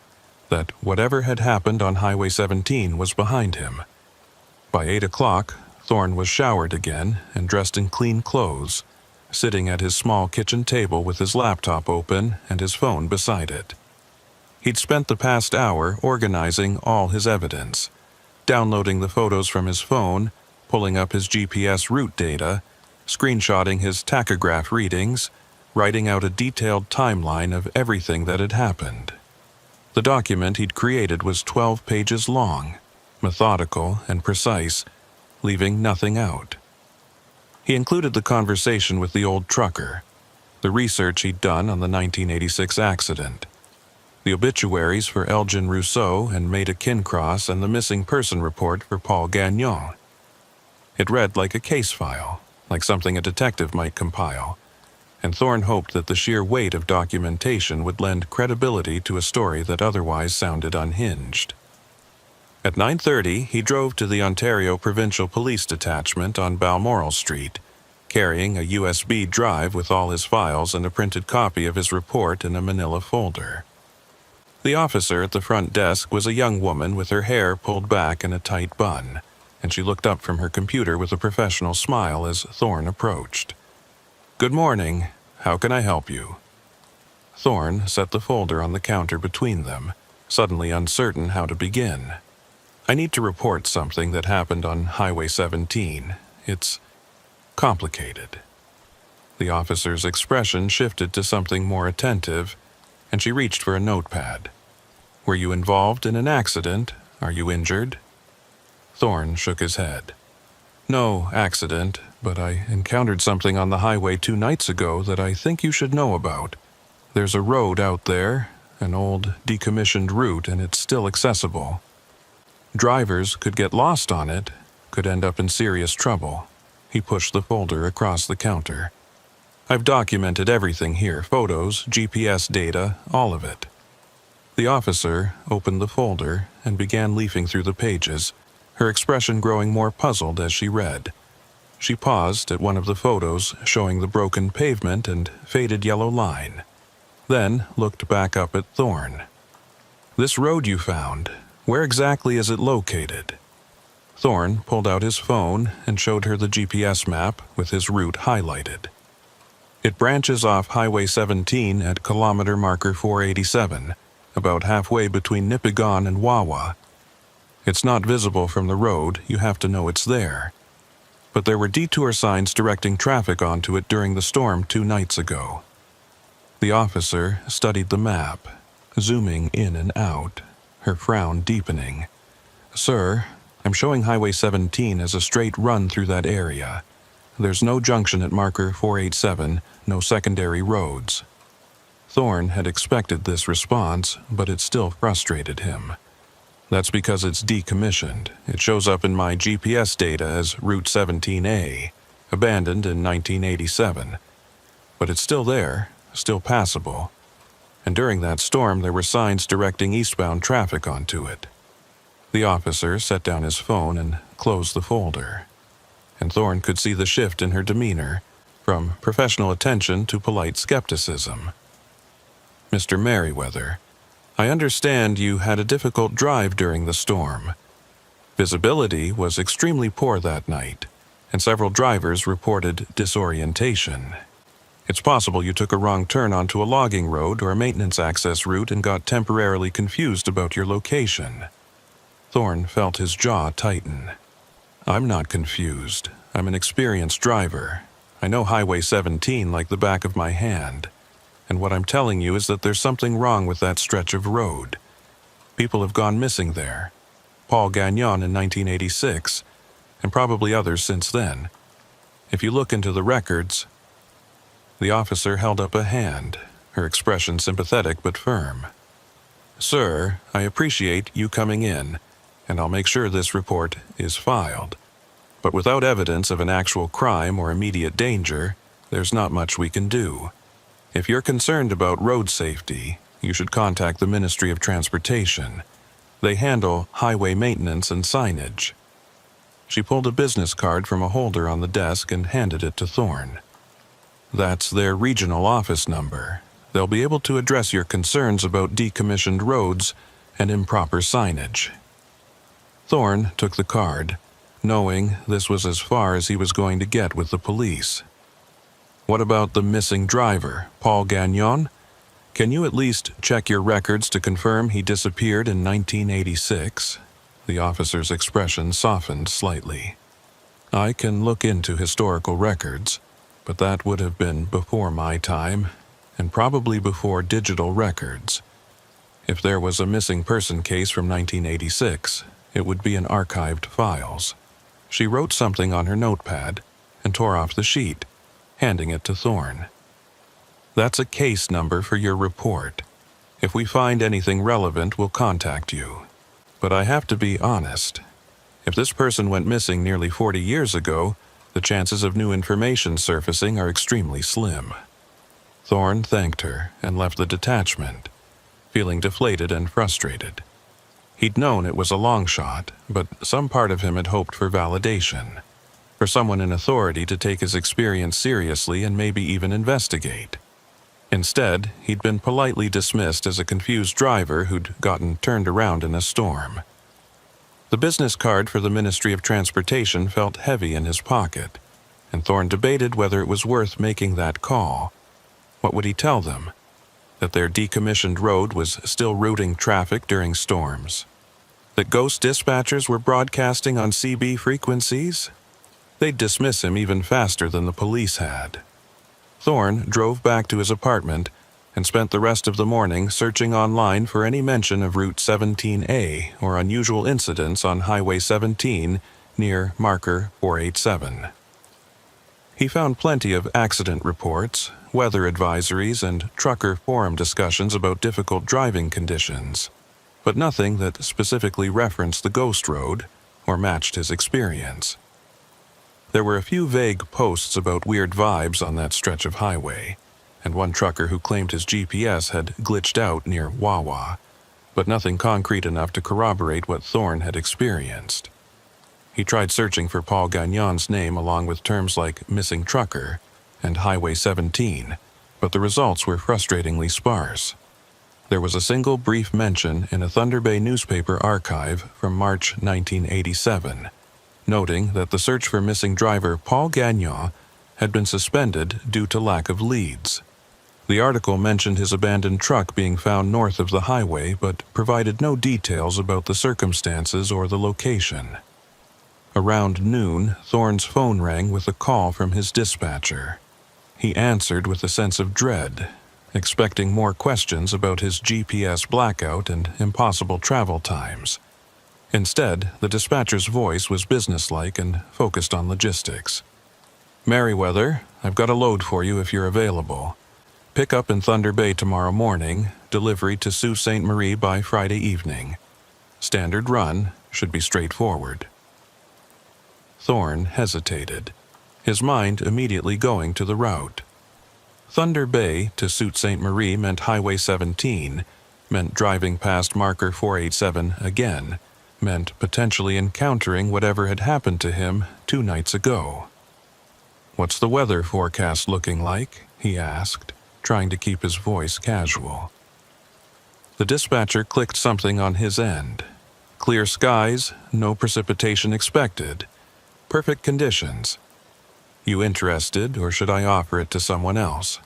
that whatever had happened on Highway 17 was behind him. By 8 o'clock, Thorne was showered again and dressed in clean clothes, sitting at his small kitchen table with his laptop open and his phone beside it. He'd spent the past hour organizing all his evidence, downloading the photos from his phone, pulling up his GPS route data, screenshotting his tachograph readings, writing out a detailed timeline of everything that had happened. The document he'd created was 12 pages long, methodical and precise, leaving nothing out. He included the conversation with the old trucker, the research he'd done on the 1986 accident, the obituaries for Elgin Rousseau and Maida Kincross, and the missing person report for Paul Gagnon. It read like a case file, like something a detective might compile, and Thorne hoped that the sheer weight of documentation would lend credibility to a story that otherwise sounded unhinged. At 9:30, he drove to the Ontario Provincial Police Detachment on Balmoral Street, carrying a USB drive with all his files and a printed copy of his report in a manila folder. The officer at the front desk was a young woman with her hair pulled back in a tight bun, and she looked up from her computer with a professional smile as Thorne approached. "Good morning. How can I help you?" Thorne set the folder on the counter between them, suddenly uncertain how to begin. "I need to report something that happened on Highway 17. It's complicated." The officer's expression shifted to something more attentive, and she reached for a notepad. "Were you involved in an accident? Are you injured?" Thorne shook his head. "No accident, but I encountered something on the highway 2 nights ago that I think you should know about. There's a road out there, an old decommissioned route, and it's still accessible. Drivers could get lost on it, could end up in serious trouble." He pushed the folder across the counter. "I've documented everything here, photos, GPS data, all of it." The officer opened the folder and began leafing through the pages, her expression growing more puzzled as she read. She paused at one of the photos showing the broken pavement and faded yellow line, then looked back up at Thorne. "This road you found, where exactly is it located?" Thorne pulled out his phone and showed her the GPS map with his route highlighted. "It branches off Highway 17 at kilometer marker 487, about halfway between Nipigon and Wawa. It's not visible from the road, you have to know it's there. But there were detour signs directing traffic onto it during the storm 2 nights ago." The officer studied the map, zooming in and out, her frown deepening. "Sir, I'm showing Highway 17 as a straight run through that area. There's no junction at marker 487, no secondary roads." Thorne had expected this response, but it still frustrated him. "That's because it's decommissioned. It shows up in my GPS data as Route 17A, abandoned in 1987. But it's still there, still passable. And during that storm there were signs directing eastbound traffic onto it." The officer set down his phone and closed the folder, and Thorne could see the shift in her demeanor, from professional attention to polite skepticism. "Mr. Merriweather, I understand you had a difficult drive during the storm. Visibility was extremely poor that night, and several drivers reported disorientation. It's possible you took a wrong turn onto a logging road or a maintenance access route and got temporarily confused about your location." Thorne felt his jaw tighten. "I'm not confused. I'm an experienced driver. I know Highway 17 like the back of my hand. And what I'm telling you is that there's something wrong with that stretch of road. People have gone missing there. Paul Gagnon in 1986, and probably others since then. If you look into the records..." The officer held up a hand, her expression sympathetic but firm. "Sir, I appreciate you coming in, and I'll make sure this report is filed. But without evidence of an actual crime or immediate danger, there's not much we can do. If you're concerned about road safety, you should contact the Ministry of Transportation. They handle highway maintenance and signage." She pulled a business card from a holder on the desk and handed it to Thorne. "That's their regional office number. They'll be able to address your concerns about decommissioned roads and improper signage. Thorne took the card, knowing this was as far as he was going to get with the police. "What about the missing driver, Paul Gagnon? Can you at least check your records to confirm he disappeared in 1986? The officer's expression softened slightly. "I can look into historical records, but that would have been before my time, and probably before digital records. If there was a missing person case from 1986, it would be in archived files." She wrote something on her notepad and tore off the sheet, handing it to Thorne. "That's a case number for your report. If we find anything relevant, we'll contact you. But I have to be honest. If this person went missing nearly 40 years ago, the chances of new information surfacing are extremely slim." Thorne thanked her and left the detachment, feeling deflated and frustrated. He'd known it was a long shot, but some part of him had hoped for validation, for someone in authority to take his experience seriously and maybe even investigate. Instead, he'd been politely dismissed as a confused driver who'd gotten turned around in a storm. The business card for the Ministry of Transportation felt heavy in his pocket, and Thorne debated whether it was worth making that call. What would he tell them? That their decommissioned road was still routing traffic during storms? That ghost dispatchers were broadcasting on CB frequencies? They'd dismiss him even faster than the police had. Thorne drove back to his apartment and spent the rest of the morning searching online for any mention of Route 17A or unusual incidents on Highway 17 near marker 487. He found plenty of accident reports, weather advisories, and trucker forum discussions about difficult driving conditions, but nothing that specifically referenced the ghost road or matched his experience. There were a few vague posts about weird vibes on that stretch of highway, and one trucker who claimed his GPS had glitched out near Wawa, but nothing concrete enough to corroborate what Thorne had experienced. He tried searching for Paul Gagnon's name along with terms like missing trucker and Highway 17, but the results were frustratingly sparse. There was a single brief mention in a Thunder Bay newspaper archive from March 1987, noting that the search for missing driver Paul Gagnon had been suspended due to lack of leads. The article mentioned his abandoned truck being found north of the highway, but provided no details about the circumstances or the location. Around noon, Thorne's phone rang with a call from his dispatcher. He answered with a sense of dread, expecting more questions about his GPS blackout and impossible travel times. Instead, the dispatcher's voice was businesslike and focused on logistics. "Merriweather, I've got a load for you if you're available. Pick up in Thunder Bay tomorrow morning, delivery to Sault Ste. Marie by Friday evening. Standard run, should be straightforward." Thorne hesitated, his mind immediately going to the route. Thunder Bay to Sault Ste. Marie meant Highway 17, meant driving past marker 487 again, meant potentially encountering whatever had happened to him 2 nights ago. "What's the weather forecast looking like?" he asked, trying to keep his voice casual. The dispatcher clicked something on his end. "Clear skies, no precipitation expected. Perfect conditions. You interested, or should I offer it to someone else?"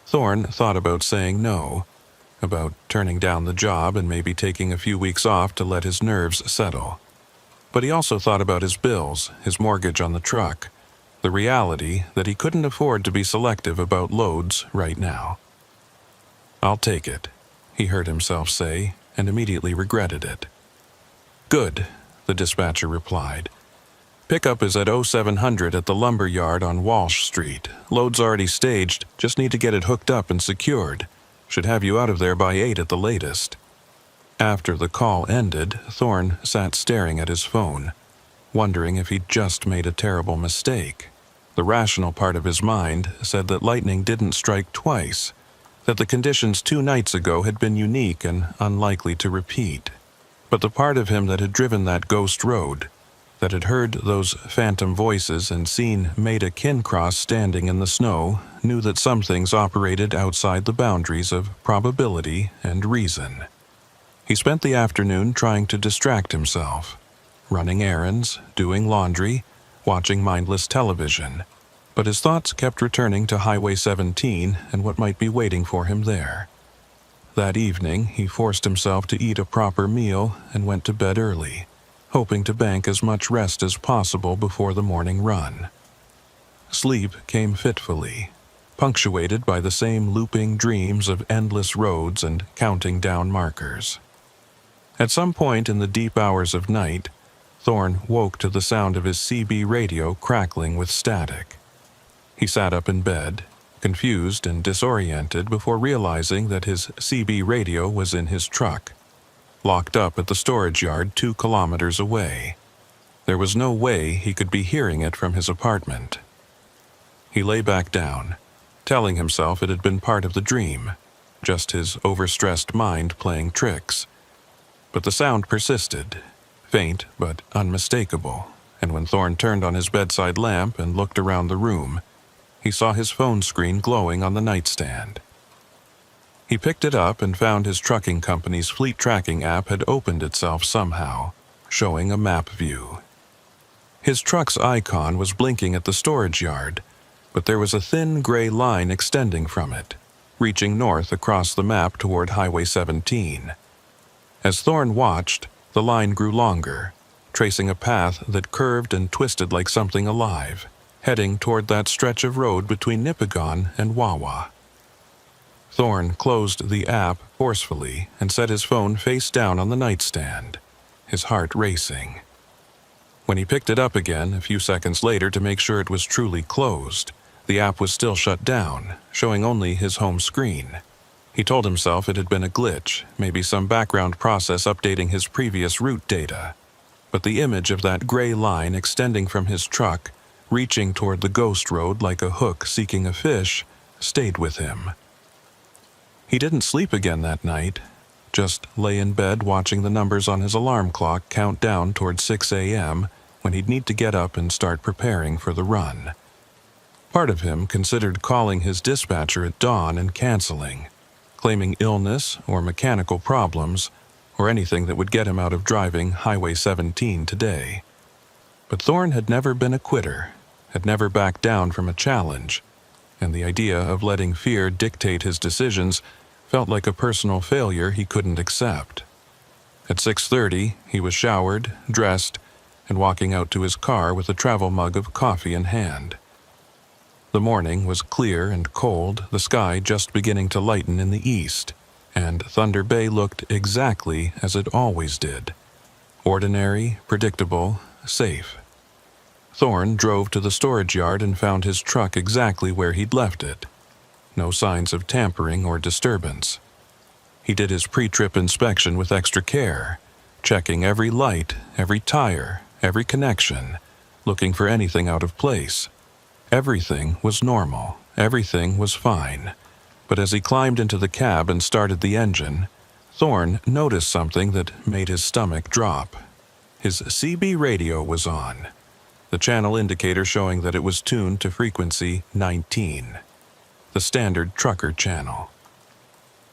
Thorne thought about saying no, about turning down the job and maybe taking a few weeks off to let his nerves settle. But he also thought about his bills, his mortgage on the truck, the reality that he couldn't afford to be selective about loads right now. "I'll take it," he heard himself say, and immediately regretted it. "Good," the dispatcher replied. "Pickup is at 0700 at the lumber yard on Walsh Street. Load's already staged, just need to get it hooked up and secured. Should have you out of there by 8 at the latest." After the call ended, Thorne sat staring at his phone, wondering if he'd just made a terrible mistake. The rational part of his mind said that lightning didn't strike twice, that the conditions 2 nights ago had been unique and unlikely to repeat. But the part of him that had driven that ghost road, that had heard those phantom voices and seen Maida Kincross standing in the snow, knew that some things operated outside the boundaries of probability and reason. He spent the afternoon trying to distract himself, running errands, doing laundry, watching mindless television, but his thoughts kept returning to Highway 17 and what might be waiting for him there. That evening, he forced himself to eat a proper meal and went to bed early, hoping to bank as much rest as possible before the morning run. Sleep came fitfully, punctuated by the same looping dreams of endless roads and counting down markers. At some point in the deep hours of night, Thorne woke to the sound of his CB radio crackling with static. He sat up in bed, confused and disoriented before realizing that his CB radio was in his truck, locked up at the storage yard 2 kilometers away. There was no way he could be hearing it from his apartment. He lay back down, telling himself it had been part of the dream, just his overstressed mind playing tricks. But the sound persisted, faint but unmistakable, and when Thorne turned on his bedside lamp and looked around the room, he saw his phone screen glowing on the nightstand. He picked it up and found his trucking company's fleet tracking app had opened itself somehow, showing a map view. His truck's icon was blinking at the storage yard, but there was a thin gray line extending from it, reaching north across the map toward Highway 17. As Thorne watched, the line grew longer, tracing a path that curved and twisted like something alive, heading toward that stretch of road between Nipigon and Wawa. Thorne closed the app forcefully and set his phone face down on the nightstand, his heart racing. When he picked it up again a few seconds later to make sure it was truly closed, the app was still shut down, showing only his home screen. He told himself it had been a glitch, maybe some background process updating his previous route data. But the image of that gray line extending from his truck, reaching toward the ghost road like a hook seeking a fish, stayed with him. He didn't sleep again that night, just lay in bed watching the numbers on his alarm clock count down toward 6 a.m. when he'd need to get up and start preparing for the run. Part of him considered calling his dispatcher at dawn and canceling, claiming illness or mechanical problems, or anything that would get him out of driving Highway 17 today. But Thorne had never been a quitter, had never backed down from a challenge, and the idea of letting fear dictate his decisions felt like a personal failure he couldn't accept. At 6:30, he was showered, dressed, and walking out to his car with a travel mug of coffee in hand. The morning was clear and cold, the sky just beginning to lighten in the east, and Thunder Bay looked exactly as it always did. Ordinary, predictable, safe. Thorne drove to the storage yard and found his truck exactly where he'd left it. No signs of tampering or disturbance. He did his pre-trip inspection with extra care, checking every light, every tire, every connection, looking for anything out of place. Everything was normal. Everything was fine. But as he climbed into the cab and started the engine, Thorne noticed something that made his stomach drop. His CB radio was on, the channel indicator showing that it was tuned to frequency 19, the standard trucker channel.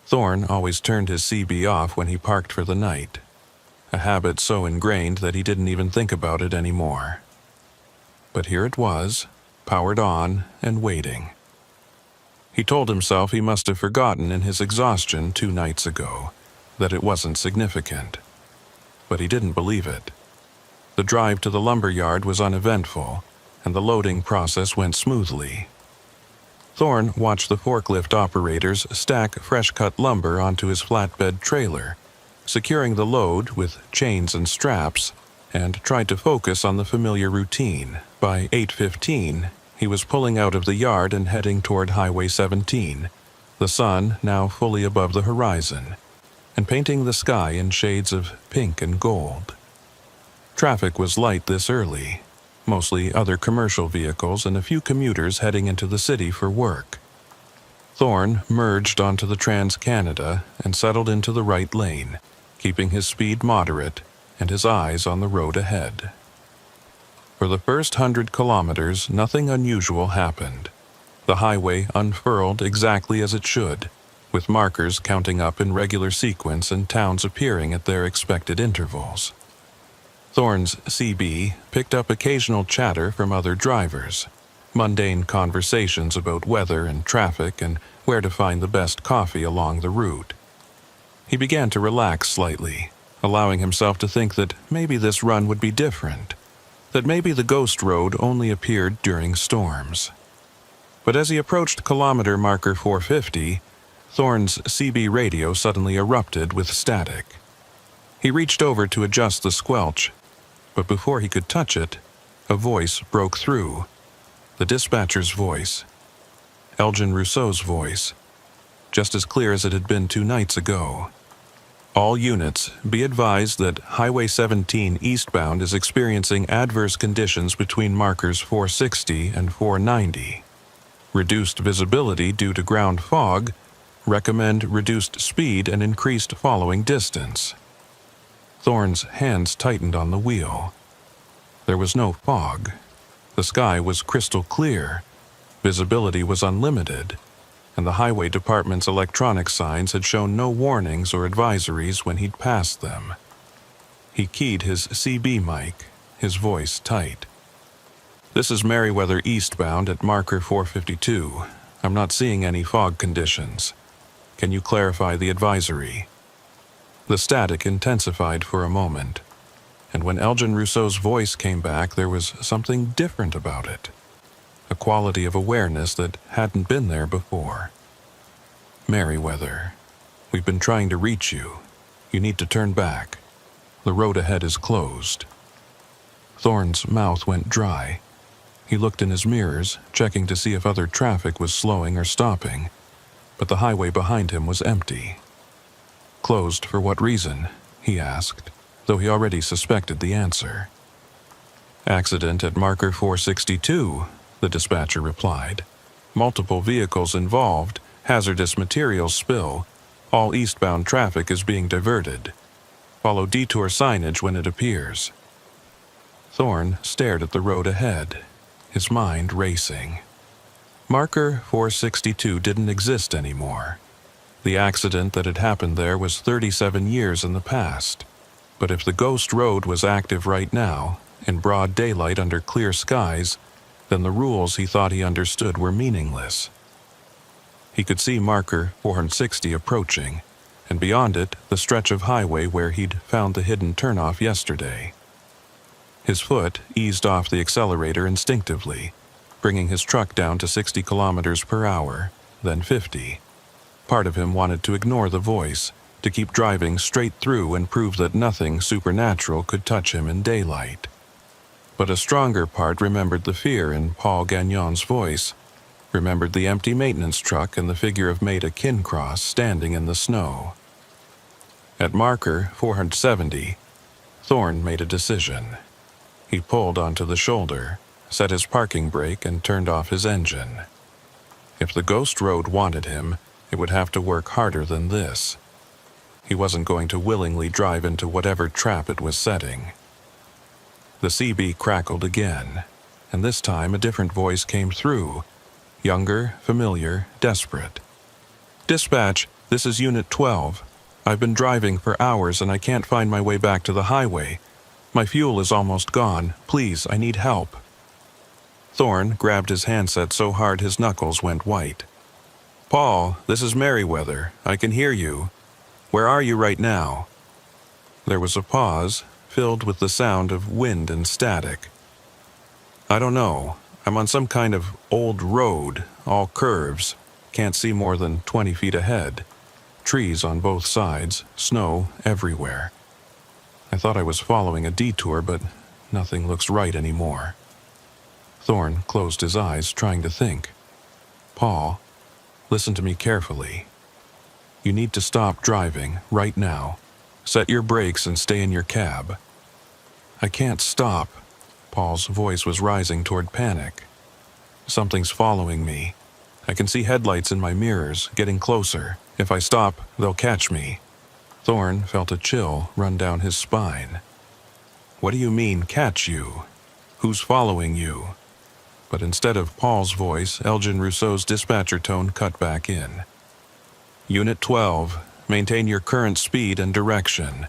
Thorne always turned his CB off when he parked for the night, a habit so ingrained that he didn't even think about it anymore. But here it was, powered on and waiting. He told himself he must have forgotten in his exhaustion 2 nights ago that it wasn't significant. But he didn't believe it. The drive to the lumber yard was uneventful, and the loading process went smoothly. Thorne watched the forklift operators stack fresh-cut lumber onto his flatbed trailer, securing the load with chains and straps, and tried to focus on the familiar routine. By 8:15, he was pulling out of the yard and heading toward Highway 17, the sun now fully above the horizon, and painting the sky in shades of pink and gold. Traffic was light this early, mostly other commercial vehicles and a few commuters heading into the city for work. Thorne merged onto the Trans-Canada and settled into the right lane, keeping his speed moderate and his eyes on the road ahead. For the first 100 kilometers, nothing unusual happened. The highway unfurled exactly as it should, with markers counting up in regular sequence and towns appearing at their expected intervals. Thorne's CB picked up occasional chatter from other drivers, mundane conversations about weather and traffic and where to find the best coffee along the route. He began to relax slightly, allowing himself to think that maybe this run would be different, that maybe the ghost road only appeared during storms. But as he approached kilometer marker 450, Thorne's CB radio suddenly erupted with static. He reached over to adjust the squelch, but before he could touch it, a voice broke through. The dispatcher's voice. Elgin Rousseau's voice. Just as clear as it had been 2 nights ago. All units, be advised that Highway 17 eastbound is experiencing adverse conditions between markers 460 and 490. Reduced visibility due to ground fog. Recommend reduced speed and increased following distance. Thorne's hands tightened on the wheel. There was no fog. The sky was crystal clear. Visibility was unlimited, and the highway department's electronic signs had shown no warnings or advisories when he'd passed them. He keyed his CB mic, his voice tight. "This is Merriweather eastbound at marker 452. I'm not seeing any fog conditions. Can you clarify the advisory?" The static intensified for a moment, and when Elgin Rousseau's voice came back, there was something different about it. A quality of awareness that hadn't been there before. "Merriweather, we've been trying to reach you. You need to turn back. The road ahead is closed." Thorne's mouth went dry. He looked in his mirrors, checking to see if other traffic was slowing or stopping, but the highway behind him was empty. "Closed for what reason?" he asked, though he already suspected the answer. "Accident at marker 462, the dispatcher replied. "Multiple vehicles involved, hazardous materials spill. All eastbound traffic is being diverted. Follow detour signage when it appears." Thorne stared at the road ahead, his mind racing. Marker 462 didn't exist anymore. The accident that had happened there was 37 years in the past. But if the ghost road was active right now, in broad daylight under clear skies, then the rules he thought he understood were meaningless. He could see marker 460 approaching, and beyond it, the stretch of highway where he'd found the hidden turnoff yesterday. His foot eased off the accelerator instinctively, bringing his truck down to 60 kilometers per hour, then 50. Part of him wanted to ignore the voice, to keep driving straight through and prove that nothing supernatural could touch him in daylight. But a stronger part remembered the fear in Paul Gagnon's voice, remembered the empty maintenance truck and the figure of Maida Kincross standing in the snow. At marker 470, Thorne made a decision. He pulled onto the shoulder, set his parking brake, and turned off his engine. If the ghost road wanted him, it would have to work harder than this. He wasn't going to willingly drive into whatever trap it was setting. The CB crackled again, and this time a different voice came through, younger, familiar, desperate. "Dispatch, this is Unit 12. I've been driving for hours and I can't find my way back to the highway. My fuel is almost gone. Please, I need help." Thorne grabbed his handset so hard his knuckles went white. "Paul, this is Merriweather. I can hear you. Where are you right now?" There was a pause, filled with the sound of wind and static. "I don't know. I'm on some kind of old road, all curves. Can't see more than 20 feet ahead. Trees on both sides, snow everywhere. I thought I was following a detour, but nothing looks right anymore." Thorne closed his eyes, trying to think. "Paul, listen to me carefully. You need to stop driving right now. Set your brakes and stay in your cab." "I can't stop." Paul's voice was rising toward panic. "Something's following me. I can see headlights in my mirrors, getting closer. If I stop, they'll catch me." Thorne felt a chill run down his spine. "What do you mean, catch you? Who's following you?" But instead of Paul's voice, Elgin Rousseau's dispatcher tone cut back in. Unit 12, maintain your current speed and direction.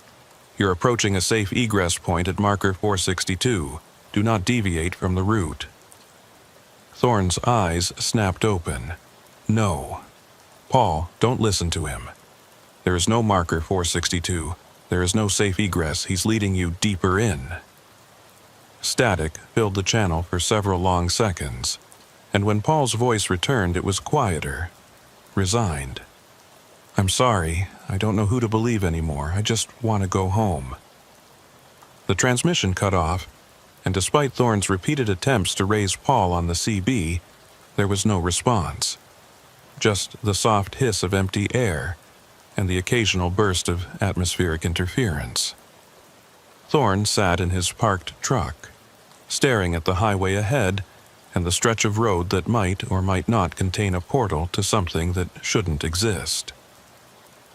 You're approaching a safe egress point at marker 462. Do not deviate from the route. Thorne's eyes snapped open. No. Paul, don't listen to him. There is no marker 462. There is no safe egress. He's leading you deeper in. Static filled the channel for several long seconds, and when Paul's voice returned, it was quieter, resigned. I'm sorry, I don't know who to believe anymore. I just want to go home. The transmission cut off, and despite Thorne's repeated attempts to raise Paul on the CB, there was no response. Just the soft hiss of empty air and the occasional burst of atmospheric interference. Thorne sat in his parked truck, staring at the highway ahead and the stretch of road that might or might not contain a portal to something that shouldn't exist.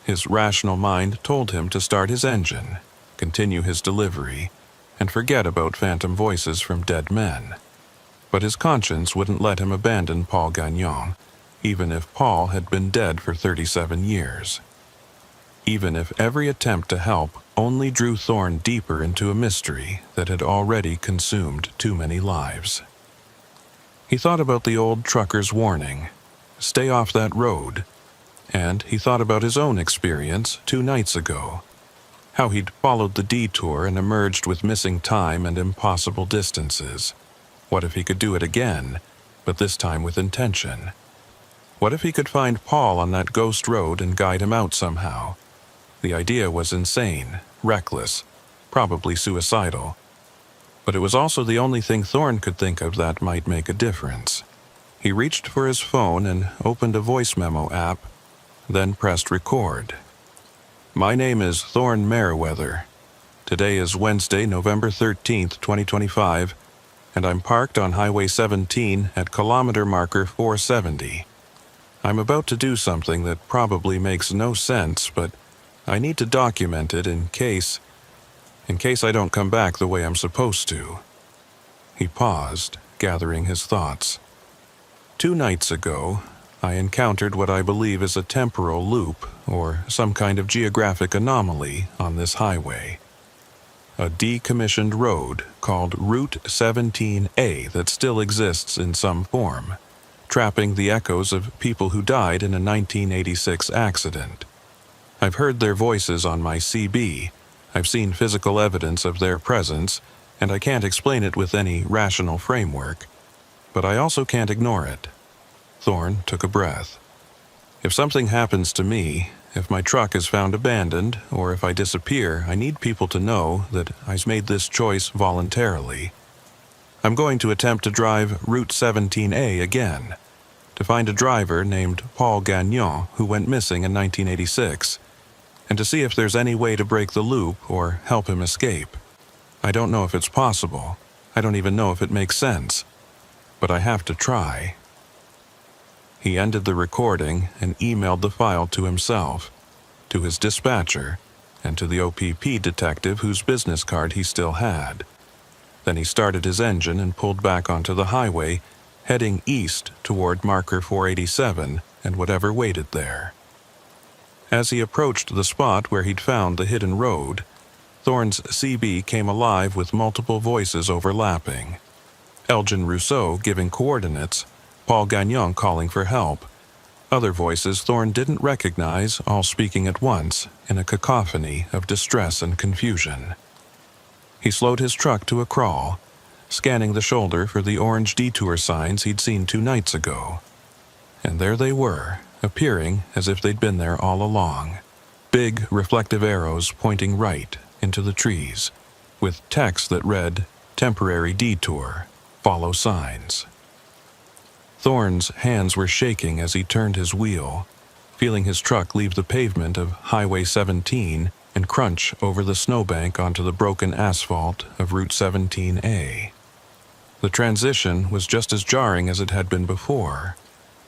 His rational mind told him to start his engine, continue his delivery, and forget about phantom voices from dead men. But his conscience wouldn't let him abandon Paul Gagnon, even if Paul had been dead for 37 years. Even if every attempt to help only drew Thorne deeper into a mystery that had already consumed too many lives. He thought about the old trucker's warning, stay off that road, and he thought about his own experience 2 nights ago, how he'd followed the detour and emerged with missing time and impossible distances. What if he could do it again, but this time with intention? What if he could find Paul on that ghost road and guide him out somehow? The idea was insane, reckless, probably suicidal. But it was also the only thing Thorne could think of that might make a difference. He reached for his phone and opened a voice memo app, then pressed record. My name is Thorne Merriweather. Today is Wednesday, November 13th, 2025, and I'm parked on Highway 17 at kilometer marker 470. I'm about to do something that probably makes no sense, but I need to document it in case I don't come back the way I'm supposed to. He paused, gathering his thoughts. 2 nights ago, I encountered what I believe is a temporal loop or some kind of geographic anomaly on this highway. A decommissioned road called Route 17A that still exists in some form, trapping the echoes of people who died in a 1986 accident. I've heard their voices on my CB, I've seen physical evidence of their presence, and I can't explain it with any rational framework. But I also can't ignore it. Thorne took a breath. If something happens to me, if my truck is found abandoned, or if I disappear, I need people to know that I've made this choice voluntarily. I'm going to attempt to drive Route 17A again, to find a driver named Paul Gagnon who went missing in 1986, and to see if there's any way to break the loop or help him escape. I don't know if it's possible. I don't even know if it makes sense. But I have to try. He ended the recording and emailed the file to himself, to his dispatcher, and to the OPP detective whose business card he still had. Then he started his engine and pulled back onto the highway, heading east toward marker 487 and whatever waited there. As he approached the spot where he'd found the hidden road, Thorne's CB came alive with multiple voices overlapping. Elgin Rousseau giving coordinates, Paul Gagnon calling for help. Other voices Thorne didn't recognize, all speaking at once, in a cacophony of distress and confusion. He slowed his truck to a crawl, scanning the shoulder for the orange detour signs he'd seen 2 nights ago. And there they were, appearing as if they'd been there all along. Big, reflective arrows pointing right into the trees, with text that read, "Temporary detour. Follow signs." Thorne's hands were shaking as he turned his wheel, feeling his truck leave the pavement of Highway 17 and crunch over the snowbank onto the broken asphalt of Route 17A. The transition was just as jarring as it had been before.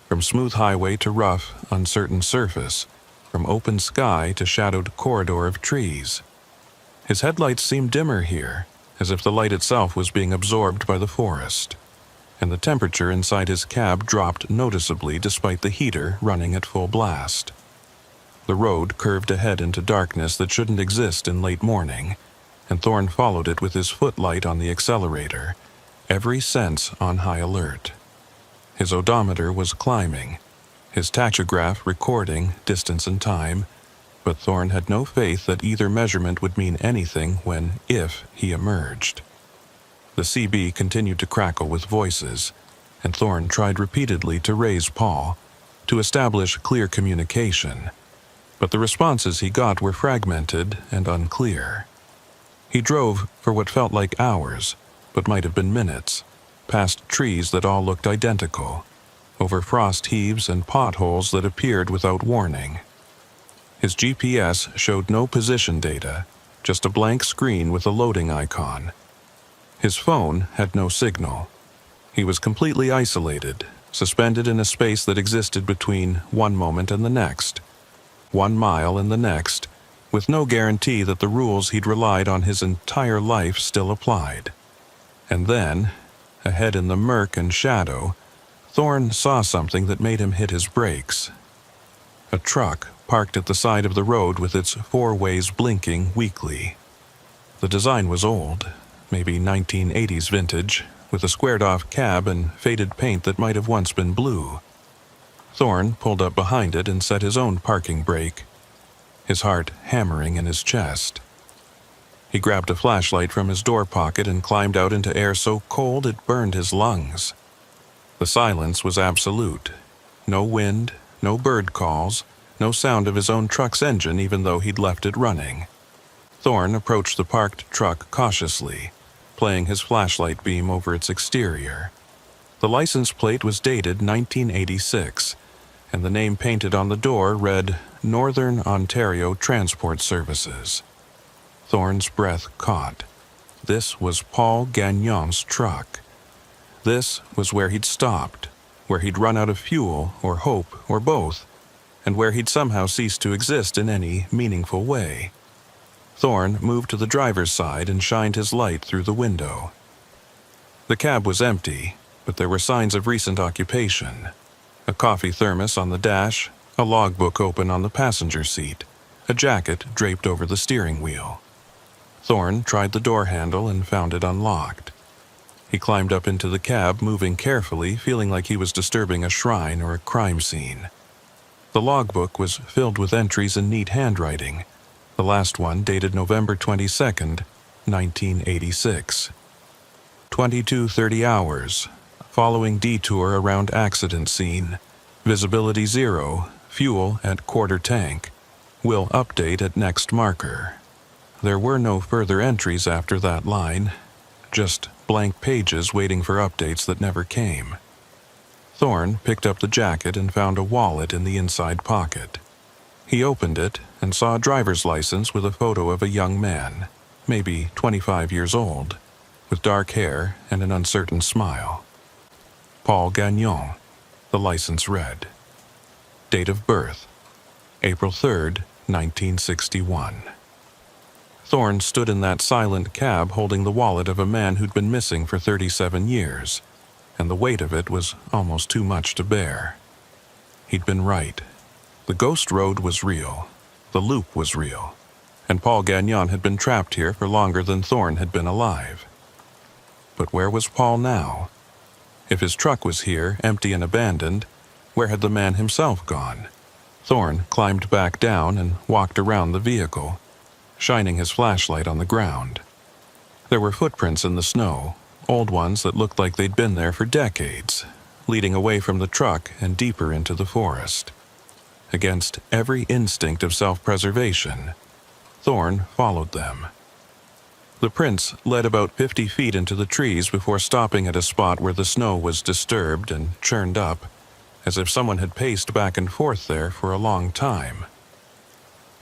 From smooth highway to rough, uncertain surface, from open sky to shadowed corridor of trees. His headlights seemed dimmer here, as if the light itself was being absorbed by the forest, and the temperature inside his cab dropped noticeably despite the heater running at full blast. The road curved ahead into darkness that shouldn't exist in late morning, and Thorne followed it with his footlight on the accelerator, every sense on high alert. His odometer was climbing, his tachograph recording distance and time, but Thorne had no faith that either measurement would mean anything if he emerged. The CB continued to crackle with voices, and Thorne tried repeatedly to raise Paul, to establish clear communication, but the responses he got were fragmented and unclear. He drove for what felt like hours, but might have been minutes, past trees that all looked identical, over frost heaves and potholes that appeared without warning. His GPS showed no position data, just a blank screen with a loading icon. His phone had no signal. He was completely isolated, suspended in a space that existed between one moment and the next, 1 mile and the next, with no guarantee that the rules he'd relied on his entire life still applied. And then, ahead in the murk and shadow, Thorne saw something that made him hit his brakes. A truck parked at the side of the road with its 4 ways blinking weakly. The design was old, maybe 1980s vintage, with a squared-off cab and faded paint that might have once been blue. Thorne pulled up behind it and set his own parking brake, his heart hammering in his chest. He grabbed a flashlight from his door pocket and climbed out into air so cold it burned his lungs. The silence was absolute. No wind, no bird calls, no sound of his own truck's engine even though he'd left it running. Thorne approached the parked truck cautiously, playing his flashlight beam over its exterior. The license plate was dated 1986, and the name painted on the door read Northern Ontario Transport Services. Thorne's breath caught. This was Paul Gagnon's truck. This was where he'd stopped, where he'd run out of fuel or hope or both, and where he'd somehow ceased to exist in any meaningful way. Thorne moved to the driver's side and shined his light through the window. The cab was empty, but there were signs of recent occupation. A coffee thermos on the dash, a logbook open on the passenger seat, a jacket draped over the steering wheel. Thorne tried the door handle and found it unlocked. He climbed up into the cab, moving carefully, feeling like he was disturbing a shrine or a crime scene. The logbook was filled with entries in neat handwriting, the last one dated November 22nd, 1986. 22:30 hours, following detour around accident scene, visibility 0, fuel at quarter tank, will update at next marker. There were no further entries after that line, just blank pages waiting for updates that never came. Thorne picked up the jacket and found a wallet in the inside pocket. He opened it and saw a driver's license with a photo of a young man, maybe 25 years old, with dark hair and an uncertain smile. Paul Gagnon, the license read. Date of birth, April 3rd, 1961. Thorne stood in that silent cab holding the wallet of a man who'd been missing for 37 years, and the weight of it was almost too much to bear. He'd been right. The ghost road was real. The loop was real. And Paul Gagnon had been trapped here for longer than Thorne had been alive. But where was Paul now? If his truck was here, empty and abandoned, where had the man himself gone? Thorne climbed back down and walked around the vehicle, shining his flashlight on the ground. There were footprints in the snow, old ones that looked like they'd been there for decades, leading away from the truck and deeper into the forest. Against every instinct of self-preservation, Thorne followed them. The prints led about 50 feet into the trees before stopping at a spot where the snow was disturbed and churned up, as if someone had paced back and forth there for a long time.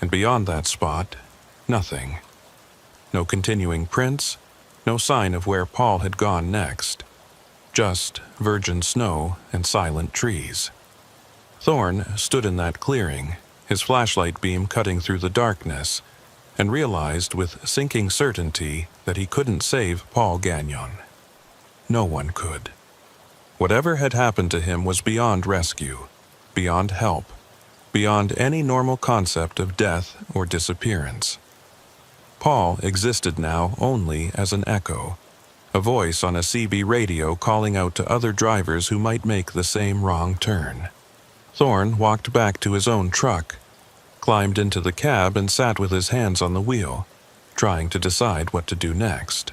And beyond that spot, nothing. No continuing prints, no sign of where Paul had gone next. Just virgin snow and silent trees. Thorne stood in that clearing, his flashlight beam cutting through the darkness, and realized with sinking certainty that he couldn't save Paul Gagnon. No one could. Whatever had happened to him was beyond rescue, beyond help. beyond any normal concept of death or disappearance. Paul existed now only as an echo, a voice on a CB radio calling out to other drivers who might make the same wrong turn. Thorne walked back to his own truck, climbed into the cab and sat with his hands on the wheel, trying to decide what to do next.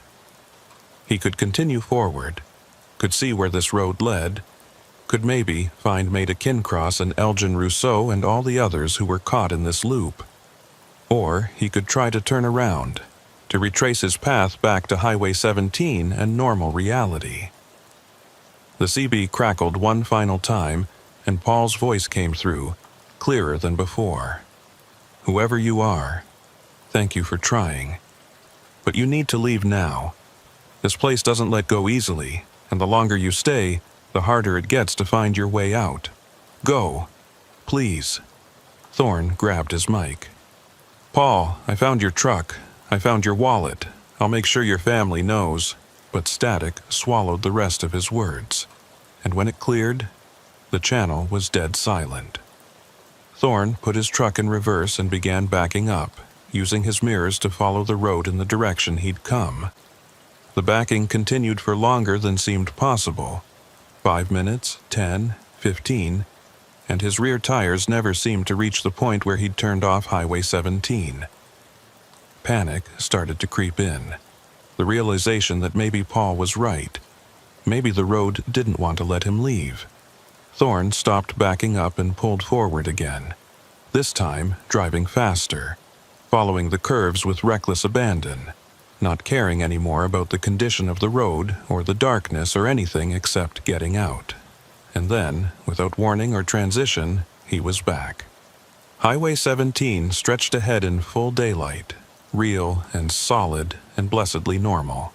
He could continue forward, could see where this road led, could maybe find Maida Kincross and Elgin Rousseau and all the others who were caught in this loop. Or he could try to turn around, to retrace his path back to Highway 17 and normal reality. The CB crackled one final time, and Paul's voice came through, clearer than before. Whoever you are, thank you for trying. But you need to leave now. This place doesn't let go easily, and the longer you stay, the harder it gets to find your way out. Go. Please. Thorne grabbed his mic. Paul, I found your truck. I found your wallet. I'll make sure your family knows. But static swallowed the rest of his words. And when it cleared, the channel was dead silent. Thorne put his truck in reverse and began backing up, using his mirrors to follow the road in the direction he'd come. The backing continued for longer than seemed possible. 5 minutes, 10, 15, and his rear tires never seemed to reach the point where he'd turned off Highway 17. Panic started to creep in. The realization that maybe Paul was right. Maybe the road didn't want to let him leave. Thorne stopped backing up and pulled forward again, this time driving faster, following the curves with reckless abandon, not caring anymore about the condition of the road or the darkness or anything except getting out. And then, without warning or transition, he was back. Highway 17 stretched ahead in full daylight, real and solid and blessedly normal.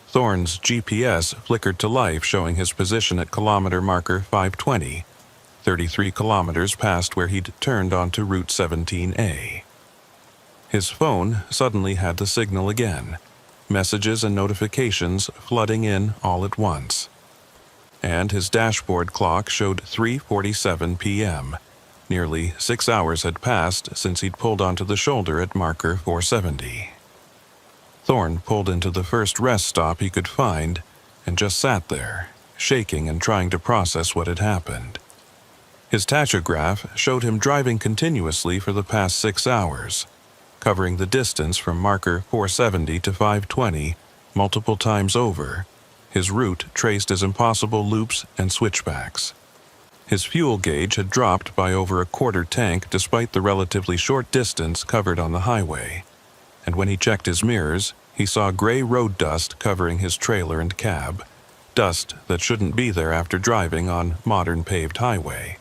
Thorne's GPS flickered to life, showing his position at kilometer marker 520, 33 kilometers past where he'd turned onto Route 17A. His phone suddenly had the signal again, messages and notifications flooding in all at once. And his dashboard clock showed 3:47 p.m. Nearly 6 hours had passed since he'd pulled onto the shoulder at marker 470. Thorne pulled into the first rest stop he could find and just sat there, shaking and trying to process what had happened. His tachograph showed him driving continuously for the past 6 hours, covering the distance from marker 470 to 520 multiple times over, his route traced as impossible loops and switchbacks. His fuel gauge had dropped by over a quarter tank despite the relatively short distance covered on the highway, and when he checked his mirrors, he saw gray road dust covering his trailer and cab, dust that shouldn't be there after driving on modern paved highway.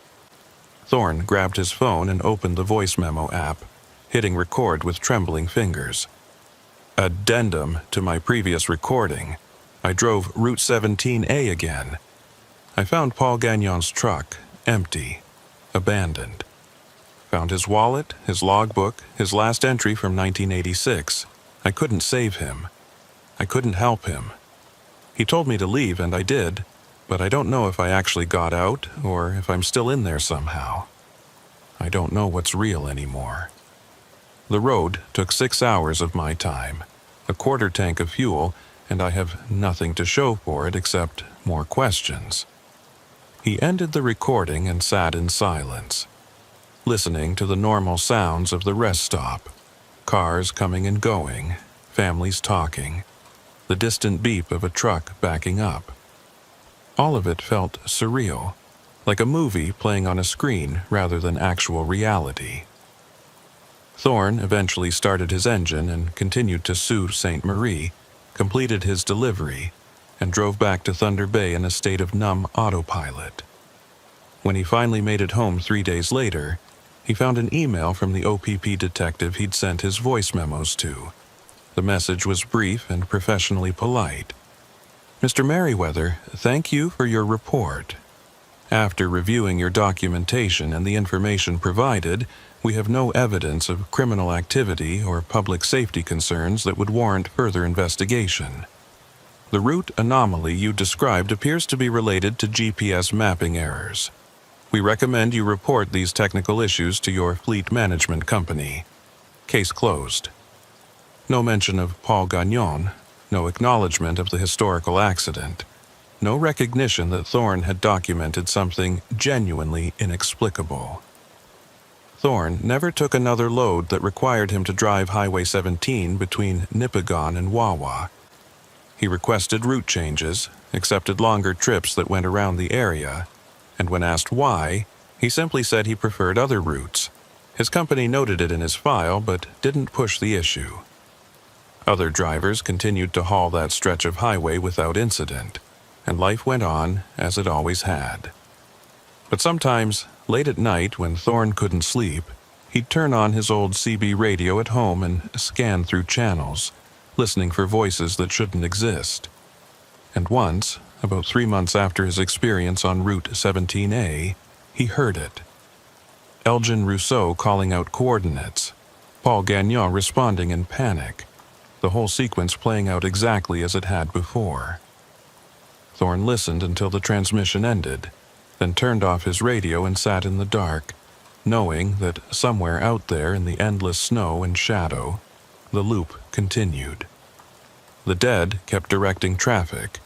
Thorne grabbed his phone and opened the voice memo app, hitting record with trembling fingers. Addendum to my previous recording. I drove Route 17A again. I found Paul Gagnon's truck, empty, abandoned. Found his wallet, his logbook, his last entry from 1986. I couldn't save him. I couldn't help him. He told me to leave, and I did, but I don't know if I actually got out or if I'm still in there somehow. I don't know what's real anymore. The road took 6 hours of my time, a quarter tank of fuel, and I have nothing to show for it except more questions. He ended the recording and sat in silence, listening to the normal sounds of the rest stop, cars coming and going, families talking, the distant beep of a truck backing up. All of it felt surreal, like a movie playing on a screen rather than actual reality. Thorne eventually started his engine and continued to Sault Ste. Marie, completed his delivery, and drove back to Thunder Bay in a state of numb autopilot. When he finally made it home 3 days later, he found an email from the OPP detective he'd sent his voice memos to. The message was brief and professionally polite. Mr. Merriweather, thank you for your report. After reviewing your documentation and the information provided, we have no evidence of criminal activity or public safety concerns that would warrant further investigation. The route anomaly you described appears to be related to GPS mapping errors. We recommend you report these technical issues to your fleet management company. Case closed. No mention of Paul Gagnon, no acknowledgement of the historical accident, no recognition that Thorne had documented something genuinely inexplicable. Thorne never took another load that required him to drive Highway 17 between Nipigon and Wawa. He requested route changes, accepted longer trips that went around the area, and when asked why, he simply said he preferred other routes. His company noted it in his file but didn't push the issue. Other drivers continued to haul that stretch of highway without incident, and life went on as it always had. But sometimes, late at night when Thorne couldn't sleep, he'd turn on his old CB radio at home and scan through channels, listening for voices that shouldn't exist. And once, about 3 months after his experience on Route 17A, he heard it. Elgin Rousseau calling out coordinates, Paul Gagnon responding in panic, the whole sequence playing out exactly as it had before. Thorne listened until the transmission ended, then turned off his radio and sat in the dark, knowing that somewhere out there in the endless snow and shadow, the loop continued. The dead kept directing traffic,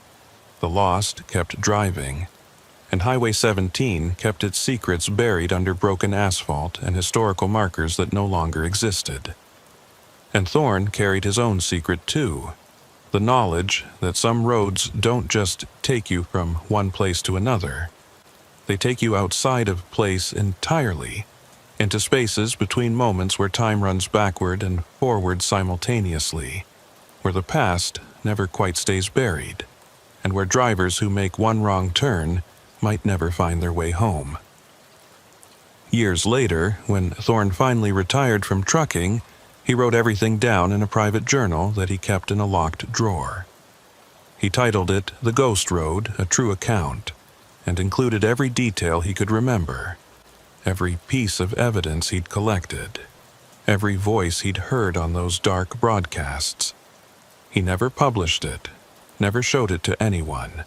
the lost kept driving, and Highway 17 kept its secrets buried under broken asphalt and historical markers that no longer existed. And Thorne carried his own secret too, the knowledge that some roads don't just take you from one place to another. They take you outside of place entirely, into spaces between moments where time runs backward and forward simultaneously, where the past never quite stays buried, and where drivers who make one wrong turn might never find their way home. Years later, when Thorne finally retired from trucking, he wrote everything down in a private journal that he kept in a locked drawer. He titled it The Ghost Road, A True Account, and included every detail he could remember, every piece of evidence he'd collected, every voice he'd heard on those dark broadcasts. He never published it, never showed it to anyone,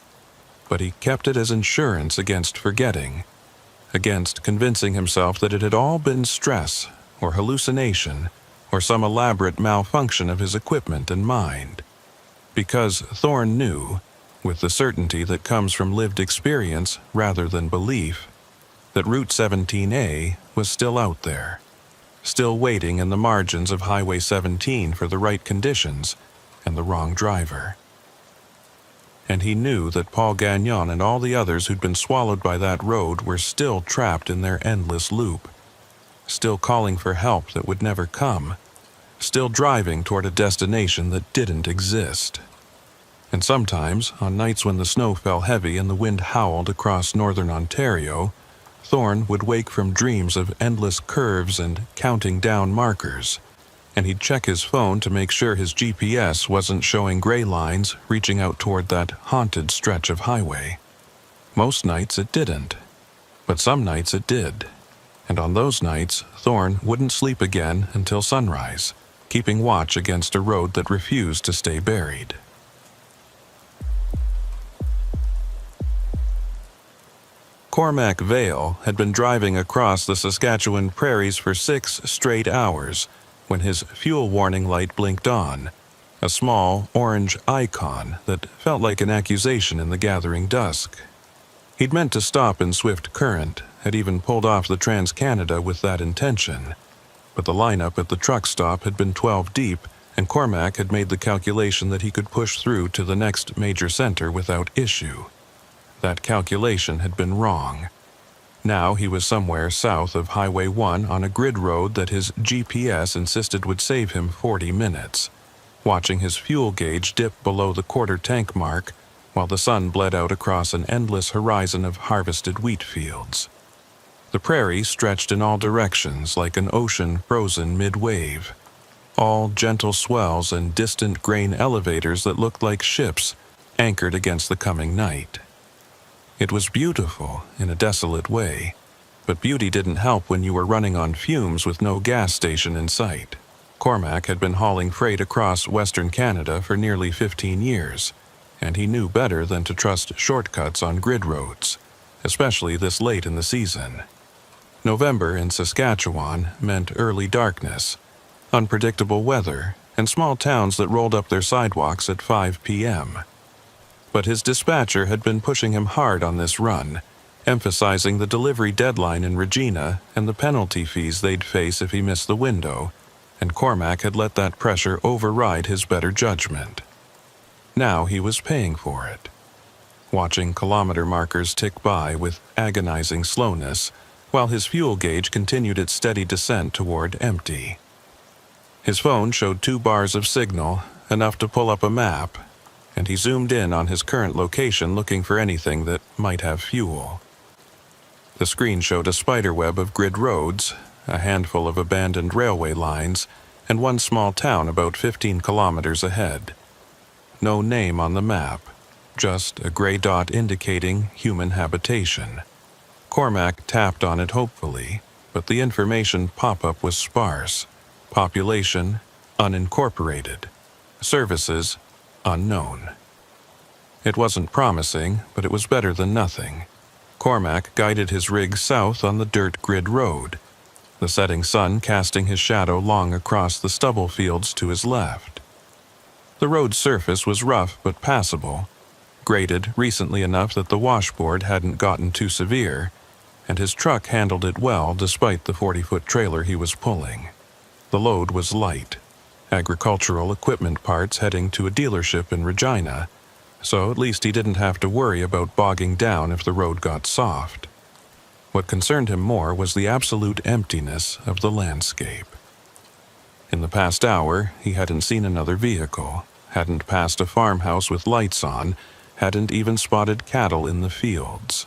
but he kept it as insurance against forgetting, against convincing himself that it had all been stress or hallucination or some elaborate malfunction of his equipment and mind. Because Thorne knew, with the certainty that comes from lived experience rather than belief, that Route 17A was still out there, still waiting in the margins of Highway 17 for the right conditions and the wrong driver. And he knew that Paul Gagnon and all the others who'd been swallowed by that road were still trapped in their endless loop, still calling for help that would never come, still driving toward a destination that didn't exist. And sometimes, on nights when the snow fell heavy and the wind howled across northern Ontario, Thorne would wake from dreams of endless curves and counting down markers, and he'd check his phone to make sure his GPS wasn't showing gray lines reaching out toward that haunted stretch of highway. Most nights it didn't, but some nights it did. And on those nights, Thorne wouldn't sleep again until sunrise, keeping watch against a road that refused to stay buried. Cormac Vale had been driving across the Saskatchewan prairies for 6 straight hours when his fuel warning light blinked on, a small orange icon that felt like an accusation in the gathering dusk. He'd meant to stop in Swift Current, had even pulled off the Trans-Canada with that intention, but the lineup at the truck stop had been 12 deep, and Cormac had made the calculation that he could push through to the next major center without issue. That calculation had been wrong. Now he was somewhere south of Highway 1 on a grid road that his GPS insisted would save him 40 minutes, watching his fuel gauge dip below the quarter tank mark while the sun bled out across an endless horizon of harvested wheat fields. The prairie stretched in all directions like an ocean frozen mid-wave, all gentle swells and distant grain elevators that looked like ships anchored against the coming night. It was beautiful in a desolate way, but beauty didn't help when you were running on fumes with no gas station in sight. Cormac had been hauling freight across Western Canada for nearly 15 years, and he knew better than to trust shortcuts on grid roads. especially this late in the season. November in Saskatchewan meant early darkness, unpredictable weather, and small towns that rolled up their sidewalks at 5 p.m. But his dispatcher had been pushing him hard on this run, emphasizing the delivery deadline in Regina and the penalty fees they'd face if he missed the window, and Cormac had let that pressure override his better judgment. Now he was paying for it. Watching kilometer markers tick by with agonizing slowness, while his fuel gauge continued its steady descent toward empty. His phone showed 2 bars of signal, enough to pull up a map, and he zoomed in on his current location looking for anything that might have fuel. The screen showed a spiderweb of grid roads, a handful of abandoned railway lines, and one small town about 15 kilometers ahead. No name on the map, just a gray dot indicating human habitation. Cormac tapped on it hopefully, but the information pop-up was sparse. Population, unincorporated. Services, unknown. It wasn't promising, but it was better than nothing. Cormac guided his rig south on the dirt grid road, the setting sun casting his shadow long across the stubble fields to his left. The road's surface was rough but passable, graded recently enough that the washboard hadn't gotten too severe, and his truck handled it well despite the 40-foot trailer he was pulling. The load was light, agricultural equipment parts heading to a dealership in Regina, so at least he didn't have to worry about bogging down if the road got soft. What concerned him more was the absolute emptiness of the landscape. In the past hour, he hadn't seen another vehicle, hadn't passed a farmhouse with lights on, hadn't even spotted cattle in the fields.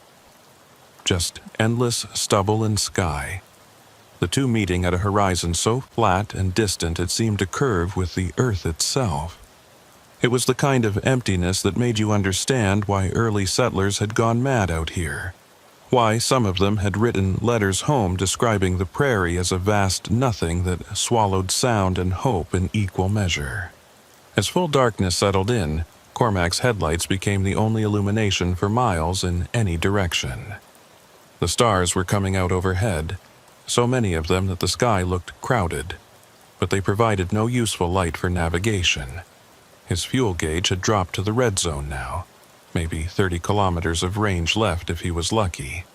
Just endless stubble and sky. The two meeting at a horizon so flat and distant it seemed to curve with the earth itself. It was the kind of emptiness that made you understand why early settlers had gone mad out here, why some of them had written letters home describing the prairie as a vast nothing that swallowed sound and hope in equal measure. As full darkness settled in, Cormac's headlights became the only illumination for miles in any direction. The stars were coming out overhead, so many of them that the sky looked crowded, but they provided no useful light for navigation. His fuel gauge had dropped to the red zone now, maybe 30 kilometers of range left if he was lucky,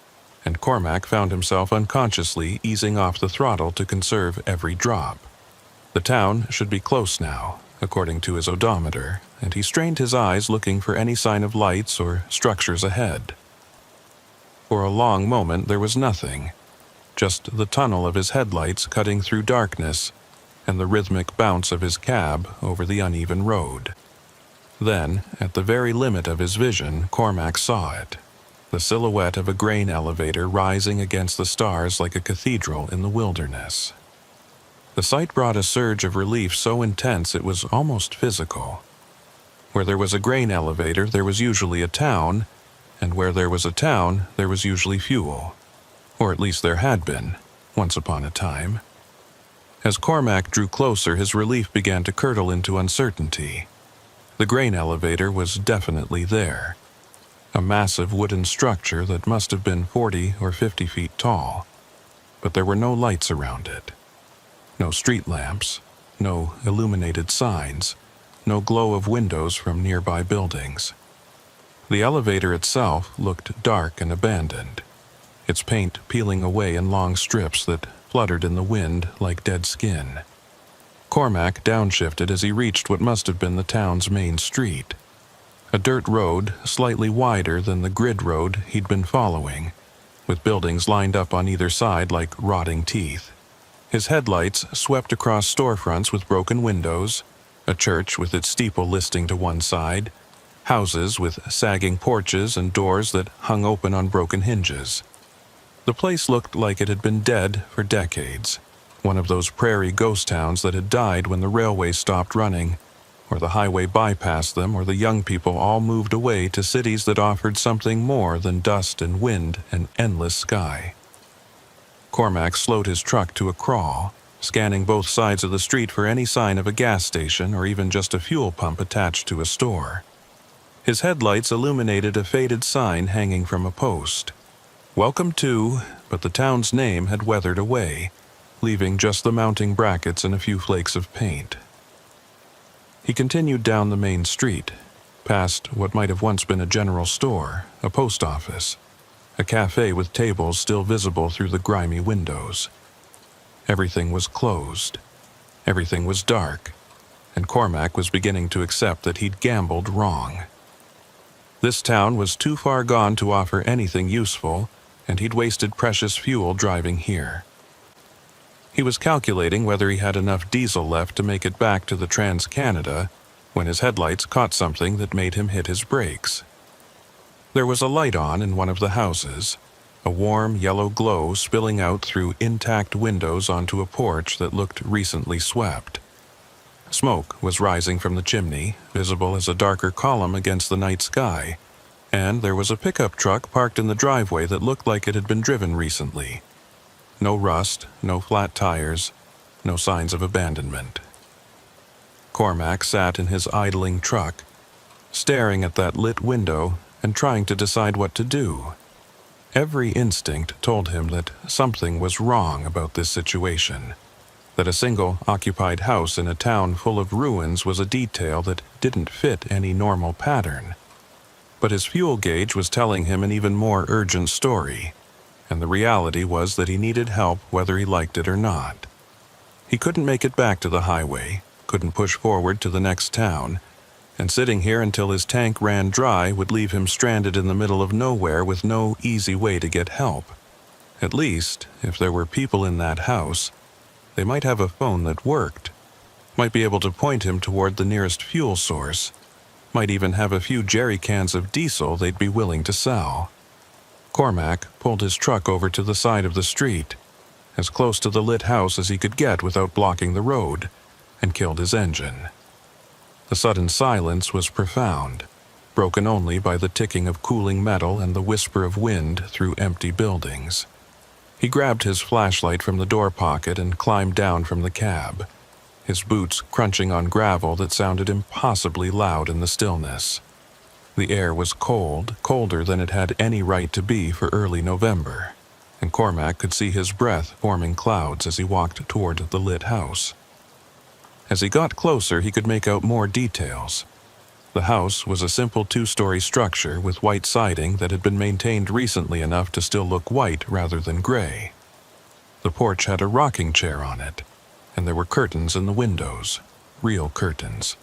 and Cormac found himself unconsciously easing off the throttle to conserve every drop. The town should be close now, according to his odometer, and he strained his eyes looking for any sign of lights or structures ahead. For a long moment there was nothing, just the tunnel of his headlights cutting through darkness and the rhythmic bounce of his cab over the uneven road. Then, at the very limit of his vision, Cormac saw it, the silhouette of a grain elevator rising against the stars like a cathedral in the wilderness. The sight brought a surge of relief so intense it was almost physical. Where there was a grain elevator, there was usually a town, and where there was a town, there was usually fuel. Or at least there had been, once upon a time. As Cormac drew closer, his relief began to curdle into uncertainty. The grain elevator was definitely there. A massive wooden structure that must have been 40 or 50 feet tall. But there were no lights around it. No street lamps, no illuminated signs, no glow of windows from nearby buildings. The elevator itself looked dark and abandoned, its paint peeling away in long strips that fluttered in the wind like dead skin. Cormac downshifted as he reached what must have been the town's main street. A dirt road slightly wider than the grid road he'd been following, with buildings lined up on either side like rotting teeth. His headlights swept across storefronts with broken windows, a church with its steeple listing to one side, houses with sagging porches and doors that hung open on broken hinges. The place looked like it had been dead for decades, one of those prairie ghost towns that had died when the railway stopped running, or the highway bypassed them, or the young people all moved away to cities that offered something more than dust and wind and endless sky. Cormac slowed his truck to a crawl, scanning both sides of the street for any sign of a gas station or even just a fuel pump attached to a store. His headlights illuminated a faded sign hanging from a post, "Welcome to," but the town's name had weathered away, leaving just the mounting brackets and a few flakes of paint. He continued down the main street, past what might have once been a general store, a post office, a cafe with tables still visible through the grimy windows. Everything was closed. Everything was dark, and Cormac was beginning to accept that he'd gambled wrong. This town was too far gone to offer anything useful, and he'd wasted precious fuel driving here. He was calculating whether he had enough diesel left to make it back to the Trans-Canada when his headlights caught something that made him hit his brakes. There was a light on in one of the houses, a warm yellow glow spilling out through intact windows onto a porch that looked recently swept. Smoke was rising from the chimney, visible as a darker column against the night sky, and there was a pickup truck parked in the driveway that looked like it had been driven recently. No rust, no flat tires, no signs of abandonment. Cormac sat in his idling truck, staring at that lit window and trying to decide what to do. Every instinct told him that something was wrong about this situation, that a single occupied house in a town full of ruins was a detail that didn't fit any normal pattern. But his fuel gauge was telling him an even more urgent story, and the reality was that he needed help whether he liked it or not. He couldn't make it back to the highway, couldn't push forward to the next town, and sitting here until his tank ran dry would leave him stranded in the middle of nowhere with no easy way to get help. At least, if there were people in that house, they might have a phone that worked, might be able to point him toward the nearest fuel source, might even have a few jerry cans of diesel they'd be willing to sell. Cormac pulled his truck over to the side of the street, as close to the lit house as he could get without blocking the road, and killed his engine. The sudden silence was profound, broken only by the ticking of cooling metal and the whisper of wind through empty buildings. He grabbed his flashlight from the door pocket and climbed down from the cab, his boots crunching on gravel that sounded impossibly loud in the stillness. The air was cold, colder than it had any right to be for early November, and Cormac could see his breath forming clouds as he walked toward the lit house. As he got closer, he could make out more details. The house was a simple two-story structure with white siding that had been maintained recently enough to still look white rather than gray. The porch had a rocking chair on it, and there were curtains in the windows, real curtains,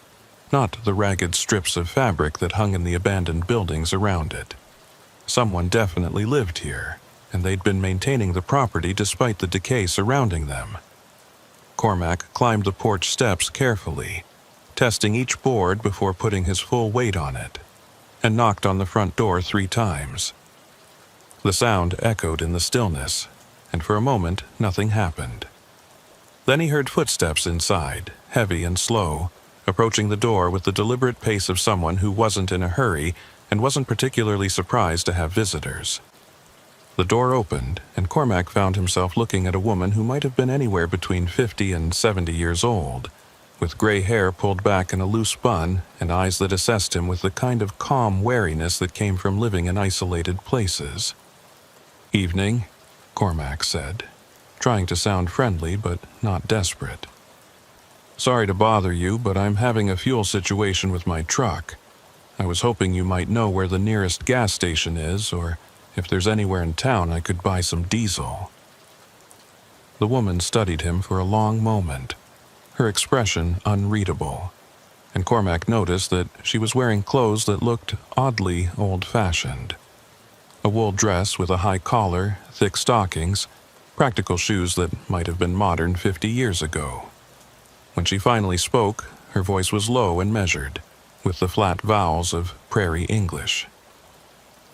not the ragged strips of fabric that hung in the abandoned buildings around it. Someone definitely lived here, and they'd been maintaining the property despite the decay surrounding them. Cormac climbed the porch steps carefully, testing each board before putting his full weight on it, and knocked on the front door 3 times. The sound echoed in the stillness, and for a moment nothing happened. Then he heard footsteps inside, heavy and slow, approaching the door with the deliberate pace of someone who wasn't in a hurry and wasn't particularly surprised to have visitors. The door opened, and Cormac found himself looking at a woman who might have been anywhere between 50 and 70 years old, with gray hair pulled back in a loose bun and eyes that assessed him with the kind of calm wariness that came from living in isolated places. "Evening," Cormac said, trying to sound friendly but not desperate. "Sorry to bother you, but I'm having a fuel situation with my truck. I was hoping you might know where the nearest gas station is, or if there's anywhere in town I could buy some diesel." The woman studied him for a long moment, her expression unreadable, and Cormac noticed that she was wearing clothes that looked oddly old-fashioned. A wool dress with a high collar, thick stockings, practical shoes that might have been modern 50 years ago. When she finally spoke, her voice was low and measured, with the flat vowels of prairie English.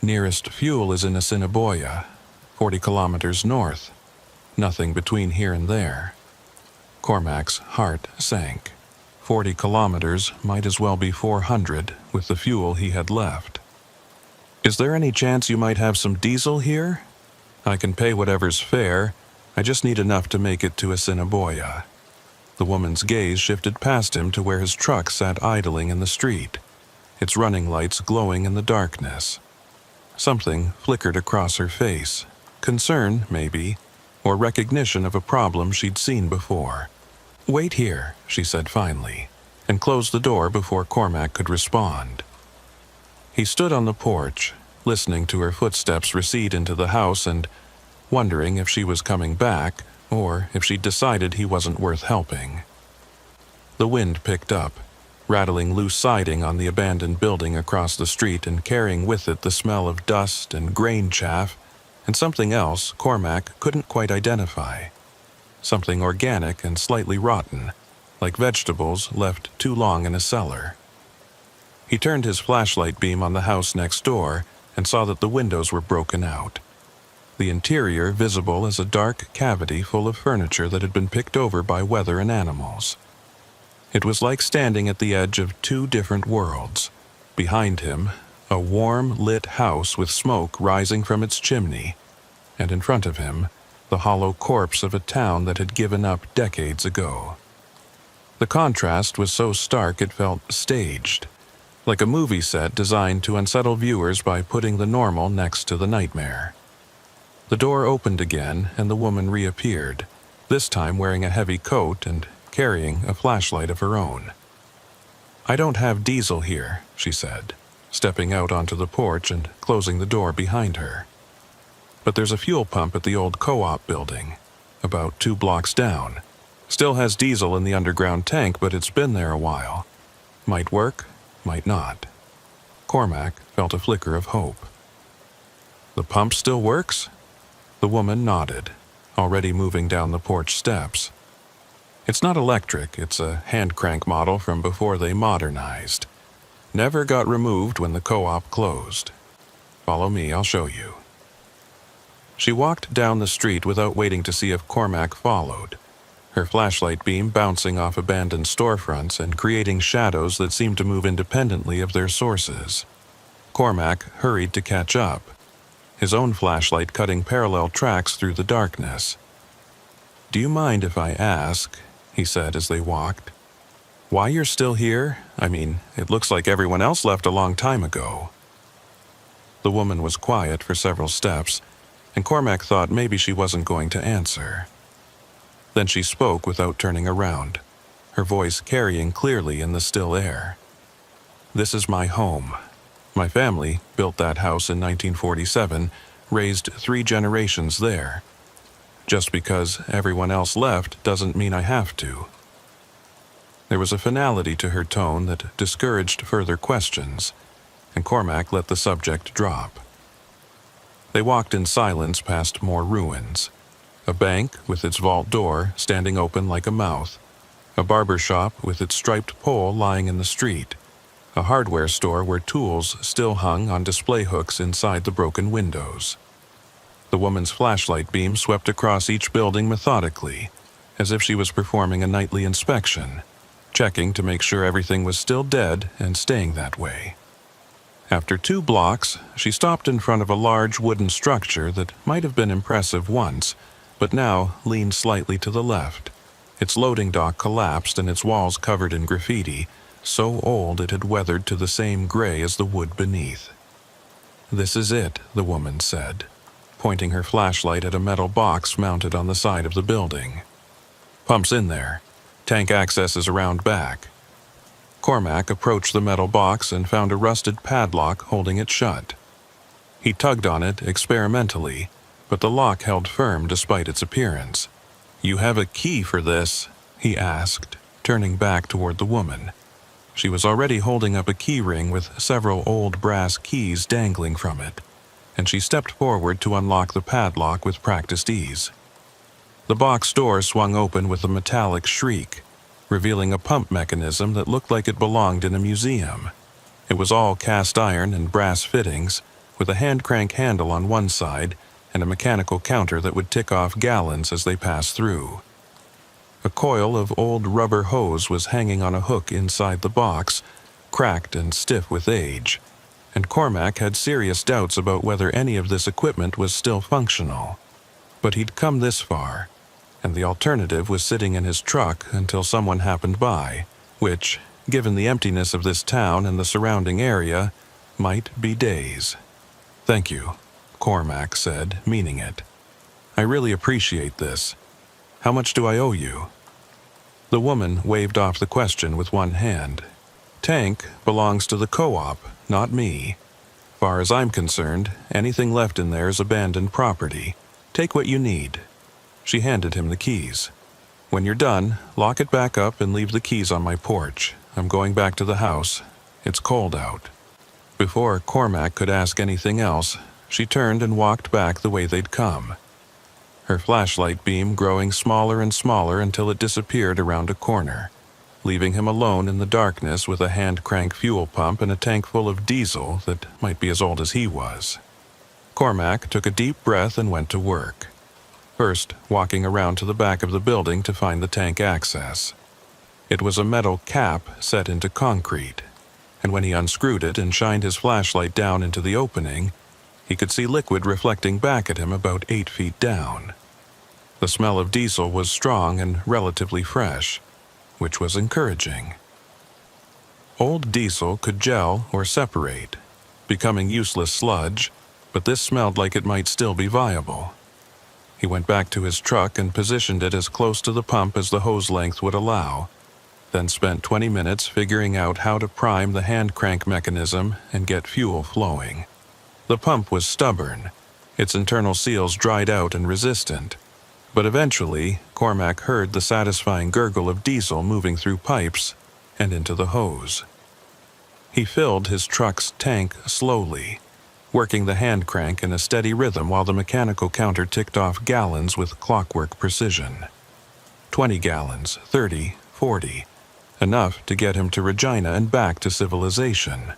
"Nearest fuel is in Assiniboia, 40 kilometers north. Nothing between here and there." Cormac's heart sank. 40 kilometers might as well be 400 with the fuel he had left. "Is there any chance you might have some diesel here? I can pay whatever's fair. I just need enough to make it to Assiniboia." The woman's gaze shifted past him to where his truck sat idling in the street, its running lights glowing in the darkness. Something flickered across her face, concern, maybe, or recognition of a problem she'd seen before. "Wait here," she said finally, and closed the door before Cormac could respond. He stood on the porch, listening to her footsteps recede into the house and wondering if she was coming back or if she'd decided he wasn't worth helping. The wind picked up, rattling loose siding on the abandoned building across the street and carrying with it the smell of dust and grain chaff and something else Cormac couldn't quite identify. Something organic and slightly rotten, like vegetables left too long in a cellar. He turned his flashlight beam on the house next door and saw that the windows were broken out. The interior visible as a dark cavity full of furniture that had been picked over by weather and animals. It was like standing at the edge of two different worlds. Behind him, a warm, lit house with smoke rising from its chimney, and in front of him, the hollow corpse of a town that had given up decades ago. The contrast was so stark it felt staged, like a movie set designed to unsettle viewers by putting the normal next to the nightmare. The door opened again, and the woman reappeared, this time wearing a heavy coat and carrying a flashlight of her own. "I don't have diesel here," she said, stepping out onto the porch and closing the door behind her. "But there's a fuel pump at the old co-op building, about 2 blocks down. Still has diesel in the underground tank, but it's been there a while. Might work, might not." Cormac felt a flicker of hope. "The pump still works?" The woman nodded, already moving down the porch steps. "It's not electric, it's a hand-crank model from before they modernized. Never got removed when the co-op closed. Follow me, I'll show you." She walked down the street without waiting to see if Cormac followed, her flashlight beam bouncing off abandoned storefronts and creating shadows that seemed to move independently of their sources. Cormac hurried to catch up, his own flashlight cutting parallel tracks through the darkness. "Do you mind if I ask," he said as they walked, "why you're still here? I mean, it looks like everyone else left a long time ago." The woman was quiet for several steps, and Cormac thought maybe she wasn't going to answer. Then she spoke without turning around, her voice carrying clearly in the still air. "This is my home. My family built that house in 1947, raised 3 generations there. Just because everyone else left doesn't mean I have to." There was a finality to her tone that discouraged further questions, and Cormac let the subject drop. They walked in silence past more ruins. A bank with its vault door standing open like a mouth, a barber shop with its striped pole lying in the street, a hardware store where tools still hung on display hooks inside the broken windows. The woman's flashlight beam swept across each building methodically, as if she was performing a nightly inspection, checking to make sure everything was still dead and staying that way. After 2 blocks, she stopped in front of a large wooden structure that might have been impressive once, but now leaned slightly to the left. Its loading dock collapsed and its walls covered in graffiti, so old it had weathered to the same gray as the wood beneath. "This is it," the woman said, pointing her flashlight at a metal box mounted on the side of the building. "Pump's in there. Tank access is around back." Cormac approached the metal box and found a rusted padlock holding it shut. He tugged on it experimentally, but the lock held firm despite its appearance. "You have a key for this?" he asked, turning back toward the woman. She was already holding up a key ring with several old brass keys dangling from it, and she stepped forward to unlock the padlock with practiced ease. The box door swung open with a metallic shriek, revealing a pump mechanism that looked like it belonged in a museum. It was all cast iron and brass fittings, with a hand-crank handle on one side and a mechanical counter that would tick off gallons as they passed through. A coil of old rubber hose was hanging on a hook inside the box, cracked and stiff with age, and Cormac had serious doubts about whether any of this equipment was still functional. But he'd come this far, and the alternative was sitting in his truck until someone happened by, which, given the emptiness of this town and the surrounding area, might be days. "Thank you," Cormac said, meaning it. I really appreciate this. How much do I owe you?" The woman waved off the question with one hand. "Tank belongs to the co-op, not me. Far as I'm concerned, anything left in there is abandoned property. Take what you need." She handed him the keys. "When you're done, lock it back up and leave the keys on my porch. I'm going back to the house. It's cold out." Before Cormac could ask anything else, she turned and walked back the way they'd come, her flashlight beam growing smaller and smaller until it disappeared around a corner, leaving him alone in the darkness with a hand-crank fuel pump and a tank full of diesel that might be as old as he was. Cormac took a deep breath and went to work, first walking around to the back of the building to find the tank access. It was a metal cap set into concrete, and when he unscrewed it and shined his flashlight down into the opening, he could see liquid reflecting back at him about 8 feet down. The smell of diesel was strong and relatively fresh, which was encouraging. Old diesel could gel or separate, becoming useless sludge, but this smelled like it might still be viable. He went back to his truck and positioned it as close to the pump as the hose length would allow, then spent 20 minutes figuring out how to prime the hand crank mechanism and get fuel flowing. The pump was stubborn, its internal seals dried out and resistant, but eventually Cormac heard the satisfying gurgle of diesel moving through pipes and into the hose. He filled his truck's tank slowly, working the hand crank in a steady rhythm while the mechanical counter ticked off gallons with clockwork precision. 20 gallons, 30, 40, enough to get him to Regina and back to civilization.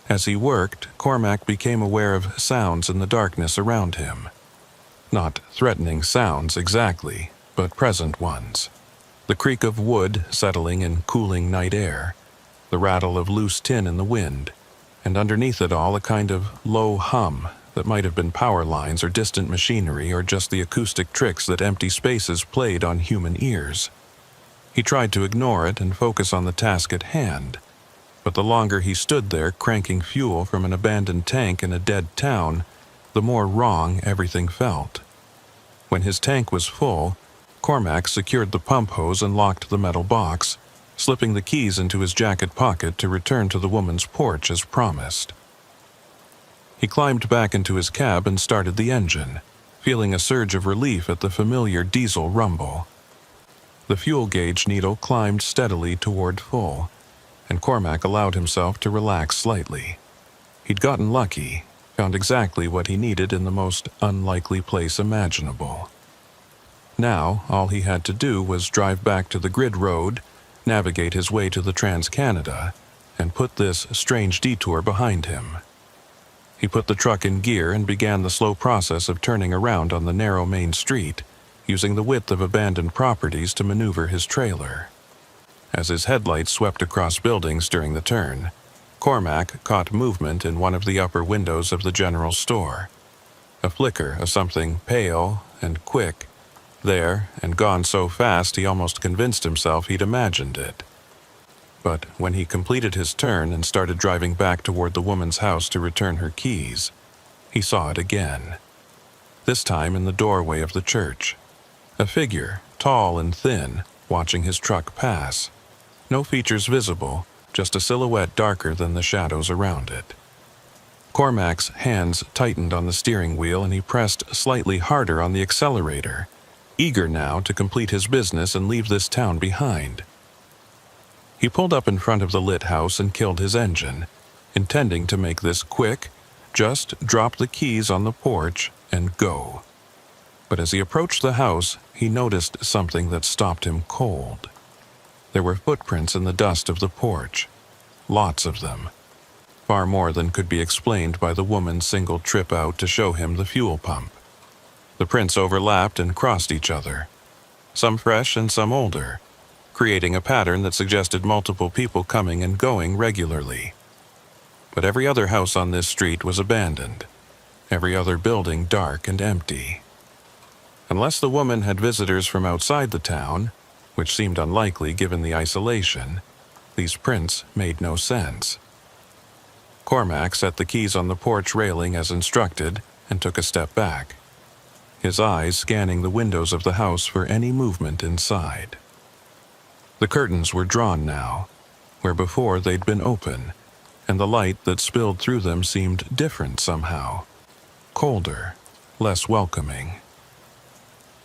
As he worked, Cormac became aware of sounds in the darkness around him. Not threatening sounds exactly, but present ones. The creak of wood settling in cooling night air, the rattle of loose tin in the wind, and underneath it all a kind of low hum that might have been power lines or distant machinery or just the acoustic tricks that empty spaces played on human ears. He tried to ignore it and focus on the task at hand, but the longer he stood there cranking fuel from an abandoned tank in a dead town, the more wrong everything felt. When his tank was full, Cormac secured the pump hose and locked the metal box, slipping the keys into his jacket pocket to return to the woman's porch as promised. He climbed back into his cab and started the engine, feeling a surge of relief at the familiar diesel rumble. The fuel gauge needle climbed steadily toward full, and Cormac allowed himself to relax slightly. He'd gotten lucky, found exactly what he needed in the most unlikely place imaginable. Now, all he had to do was drive back to the grid road, navigate his way to the Trans-Canada, and put this strange detour behind him. He put the truck in gear and began the slow process of turning around on the narrow main street, using the width of abandoned properties to maneuver his trailer. As his headlights swept across buildings during the turn, Cormac caught movement in one of the upper windows of the general store. A flicker of something pale and quick, there and gone so fast he almost convinced himself he'd imagined it. But when he completed his turn and started driving back toward the woman's house to return her keys, he saw it again. This time in the doorway of the church. A figure, tall and thin, watching his truck pass. No features visible, just a silhouette darker than the shadows around it. Cormac's hands tightened on the steering wheel and he pressed slightly harder on the accelerator, eager now to complete his business and leave this town behind. He pulled up in front of the lit house and killed his engine, intending to make this quick, just drop the keys on the porch and go. But as he approached the house, he noticed something that stopped him cold. There were footprints in the dust of the porch. Lots of them. Far more than could be explained by the woman's single trip out to show him the fuel pump. The prints overlapped and crossed each other, some fresh and some older, creating a pattern that suggested multiple people coming and going regularly. But every other house on this street was abandoned, every other building dark and empty. Unless the woman had visitors from outside the town, which seemed unlikely given the isolation, these prints made no sense. Cormac set the keys on the porch railing as instructed and took a step back. his eyes scanning the windows of the house for any movement inside. The curtains were drawn now, where before they'd been open, and the light that spilled through them seemed different somehow, colder, less welcoming.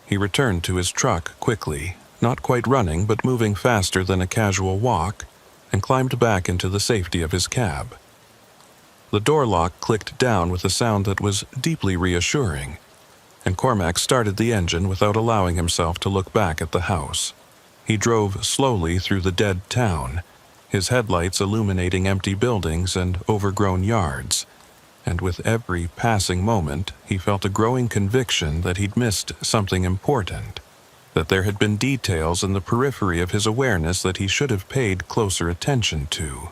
He returned to his truck quickly, not quite running but moving faster than a casual walk, and climbed back into the safety of his cab. The door lock clicked down with a sound that was deeply reassuring, and Cormac started the engine without allowing himself to look back at the house. He drove slowly through the dead town, his headlights illuminating empty buildings and overgrown yards, and with every passing moment he felt a growing conviction that he'd missed something important, that there had been details in the periphery of his awareness that he should have paid closer attention to.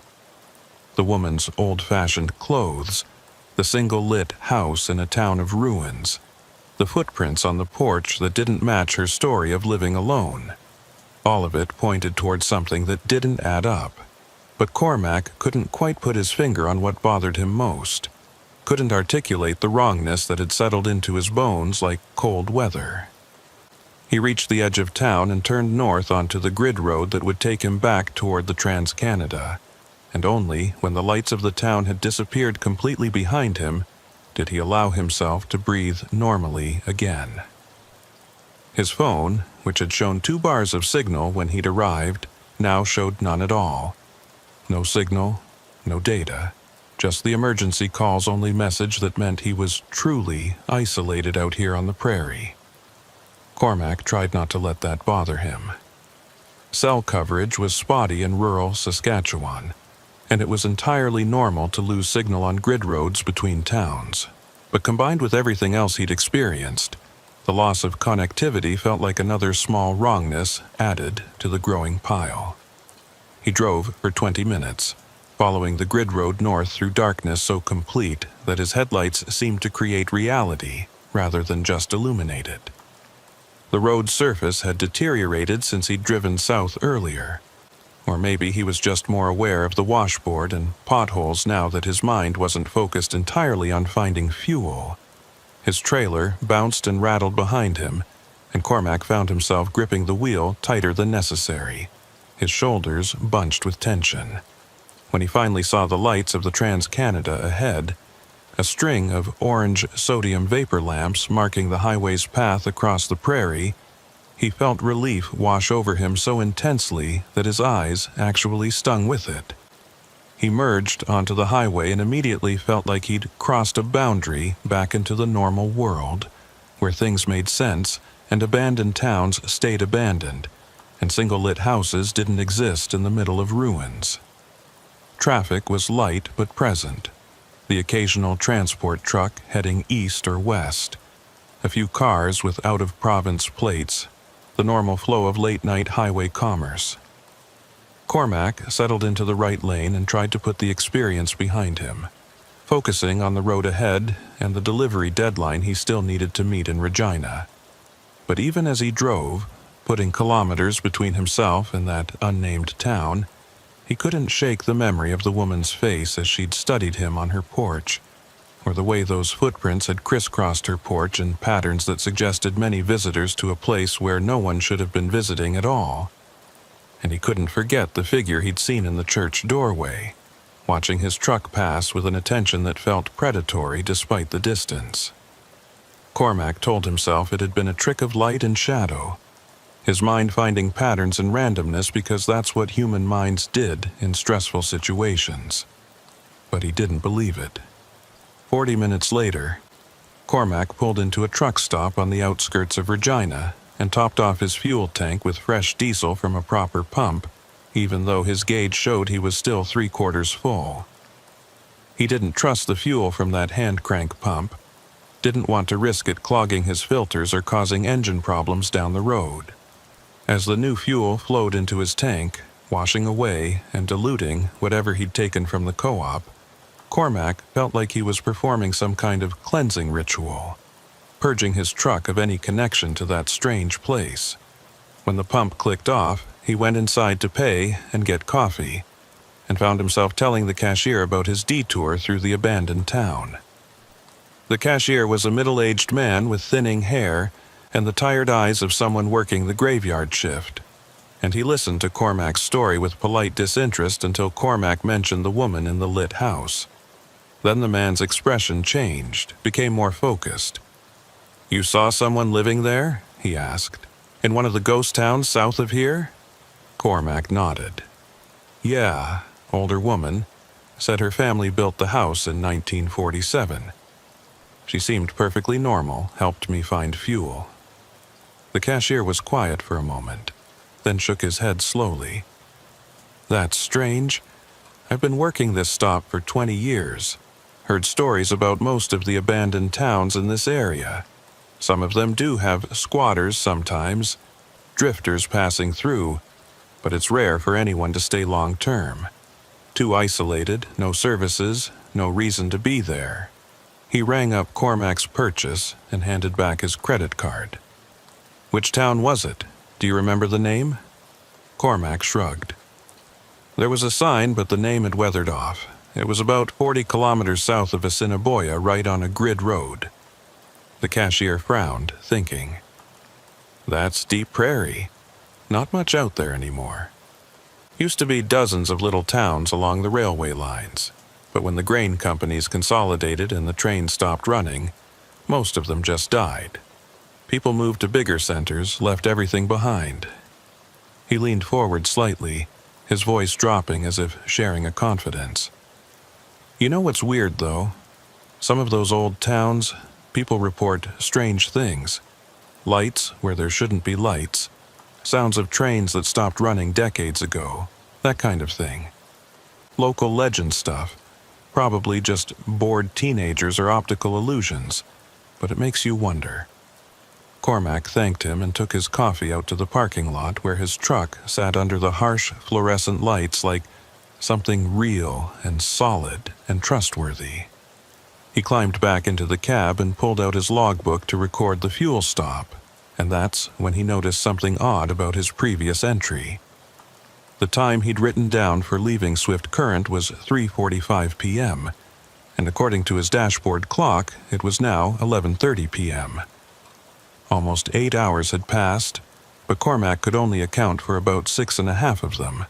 The woman's old-fashioned clothes, the single-lit house in a town of ruins, the footprints on the porch that didn't match her story of living alone. All of it pointed towards something that didn't add up. But Cormac couldn't quite put his finger on what bothered him most, couldn't articulate the wrongness that had settled into his bones like cold weather. He reached the edge of town and turned north onto the grid road that would take him back toward the Trans-Canada, and only when the lights of the town had disappeared completely behind him did he allow himself to breathe normally again. His phone, which had shown 2 bars of signal when he'd arrived, now showed none at all. No signal, no data, just the emergency calls only message that meant he was truly isolated out here on the prairie. Cormac tried not to let that bother him. Cell coverage was spotty in rural Saskatchewan, and it was entirely normal to lose signal on grid roads between towns. But combined with everything else he'd experienced, the loss of connectivity felt like another small wrongness added to the growing pile. He drove for 20 minutes, following the grid road north through darkness so complete that his headlights seemed to create reality rather than just illuminate it. The road's surface had deteriorated since he'd driven south earlier, or maybe he was just more aware of the washboard and potholes now that his mind wasn't focused entirely on finding fuel. His trailer bounced and rattled behind him, and Cormac found himself gripping the wheel tighter than necessary, his shoulders bunched with tension. When he finally saw the lights of the Trans-Canada ahead, a string of orange sodium vapor lamps marking the highway's path across the prairie, he felt relief wash over him so intensely that his eyes actually stung with it. He merged onto the highway and immediately felt like he'd crossed a boundary back into the normal world, where things made sense and abandoned towns stayed abandoned, and single-lit houses didn't exist in the middle of ruins. Traffic was light but present, the occasional transport truck heading east or west, a few cars with out-of-province plates, the normal flow of late-night highway commerce. Cormac settled into the right lane and tried to put the experience behind him, focusing on the road ahead and the delivery deadline he still needed to meet in Regina. But even as he drove, putting kilometers between himself and that unnamed town, he couldn't shake the memory of the woman's face as she'd studied him on her porch, or the way those footprints had crisscrossed her porch in patterns that suggested many visitors to a place where no one should have been visiting at all. And he couldn't forget the figure he'd seen in the church doorway, watching his truck pass with an attention that felt predatory despite the distance. Cormac told himself it had been a trick of light and shadow, his mind finding patterns and randomness because that's what human minds did in stressful situations. But he didn't believe it. 40 minutes later, Cormac pulled into a truck stop on the outskirts of Regina and topped off his fuel tank with fresh diesel from a proper pump, even though his gauge showed he was still 3/4 full. He didn't trust the fuel from that hand crank pump, didn't want to risk it clogging his filters or causing engine problems down the road. As the new fuel flowed into his tank, washing away and diluting whatever he'd taken from the co-op, Cormac felt like he was performing some kind of cleansing ritual, purging his truck of any connection to that strange place. When the pump clicked off, he went inside to pay and get coffee, and found himself telling the cashier about his detour through the abandoned town. The cashier was a middle-aged man with thinning hair and the tired eyes of someone working the graveyard shift, and he listened to Cormac's story with polite disinterest until Cormac mentioned the woman in the lit house. Then the man's expression changed, became more focused. "You saw someone living there?" he asked. "In one of the ghost towns south of here?" Cormac nodded. "Yeah," older woman, said her family built the house in 1947. She seemed perfectly normal, helped me find fuel. The cashier was quiet for a moment, then shook his head slowly. "That's strange. I've been working this stop for 20 years. Heard stories about most of the abandoned towns in this area. Some of them do have squatters sometimes, drifters passing through, but it's rare for anyone to stay long term. Too isolated, no services, no reason to be there." He rang up Cormac's purchase and handed back his credit card. "Which town was it? Do you remember the name?" Cormac shrugged. "There was a sign, but the name had weathered off. It was about 40 kilometers south of Assiniboia, right on a grid road." The cashier frowned, thinking. "That's deep prairie. Not much out there anymore. Used to be dozens of little towns along the railway lines, but when the grain companies consolidated and the trains stopped running, most of them just died. People moved to bigger centers, left everything behind." He leaned forward slightly, his voice dropping as if sharing a confidence. "You know what's weird, though? Some of those old towns, people report strange things. Lights where there shouldn't be lights. Sounds of trains that stopped running decades ago. That kind of thing. Local legend stuff. Probably just bored teenagers or optical illusions. But it makes you wonder." Cormac thanked him and took his coffee out to the parking lot where his truck sat under the harsh fluorescent lights like something real and solid and trustworthy. He climbed back into the cab and pulled out his logbook to record the fuel stop, and that's when he noticed something odd about his previous entry. The time he'd written down for leaving Swift Current was 3:45 p.m., and according to his dashboard clock, it was now 11:30 p.m. Almost 8 hours had passed, but Cormac could only account for about 6.5 of them.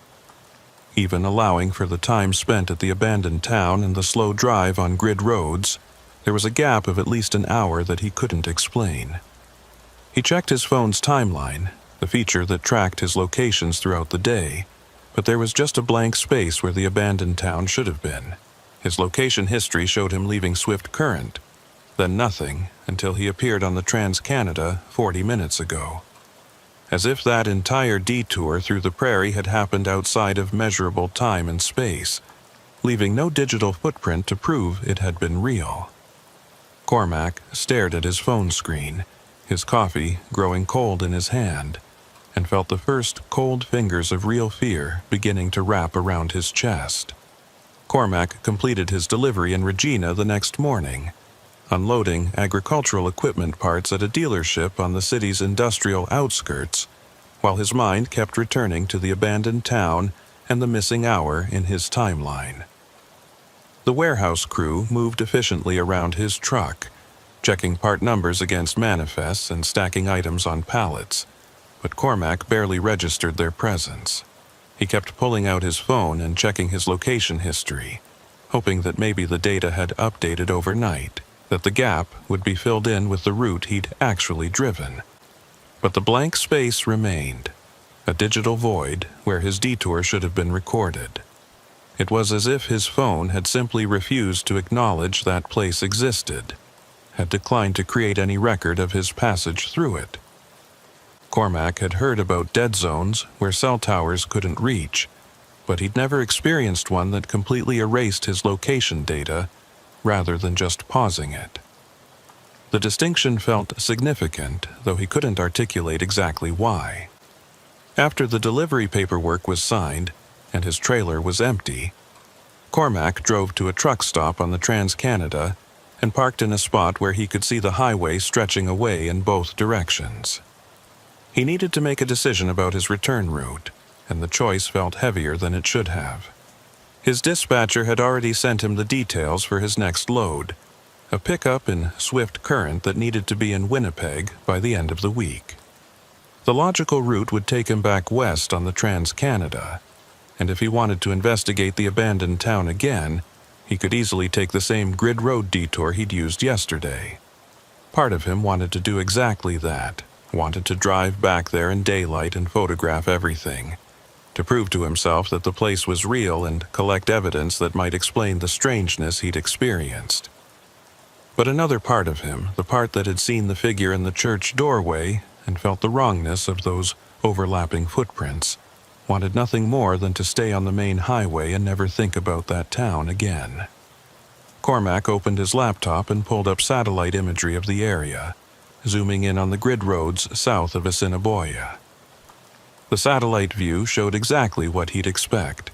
Even allowing for the time spent at the abandoned town and the slow drive on grid roads, there was a gap of at least an hour that he couldn't explain. He checked his phone's timeline, the feature that tracked his locations throughout the day, but there was just a blank space where the abandoned town should have been. His location history showed him leaving Swift Current, then nothing until he appeared on the Trans-Canada 40 minutes ago. As if that entire detour through the prairie had happened outside of measurable time and space, leaving no digital footprint to prove it had been real. Cormac stared at his phone screen, his coffee growing cold in his hand, and felt the first cold fingers of real fear beginning to wrap around his chest. Cormac completed his delivery in Regina the next morning, unloading agricultural equipment parts at a dealership on the city's industrial outskirts, while his mind kept returning to the abandoned town and the missing hour in his timeline. The warehouse crew moved efficiently around his truck, checking part numbers against manifests and stacking items on pallets, but Cormac barely registered their presence. He kept pulling out his phone and checking his location history, hoping that maybe the data had updated overnight, that the gap would be filled in with the route he'd actually driven. But the blank space remained, a digital void where his detour should have been recorded. It was as if his phone had simply refused to acknowledge that place existed, had declined to create any record of his passage through it. Cormac had heard about dead zones where cell towers couldn't reach, but he'd never experienced one that completely erased his location data rather than just pausing it. The distinction felt significant, though he couldn't articulate exactly why. After the delivery paperwork was signed and his trailer was empty, Cormac drove to a truck stop on the Trans-Canada and parked in a spot where he could see the highway stretching away in both directions. He needed to make a decision about his return route, and the choice felt heavier than it should have. His dispatcher had already sent him the details for his next load, a pickup in swift current that needed to be in Winnipeg by the end of the week. The logical route would take him back west on the Trans-Canada, and if he wanted to investigate the abandoned town again, he could easily take the same grid road detour he'd used yesterday. Part of him wanted to do exactly that, wanted to drive back there in daylight and photograph everything, to prove to himself that the place was real and collect evidence that might explain the strangeness he'd experienced. But another part of him, the part that had seen the figure in the church doorway and felt the wrongness of those overlapping footprints, wanted nothing more than to stay on the main highway and never think about that town again. Cormac opened his laptop and pulled up satellite imagery of the area, zooming in on the grid roads south of Assiniboia. The satellite view showed exactly what he'd expect: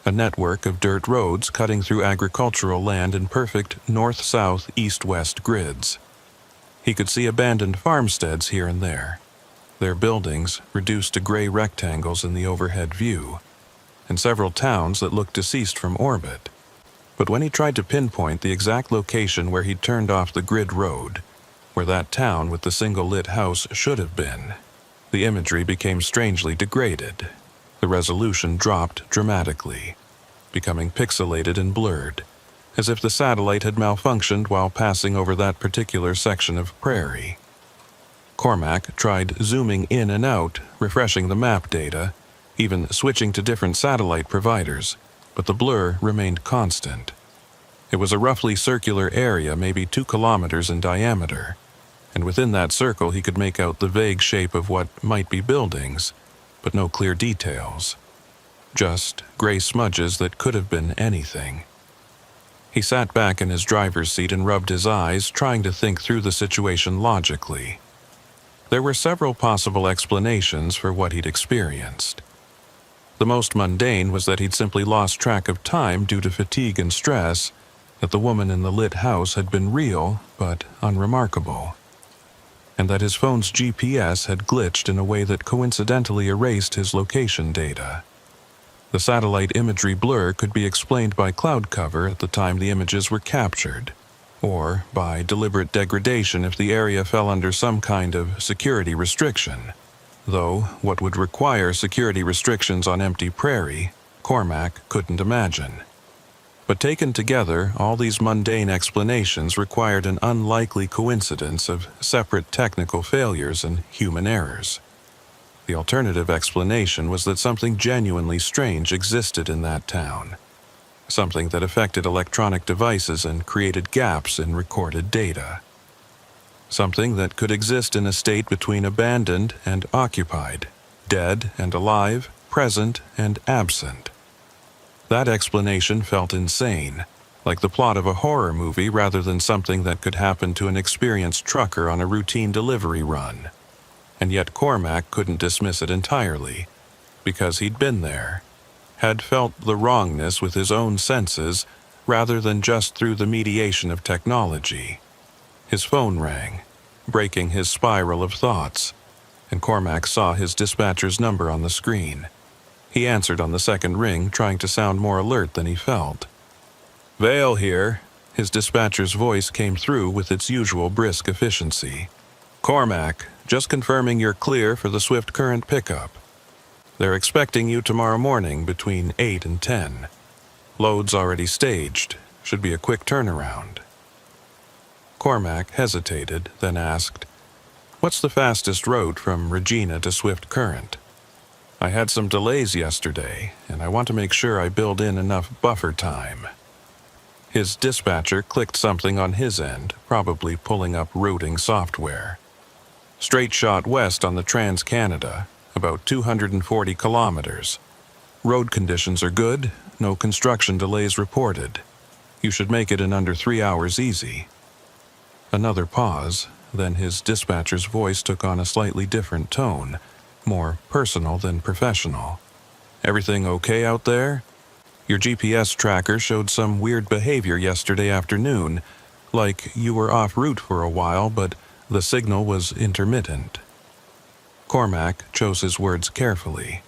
a network of dirt roads cutting through agricultural land in perfect north-south, east-west grids. He could see abandoned farmsteads here and there, their buildings reduced to gray rectangles in the overhead view, and several towns that looked deceased from orbit. But when he tried to pinpoint the exact location where he'd turned off the grid road, where that town with the single lit house should have been, the imagery became strangely degraded. The resolution dropped dramatically, becoming pixelated and blurred, as if the satellite had malfunctioned while passing over that particular section of prairie. Cormac tried zooming in and out, refreshing the map data, even switching to different satellite providers, but the blur remained constant. It was a roughly circular area, maybe 2 kilometers in diameter, and within that circle he could make out the vague shape of what might be buildings, but no clear details. Just gray smudges that could have been anything. He sat back in his driver's seat and rubbed his eyes, trying to think through the situation logically. There were several possible explanations for what he'd experienced. The most mundane was that he'd simply lost track of time due to fatigue and stress, that the woman in the lit house had been real but unremarkable, and that his phone's GPS had glitched in a way that coincidentally erased his location data. The satellite imagery blur could be explained by cloud cover at the time the images were captured, or by deliberate degradation if the area fell under some kind of security restriction, though what would require security restrictions on empty prairie, Cormac couldn't imagine. But taken together, all these mundane explanations required an unlikely coincidence of separate technical failures and human errors. The alternative explanation was that something genuinely strange existed in that town, something that affected electronic devices and created gaps in recorded data. Something that could exist in a state between abandoned and occupied, dead and alive, present and absent. That explanation felt insane, like the plot of a horror movie rather than something that could happen to an experienced trucker on a routine delivery run. And yet Cormac couldn't dismiss it entirely, because he'd been there, had felt the wrongness with his own senses rather than just through the mediation of technology. His phone rang, breaking his spiral of thoughts, and Cormac saw his dispatcher's number on the screen. He answered on the second ring, trying to sound more alert than he felt. "Vale here." His dispatcher's voice came through with its usual brisk efficiency. "Cormac, just confirming you're clear for the Swift Current pickup. They're expecting you tomorrow morning between 8 and 10. Load's already staged. Should be a quick turnaround." Cormac hesitated, then asked, "What's the fastest route from Regina to Swift Current? I had some delays yesterday, and I want to make sure I build in enough buffer time." His dispatcher clicked something on his end, probably pulling up routing software. "Straight shot west on the Trans-Canada, about 240 kilometers. Road conditions are good, no construction delays reported. You should make it in under 3 hours easy." Another pause, then his dispatcher's voice took on a slightly different tone, more personal than professional. "Everything okay out there? Your GPS tracker showed some weird behavior yesterday afternoon, like you were off route for a while, but the signal was intermittent." Cormac chose his words carefully.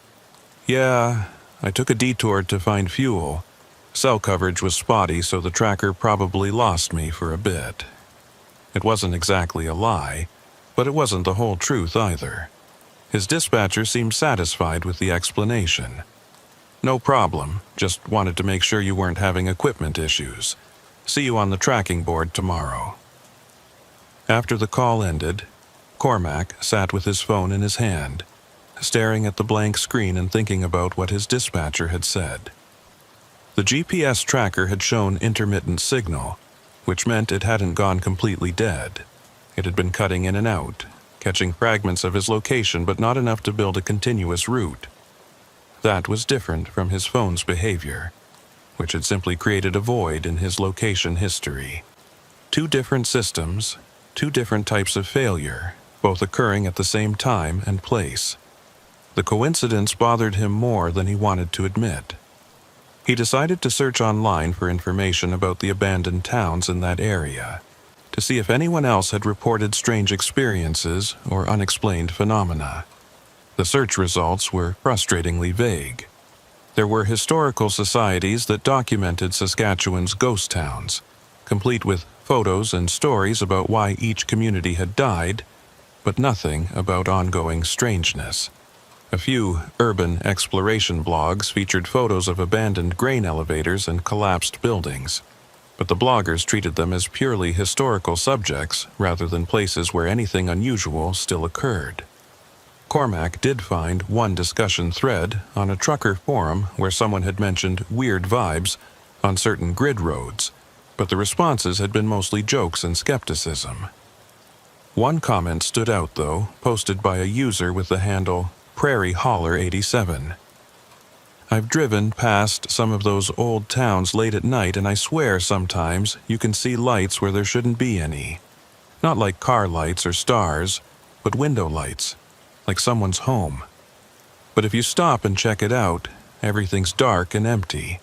"Yeah, I took a detour to find fuel. Cell coverage was spotty, so the tracker probably lost me for a bit. It wasn't exactly a lie, but it wasn't the whole truth either. His dispatcher seemed satisfied with the explanation. "No problem, just wanted to make sure you weren't having equipment issues. See you on the tracking board tomorrow." After the call ended, Cormac sat with his phone in his hand, staring at the blank screen and thinking about what his dispatcher had said. The GPS tracker had shown intermittent signal, which meant it hadn't gone completely dead. It had been cutting in and out, catching fragments of his location but not enough to build a continuous route. That was different from his phone's behavior, which had simply created a void in his location history. Two different systems, two different types of failure, both occurring at the same time and place. The coincidence bothered him more than he wanted to admit. He decided to search online for information about the abandoned towns in that area, to see if anyone else had reported strange experiences or unexplained phenomena. The search results were frustratingly vague. There were historical societies that documented Saskatchewan's ghost towns, complete with photos and stories about why each community had died, but nothing about ongoing strangeness. A few urban exploration blogs featured photos of abandoned grain elevators and collapsed buildings, but the bloggers treated them as purely historical subjects rather than places where anything unusual still occurred. Cormac did find one discussion thread on a trucker forum where someone had mentioned weird vibes on certain grid roads, but the responses had been mostly jokes and skepticism. One comment stood out, though, posted by a user with the handle Prairie Holler 87. "I've driven past some of those old towns late at night and I swear sometimes you can see lights where there shouldn't be any. Not like car lights or stars, but window lights, like someone's home. But if you stop and check it out, everything's dark and empty.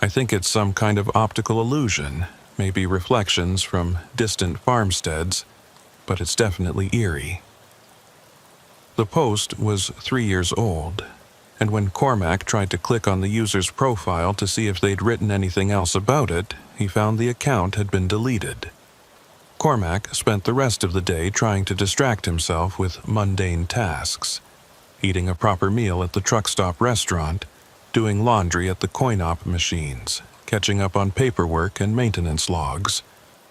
I think it's some kind of optical illusion, maybe reflections from distant farmsteads, but it's definitely eerie." The post was 3 years old, and when Cormac tried to click on the user's profile to see if they'd written anything else about it, he found the account had been deleted. Cormac spent the rest of the day trying to distract himself with mundane tasks, eating a proper meal at the truck stop restaurant, doing laundry at the coin-op machines, catching up on paperwork and maintenance logs,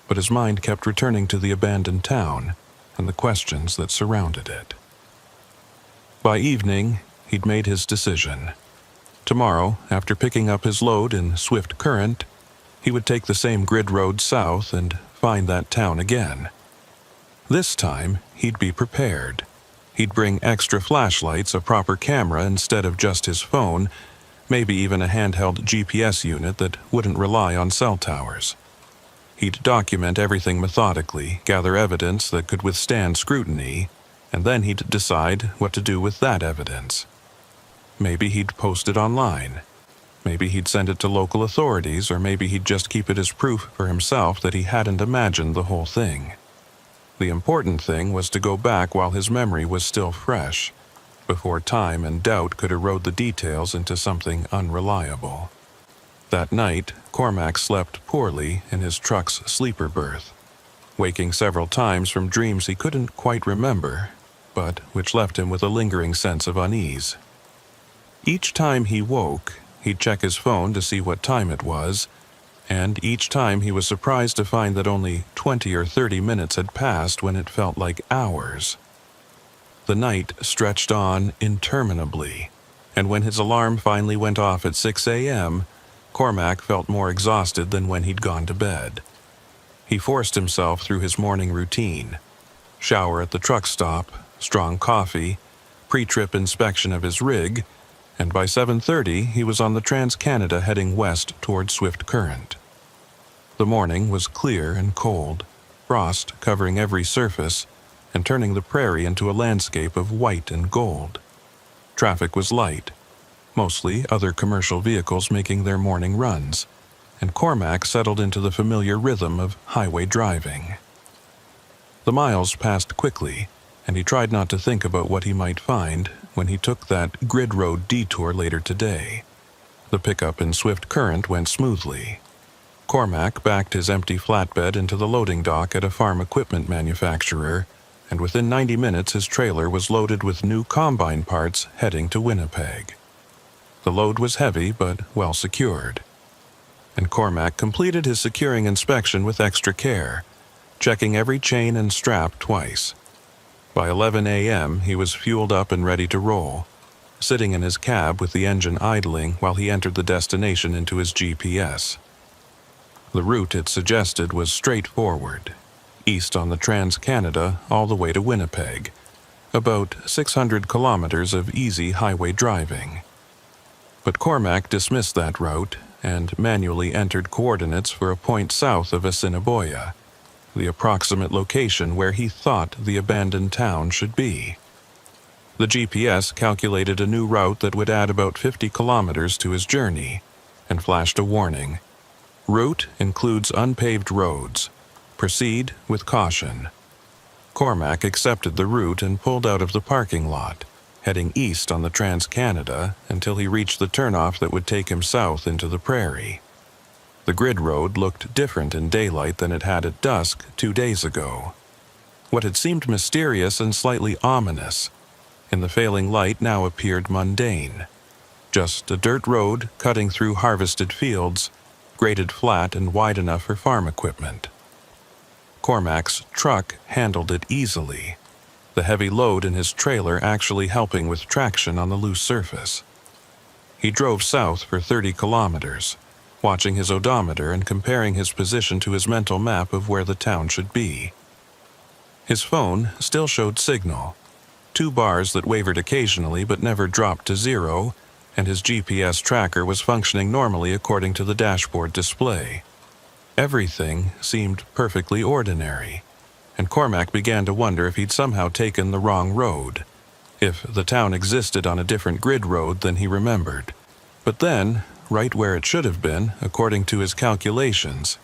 but his mind kept returning to the abandoned town and the questions that surrounded it. By evening, he'd made his decision. Tomorrow, after picking up his load in Swift Current, he would take the same grid road south and find that town again. This time, he'd be prepared. He'd bring extra flashlights, a proper camera instead of just his phone, maybe even a handheld GPS unit that wouldn't rely on cell towers. He'd document everything methodically, gather evidence that could withstand scrutiny, and then he'd decide what to do with that evidence. Maybe he'd post it online. Maybe he'd send it to local authorities, or maybe he'd just keep it as proof for himself that he hadn't imagined the whole thing. The important thing was to go back while his memory was still fresh, before time and doubt could erode the details into something unreliable. That night, Cormac slept poorly in his truck's sleeper berth, waking several times from dreams he couldn't quite remember, but which left him with a lingering sense of unease. Each time he woke, he'd check his phone to see what time it was, and each time he was surprised to find that only 20 or 30 minutes had passed when it felt like hours. The night stretched on interminably, and when his alarm finally went off at 6 a.m., Cormac felt more exhausted than when he'd gone to bed. He forced himself through his morning routine: shower at the truck stop, strong coffee, pre-trip inspection of his rig, and by 7:30 he was on the Trans-Canada heading west toward Swift Current. The morning was clear and cold, frost covering every surface and turning the prairie into a landscape of white and gold. Traffic was light, mostly other commercial vehicles making their morning runs, and Cormac settled into the familiar rhythm of highway driving. The miles passed quickly, and he tried not to think about what he might find when he took that grid road detour later today. The pickup in swift current went smoothly. Cormac backed his empty flatbed into the loading dock at a farm equipment manufacturer, and within 90 minutes his trailer was loaded with new combine parts heading to Winnipeg. The load was heavy but well secured, and Cormac completed his securing inspection with extra care, checking every chain and strap twice. By 11 a.m., he was fueled up and ready to roll, sitting in his cab with the engine idling while he entered the destination into his GPS. The route it suggested was straightforward, east on the Trans-Canada all the way to Winnipeg, about 600 kilometers of easy highway driving. But Cormac dismissed that route and manually entered coordinates for a point south of Assiniboia, the approximate location where he thought the abandoned town should be. The GPS calculated a new route that would add about 50 kilometers to his journey, and flashed a warning. Route includes unpaved roads. Proceed with caution. Cormac accepted the route and pulled out of the parking lot, heading east on the Trans-Canada until he reached the turnoff that would take him south into the prairie. The grid road looked different in daylight than it had at dusk 2 days ago. What had seemed mysterious and slightly ominous, in the failing light now appeared mundane. Just a dirt road cutting through harvested fields, graded flat and wide enough for farm equipment. Cormac's truck handled it easily, the heavy load in his trailer actually helping with traction on the loose surface. He drove south for 30 kilometers, watching his odometer and comparing his position to his mental map of where the town should be. His phone still showed signal, 2 bars that wavered occasionally but never dropped to 0, and his GPS tracker was functioning normally according to the dashboard display. Everything seemed perfectly ordinary, and Cormac began to wonder if he'd somehow taken the wrong road, if the town existed on a different grid road than he remembered. But then, right where it should have been, according to his calculations,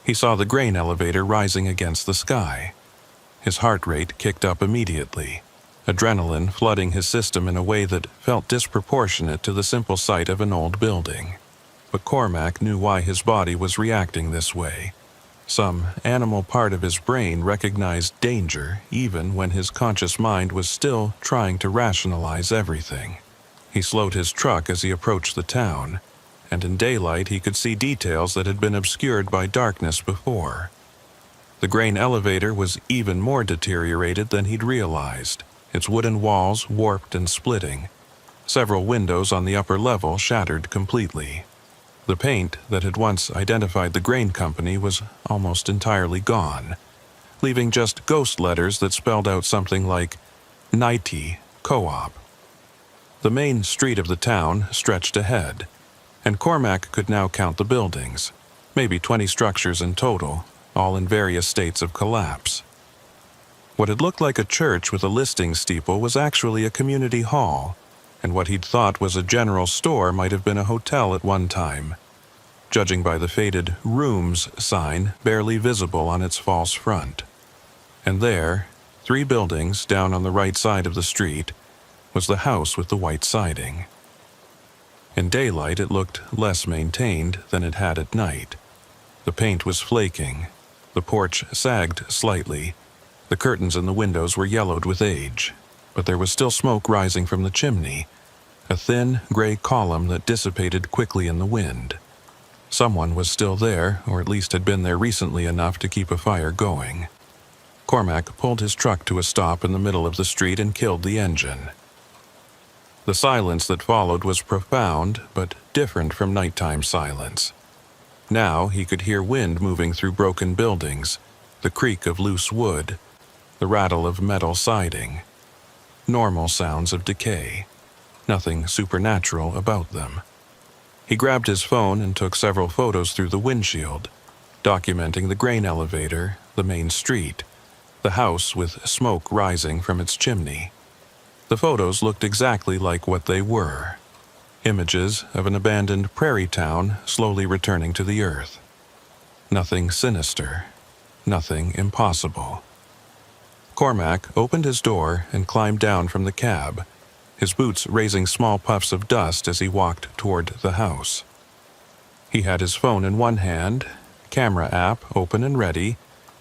he saw the grain elevator rising against the sky. His heart rate kicked up immediately, adrenaline flooding his system in a way that felt disproportionate to the simple sight of an old building. But Cormac knew why his body was reacting this way. Some animal part of his brain recognized danger even when his conscious mind was still trying to rationalize everything. He slowed his truck as he approached the town, and in daylight he could see details that had been obscured by darkness before. The grain elevator was even more deteriorated than he'd realized, its wooden walls warped and splitting. Several windows on the upper level shattered completely. The paint that had once identified the grain company was almost entirely gone, leaving just ghost letters that spelled out something like Nighty Co-op. The main street of the town stretched ahead, and Cormac could now count the buildings, maybe 20 structures in total, all in various states of collapse. What had looked like a church with a listing steeple was actually a community hall, and what he'd thought was a general store might have been a hotel at one time, judging by the faded "Rooms" sign barely visible on its false front. And there, 3 buildings down on the right side of the street, was the house with the white siding. In daylight it looked less maintained than it had at night. The paint was flaking, the porch sagged slightly, the curtains in the windows were yellowed with age, but there was still smoke rising from the chimney, a thin gray column that dissipated quickly in the wind. Someone was still there, or at least had been there recently enough to keep a fire going. Cormac pulled his truck to a stop in the middle of the street and killed the engine. The silence that followed was profound, but different from nighttime silence. Now he could hear wind moving through broken buildings, the creak of loose wood, the rattle of metal siding. Normal sounds of decay. Nothing supernatural about them. He grabbed his phone and took several photos through the windshield, documenting the grain elevator, the main street, the house with smoke rising from its chimney. The photos looked exactly like what they were. Images of an abandoned prairie town slowly returning to the earth. Nothing sinister. Nothing impossible. Cormac opened his door and climbed down from the cab, his boots raising small puffs of dust as he walked toward the house. He had his phone in one hand, camera app open and ready,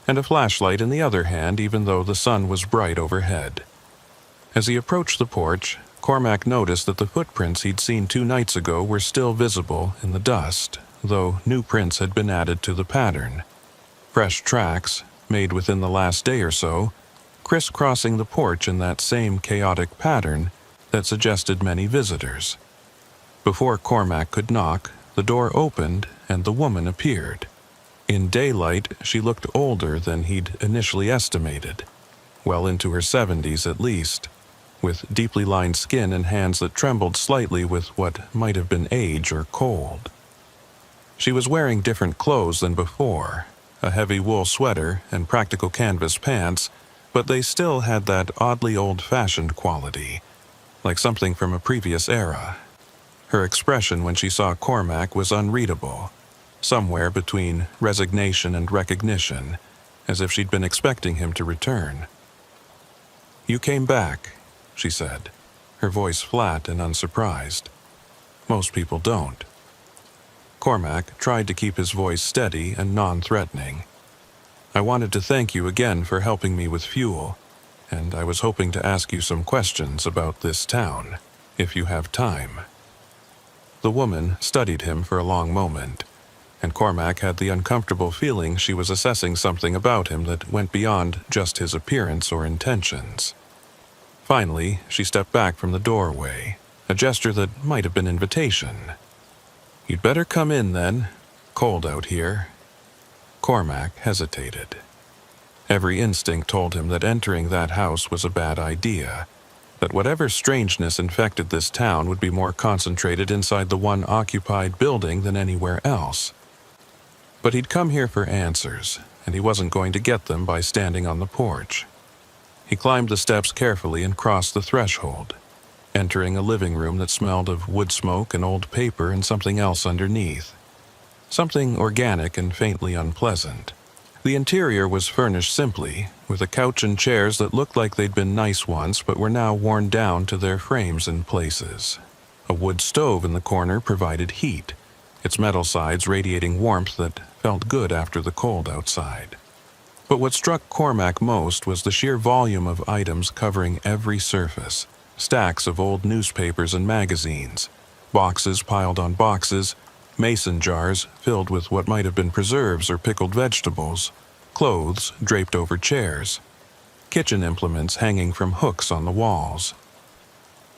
and a flashlight in the other hand even though the sun was bright overhead. As he approached the porch, Cormac noticed that the footprints he'd seen 2 nights ago were still visible in the dust, though new prints had been added to the pattern. Fresh tracks, made within the last day or so, crisscrossing the porch in that same chaotic pattern that suggested many visitors. Before Cormac could knock, the door opened and the woman appeared. In daylight, she looked older than he'd initially estimated, well into her 70s at least, with deeply lined skin and hands that trembled slightly with what might have been age or cold. She was wearing different clothes than before, a heavy wool sweater and practical canvas pants, but they still had that oddly old-fashioned quality, like something from a previous era. Her expression when she saw Cormac was unreadable, somewhere between resignation and recognition, as if she'd been expecting him to return. "You came back," she said, her voice flat and unsurprised. Most people don't. Cormac tried to keep his voice steady and non-threatening. "I wanted to thank you again for helping me with fuel, and I was hoping to ask you some questions about this town, if you have time." The woman studied him for a long moment, and Cormac had the uncomfortable feeling she was assessing something about him that went beyond just his appearance or intentions. Finally, she stepped back from the doorway, a gesture that might have been invitation. "You'd better come in then. Cold out here." Cormac hesitated. Every instinct told him that entering that house was a bad idea, that whatever strangeness infected this town would be more concentrated inside the one occupied building than anywhere else. But he'd come here for answers, and he wasn't going to get them by standing on the porch. He climbed the steps carefully and crossed the threshold, entering a living room that smelled of wood smoke and old paper and something else underneath. Something organic and faintly unpleasant. The interior was furnished simply, with a couch and chairs that looked like they'd been nice once but were now worn down to their frames in places. A wood stove in the corner provided heat, its metal sides radiating warmth that felt good after the cold outside. But what struck Cormac most was the sheer volume of items covering every surface. Stacks of old newspapers and magazines, boxes piled on boxes, mason jars filled with what might have been preserves or pickled vegetables, clothes draped over chairs, kitchen implements hanging from hooks on the walls.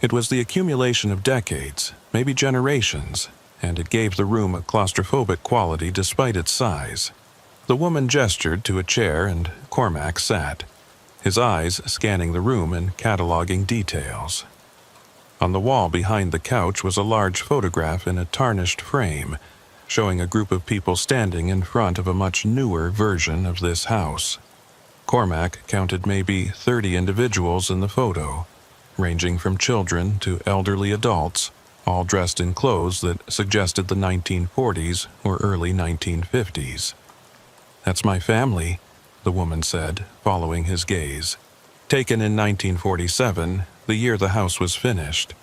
It was the accumulation of decades, maybe generations, and it gave the room a claustrophobic quality despite its size. The woman gestured to a chair and Cormac sat, his eyes scanning the room and cataloging details. On the wall behind the couch was a large photograph in a tarnished frame, showing a group of people standing in front of a much newer version of this house. Cormac counted maybe 30 individuals in the photo, ranging from children to elderly adults, all dressed in clothes that suggested the 1940s or early 1950s. "That's my family," the woman said, following his gaze. "Taken in 1947, the year the house was finished.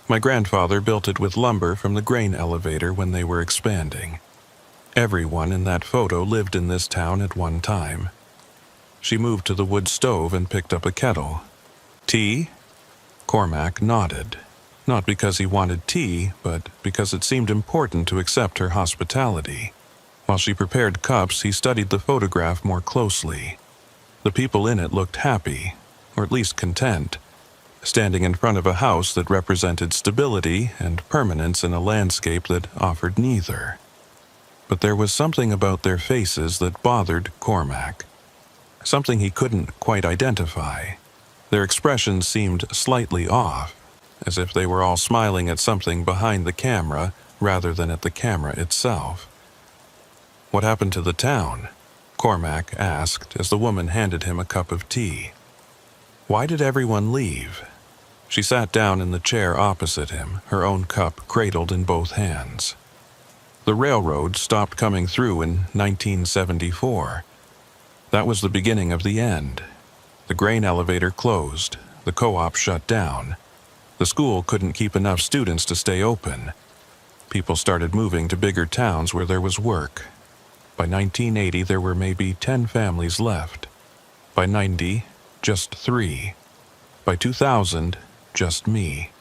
My grandfather built it with lumber from the grain elevator when they were expanding. Everyone in that photo lived in this town at one time." She moved to the wood stove and picked up a kettle. "Tea?" Cormac nodded, not because he wanted tea, but because it seemed important to accept her hospitality. While she prepared cups, he studied the photograph more closely. The people in it looked happy, or at least content, standing in front of a house that represented stability and permanence in a landscape that offered neither. But there was something about their faces that bothered Cormac, something he couldn't quite identify. Their expressions seemed slightly off, as if they were all smiling at something behind the camera rather than at the camera itself. "What happened to the town?" Cormac asked as the woman handed him a cup of tea. "Why did everyone leave?" She sat down in the chair opposite him, her own cup cradled in both hands. "The railroad stopped coming through in 1974. That was the beginning of the end. The grain elevator closed, the co-op shut down. The school couldn't keep enough students to stay open. People started moving to bigger towns where there was work. By 1980, there were maybe 10 families left. By 90, just 3. By 2000, just me.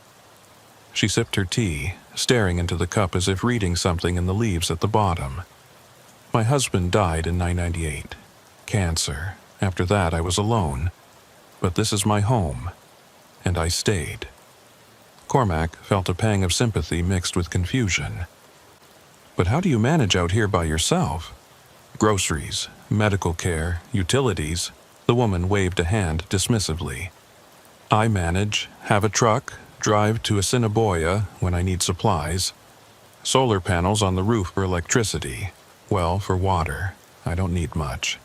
She sipped her tea, staring into the cup as if reading something in the leaves at the bottom. My husband died in 1998. Cancer. After that, I was alone. But this is my home. And I stayed. Cormac felt a pang of sympathy mixed with confusion. But how do you manage out here by yourself? Groceries, medical care, utilities. The woman waved a hand dismissively. I manage, have a truck, drive to Assiniboia when I need supplies. Solar panels on the roof for electricity. Well, for water. I don't need much.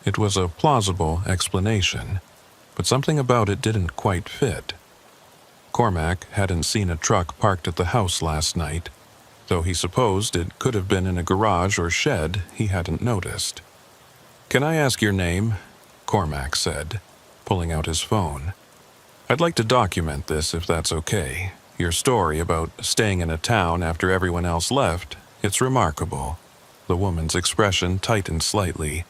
It was a plausible explanation, but something about it didn't quite fit. Cormac hadn't seen a truck parked at the house last night, though he supposed it could have been in a garage or shed he hadn't noticed. Can I ask your name? Cormac said, pulling out his phone. I'd like to document this if that's okay. Your story about staying in a town after everyone else left, it's remarkable. The woman's expression tightened slightly,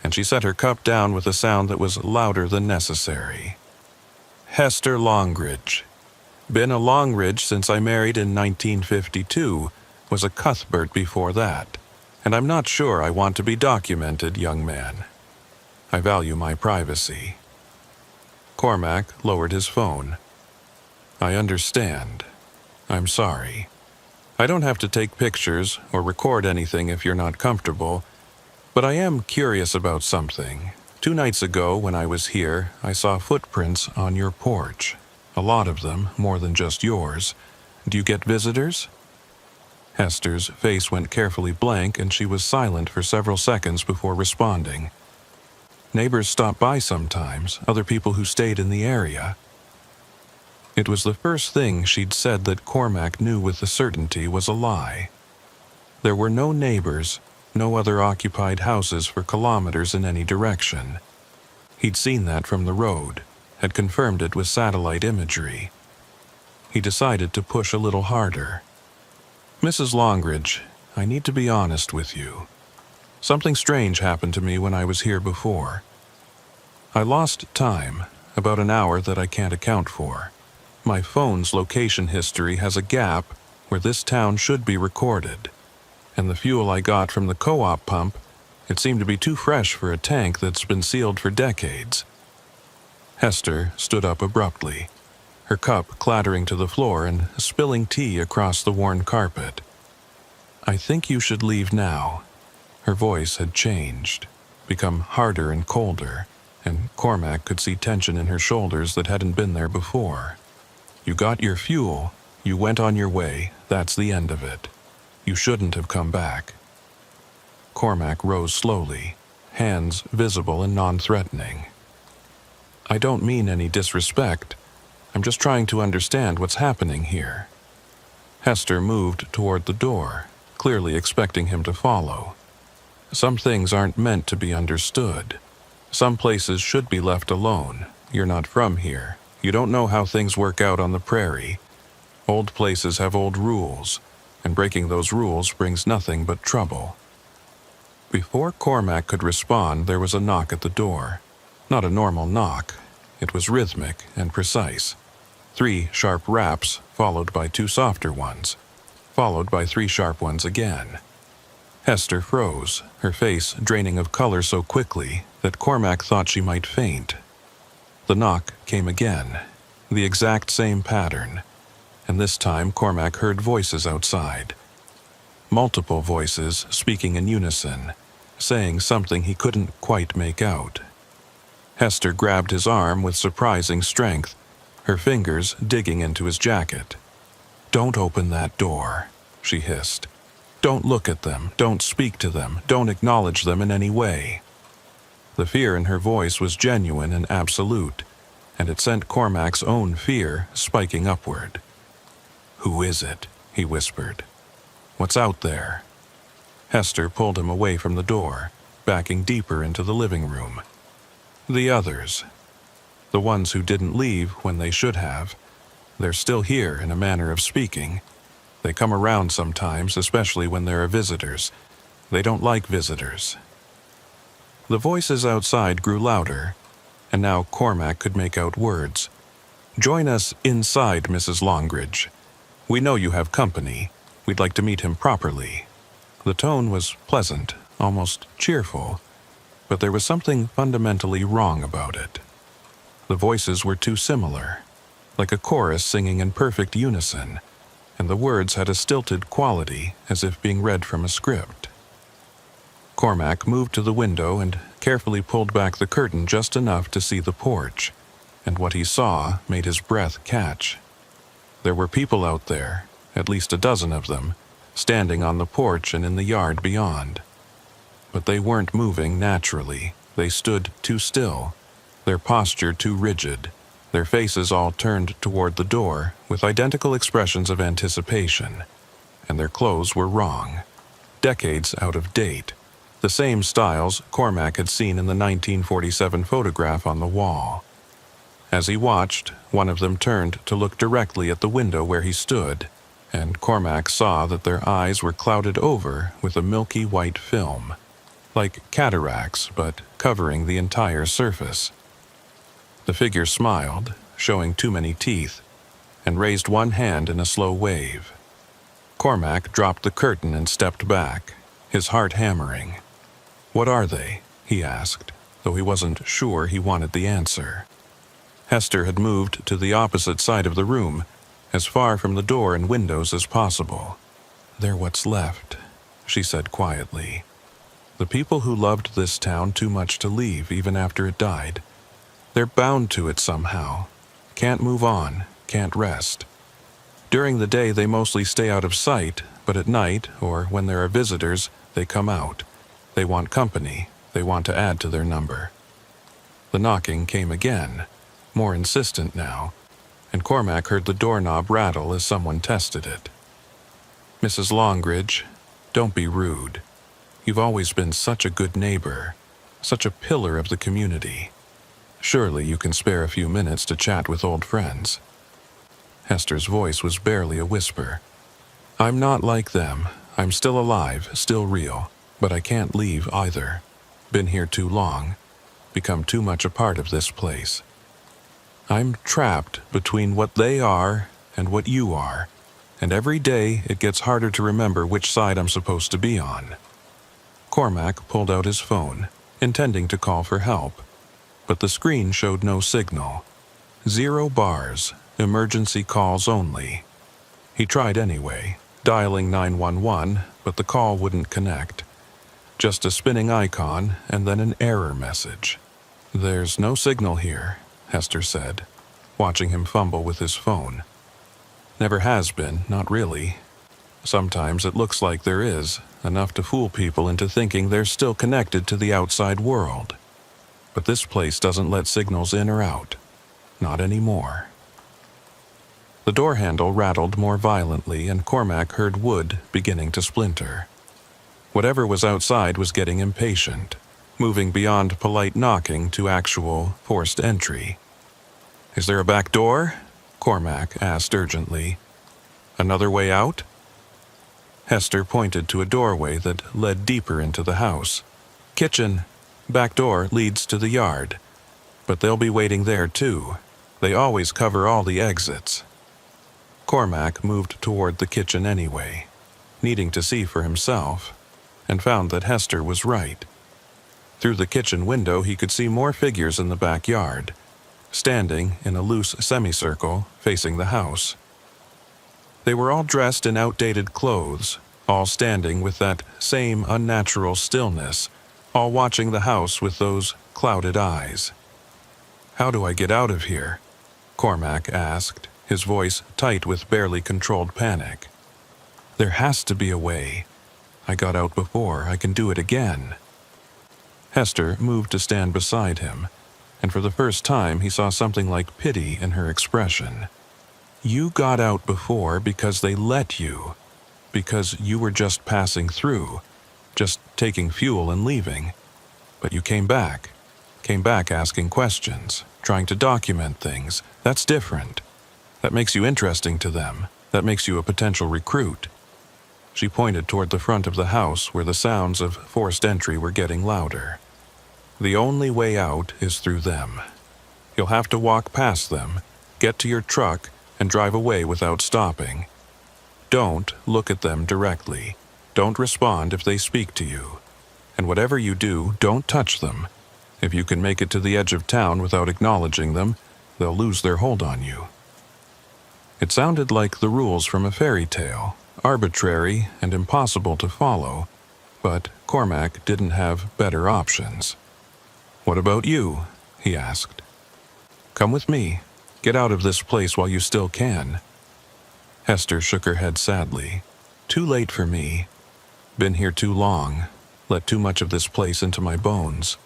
and she set her cup down with a sound that was louder than necessary. Hester Longridge. Been a Longridge since I married in 1952, was a Cuthbert before that, and I'm not sure I want to be documented, young man. I value my privacy. Cormac lowered his phone. I understand. I'm sorry. I don't have to take pictures or record anything if you're not comfortable, but I am curious about something. 2 nights ago when I was here, I saw footprints on your porch. A lot of them, more than just yours. Do you get visitors? Hester's face went carefully blank and she was silent for several seconds before responding. Neighbors stop by sometimes, other people who stayed in the area. It was the first thing she'd said that Cormac knew with certainty was a lie. There were no neighbors, no other occupied houses for kilometers in any direction. He'd seen that from the road, had confirmed it with satellite imagery. He decided to push a little harder. Mrs. Longridge, I need to be honest with you. Something strange happened to me when I was here before. I lost time, about an hour that I can't account for. My phone's location history has a gap where this town should be recorded, and the fuel I got from the co-op pump, it seemed to be too fresh for a tank that's been sealed for decades. Hester stood up abruptly, her cup clattering to the floor and spilling tea across the worn carpet. I think you should leave now. Her voice had changed, become harder and colder, and Cormac could see tension in her shoulders that hadn't been there before. You got your fuel, you went on your way, that's the end of it. You shouldn't have come back. Cormac rose slowly, hands visible and non-threatening. I don't mean any disrespect. I'm just trying to understand what's happening here. Hester moved toward the door, clearly expecting him to follow. Some things aren't meant to be understood. Some places should be left alone. You're not from here. You don't know how things work out on the prairie. Old places have old rules, and breaking those rules brings nothing but trouble. Before Cormac could respond, there was a knock at the door. Not a normal knock. It was rhythmic and precise. 3 sharp raps, followed by 2 softer ones, followed by 3 sharp ones again. Hester froze, her face draining of color so quickly that Cormac thought she might faint. The knock came again, the exact same pattern, and this time Cormac heard voices outside. Multiple voices speaking in unison, saying something he couldn't quite make out. Hester grabbed his arm with surprising strength, her fingers digging into his jacket. "Don't open that door," she hissed. "Don't look at them, don't speak to them, don't acknowledge them in any way." The fear in her voice was genuine and absolute, and it sent Cormac's own fear spiking upward. "Who is it?" he whispered. "What's out there?" Hester pulled him away from the door, backing deeper into the living room. The others. The ones who didn't leave when they should have, They're still here, in a manner of speaking. They come around sometimes, especially when there are visitors. They don't like visitors." The voices outside grew louder, and now Cormac could make out words. "Join us inside, Mrs. Longridge. We know you have company. We'd like to meet him properly." The tone was pleasant, almost cheerful, but there was something fundamentally wrong about it. The voices were too similar, like a chorus singing in perfect unison, and the words had a stilted quality, as if being read from a script. Cormac moved to the window and carefully pulled back the curtain just enough to see the porch, and what he saw made his breath catch. There were people out there, at least a dozen of them, standing on the porch and in the yard beyond. But they weren't moving naturally. They stood too still, their posture too rigid, their faces all turned toward the door with identical expressions of anticipation. And their clothes were wrong, decades out of date, the same styles Cormac had seen in the 1947 photograph on the wall. As he watched, one of them turned to look directly at the window where he stood, and Cormac saw that their eyes were clouded over with a milky white film, like cataracts but covering the entire surface. The figure smiled, showing too many teeth, and raised one hand in a slow wave. Cormac dropped the curtain and stepped back, his heart hammering. "What are they?" he asked, though he wasn't sure he wanted the answer. Hester had moved to the opposite side of the room, as far from the door and windows as possible. "They're what's left," she said quietly. "The people who loved this town too much to leave even after it died. They're bound to it somehow. Can't move on, can't rest. During the day they mostly stay out of sight, but at night, or when there are visitors, they come out. They want company, they want to add to their number." The knocking came again, more insistent now, and Cormac heard the doorknob rattle as someone tested it. "Mrs. Longridge, don't be rude. You've always been such a good neighbor, such a pillar of the community. Surely you can spare a few minutes to chat with old friends." Hester's voice was barely a whisper. "I'm not like them. I'm still alive, still real, but I can't leave either. Been here too long, become too much a part of this place. I'm trapped between what they are and what you are, and every day it gets harder to remember which side I'm supposed to be on." Cormac pulled out his phone, intending to call for help, but the screen showed no signal. 0 bars, emergency calls only. He tried anyway, dialing 911, but the call wouldn't connect. Just a spinning icon and then an error message. "There's no signal here," Hester said, watching him fumble with his phone. "Never has been, not really. Sometimes it looks like there is, enough to fool people into thinking they're still connected to the outside world. But this place doesn't let signals in or out. Not anymore." The door handle rattled more violently, and Cormac heard wood beginning to splinter. Whatever was outside was getting impatient, moving beyond polite knocking to actual forced entry. "Is there a back door?" Cormac asked urgently. "Another way out?" Hester pointed to a doorway that led deeper into the house. "Kitchen. Back door leads to the yard. But they'll be waiting there too. They always cover all the exits." Cormac moved toward the kitchen anyway, needing to see for himself, and found that Hester was right. Through the kitchen window he could see more figures in the backyard, standing in a loose semicircle facing the house. They were all dressed in outdated clothes, all standing with that same unnatural stillness, all watching the house with those clouded eyes. "How do I get out of here?" Cormac asked, his voice tight with barely controlled panic. "There has to be a way. I got out before, I can do it again." Hester moved to stand beside him, and for the first time he saw something like pity in her expression. "You got out before because they let you, because you were just passing through, just taking fuel and leaving. But you came back asking questions, trying to document things. That's different. That makes you interesting to them. That makes you a potential recruit." She pointed toward the front of the house where the sounds of forced entry were getting louder. "The only way out is through them. You'll have to walk past them, get to your truck, and drive away without stopping. Don't look at them directly. Don't respond if they speak to you. And whatever you do, don't touch them. If you can make it to the edge of town without acknowledging them, they'll lose their hold on you." It sounded like the rules from a fairy tale, arbitrary and impossible to follow, but Cormac didn't have better options. "What about you?" he asked. "Come with me. Get out of this place while you still can." Hester shook her head sadly. "Too late for me. Been here too long. Let too much of this place into my bones.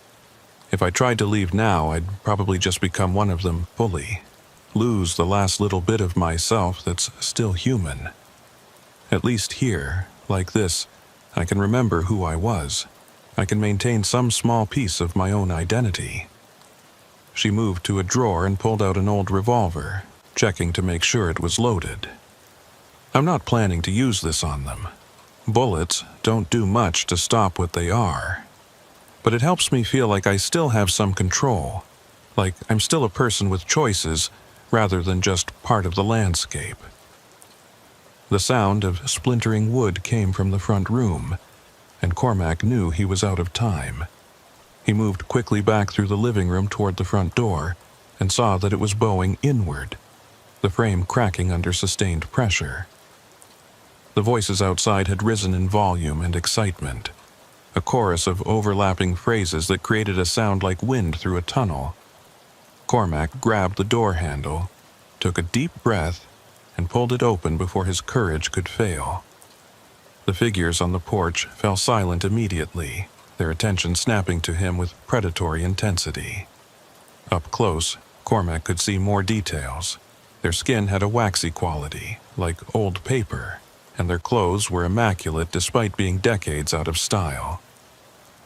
If I tried to leave now, I'd probably just become one of them fully. Lose the last little bit of myself that's still human. At least here, like this, I can remember who I was. I can maintain some small piece of my own identity." She moved to a drawer and pulled out an old revolver, checking to make sure it was loaded. "I'm not planning to use this on them. Bullets don't do much to stop what they are. But it helps me feel like I still have some control, like I'm still a person with choices rather than just part of the landscape." The sound of splintering wood came from the front room, and Cormac knew he was out of time. He moved quickly back through the living room toward the front door and saw that it was bowing inward, the frame cracking under sustained pressure. The voices outside had risen in volume and excitement, a chorus of overlapping phrases that created a sound like wind through a tunnel. Cormac grabbed the door handle, took a deep breath, and pulled it open before his courage could fail. The figures on the porch fell silent immediately, their attention snapping to him with predatory intensity. Up close, Cormac could see more details. Their skin had a waxy quality, like old paper, and their clothes were immaculate despite being decades out of style.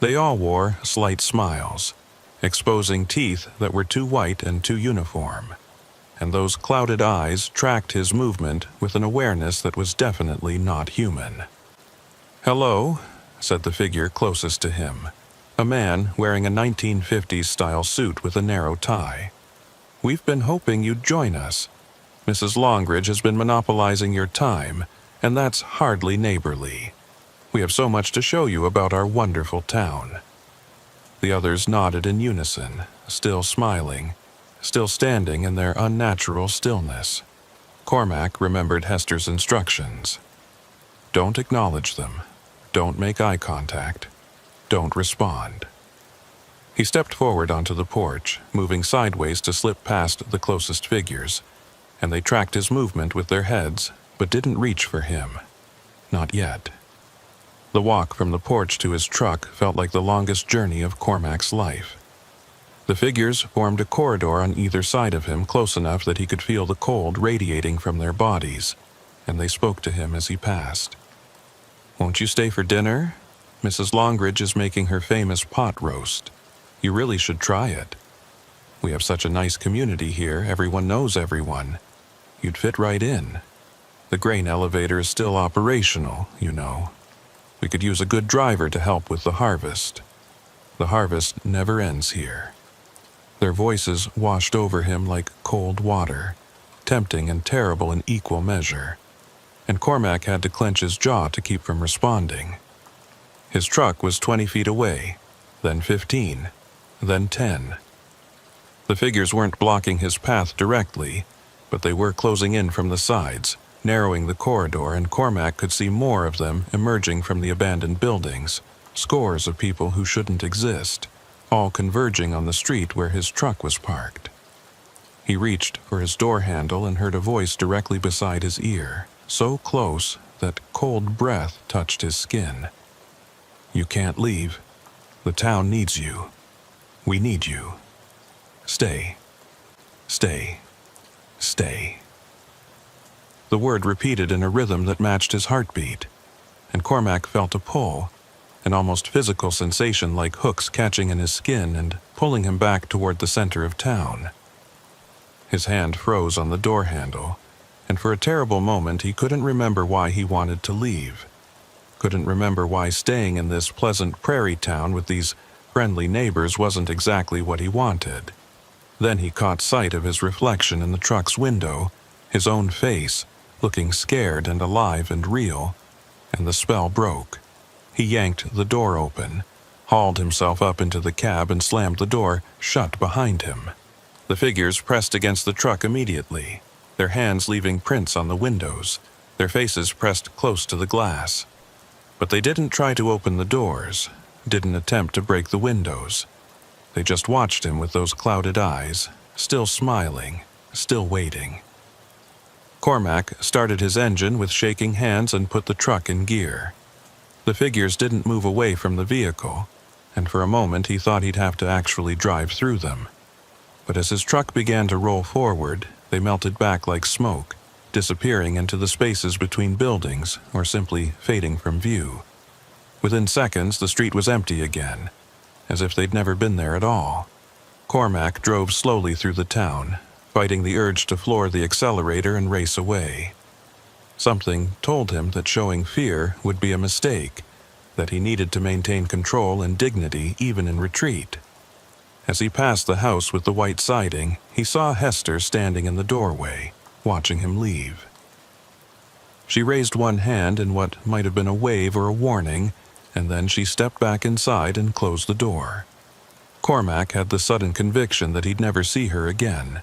They all wore slight smiles, exposing teeth that were too white and too uniform, and those clouded eyes tracked his movement with an awareness that was definitely not human. "Hello," said the figure closest to him, a man wearing a 1950s-style suit with a narrow tie. "We've been hoping you'd join us. Mrs. Longridge has been monopolizing your time, and that's hardly neighborly. We have so much to show you about our wonderful town." The others nodded in unison, still smiling, still standing in their unnatural stillness. Cormac remembered Hester's instructions. Don't acknowledge them. Don't make eye contact. Don't respond. He stepped forward onto the porch, moving sideways to slip past the closest figures, and they tracked his movement with their heads, but didn't reach for him. Not yet. The walk from the porch to his truck felt like the longest journey of Cormac's life. The figures formed a corridor on either side of him close enough that he could feel the cold radiating from their bodies, and they spoke to him as he passed. "Won't you stay for dinner? Mrs. Longridge is making her famous pot roast. You really should try it. We have such a nice community here, everyone knows everyone. You'd fit right in. The grain elevator is still operational, you know. We could use a good driver to help with the harvest. The harvest never ends here." Their voices washed over him like cold water, tempting and terrible in equal measure, and Cormac had to clench his jaw to keep from responding. His truck was 20 feet away, then 15, then 10. The figures weren't blocking his path directly, but they were closing in from the sides, narrowing the corridor, and Cormac could see more of them emerging from the abandoned buildings, scores of people who shouldn't exist, all converging on the street where his truck was parked. He reached for his door handle and heard a voice directly beside his ear, so close that cold breath touched his skin. "You can't leave. The town needs you. We need you. Stay. Stay. Stay." The word repeated in a rhythm that matched his heartbeat, and Cormac felt a pull, an almost physical sensation like hooks catching in his skin and pulling him back toward the center of town. His hand froze on the door handle, and for a terrible moment he couldn't remember why he wanted to leave. Couldn't remember why staying in this pleasant prairie town with these friendly neighbors wasn't exactly what he wanted. Then he caught sight of his reflection in the truck's window, his own face, looking scared and alive and real, and the spell broke. He yanked the door open, hauled himself up into the cab and slammed the door shut behind him. The figures pressed against the truck immediately, their hands leaving prints on the windows, their faces pressed close to the glass. But they didn't try to open the doors, didn't attempt to break the windows. They just watched him with those clouded eyes, still smiling, still waiting. Cormac started his engine with shaking hands and put the truck in gear. The figures didn't move away from the vehicle, and for a moment he thought he'd have to actually drive through them. But as his truck began to roll forward, they melted back like smoke, disappearing into the spaces between buildings or simply fading from view. Within seconds, the street was empty again, as if they'd never been there at all. Cormac drove slowly through the town, fighting the urge to floor the accelerator and race away. Something told him that showing fear would be a mistake, that he needed to maintain control and dignity even in retreat. As he passed the house with the white siding, he saw Hester standing in the doorway, watching him leave. She raised one hand in what might have been a wave or a warning, and then she stepped back inside and closed the door. Cormac had the sudden conviction that he'd never see her again,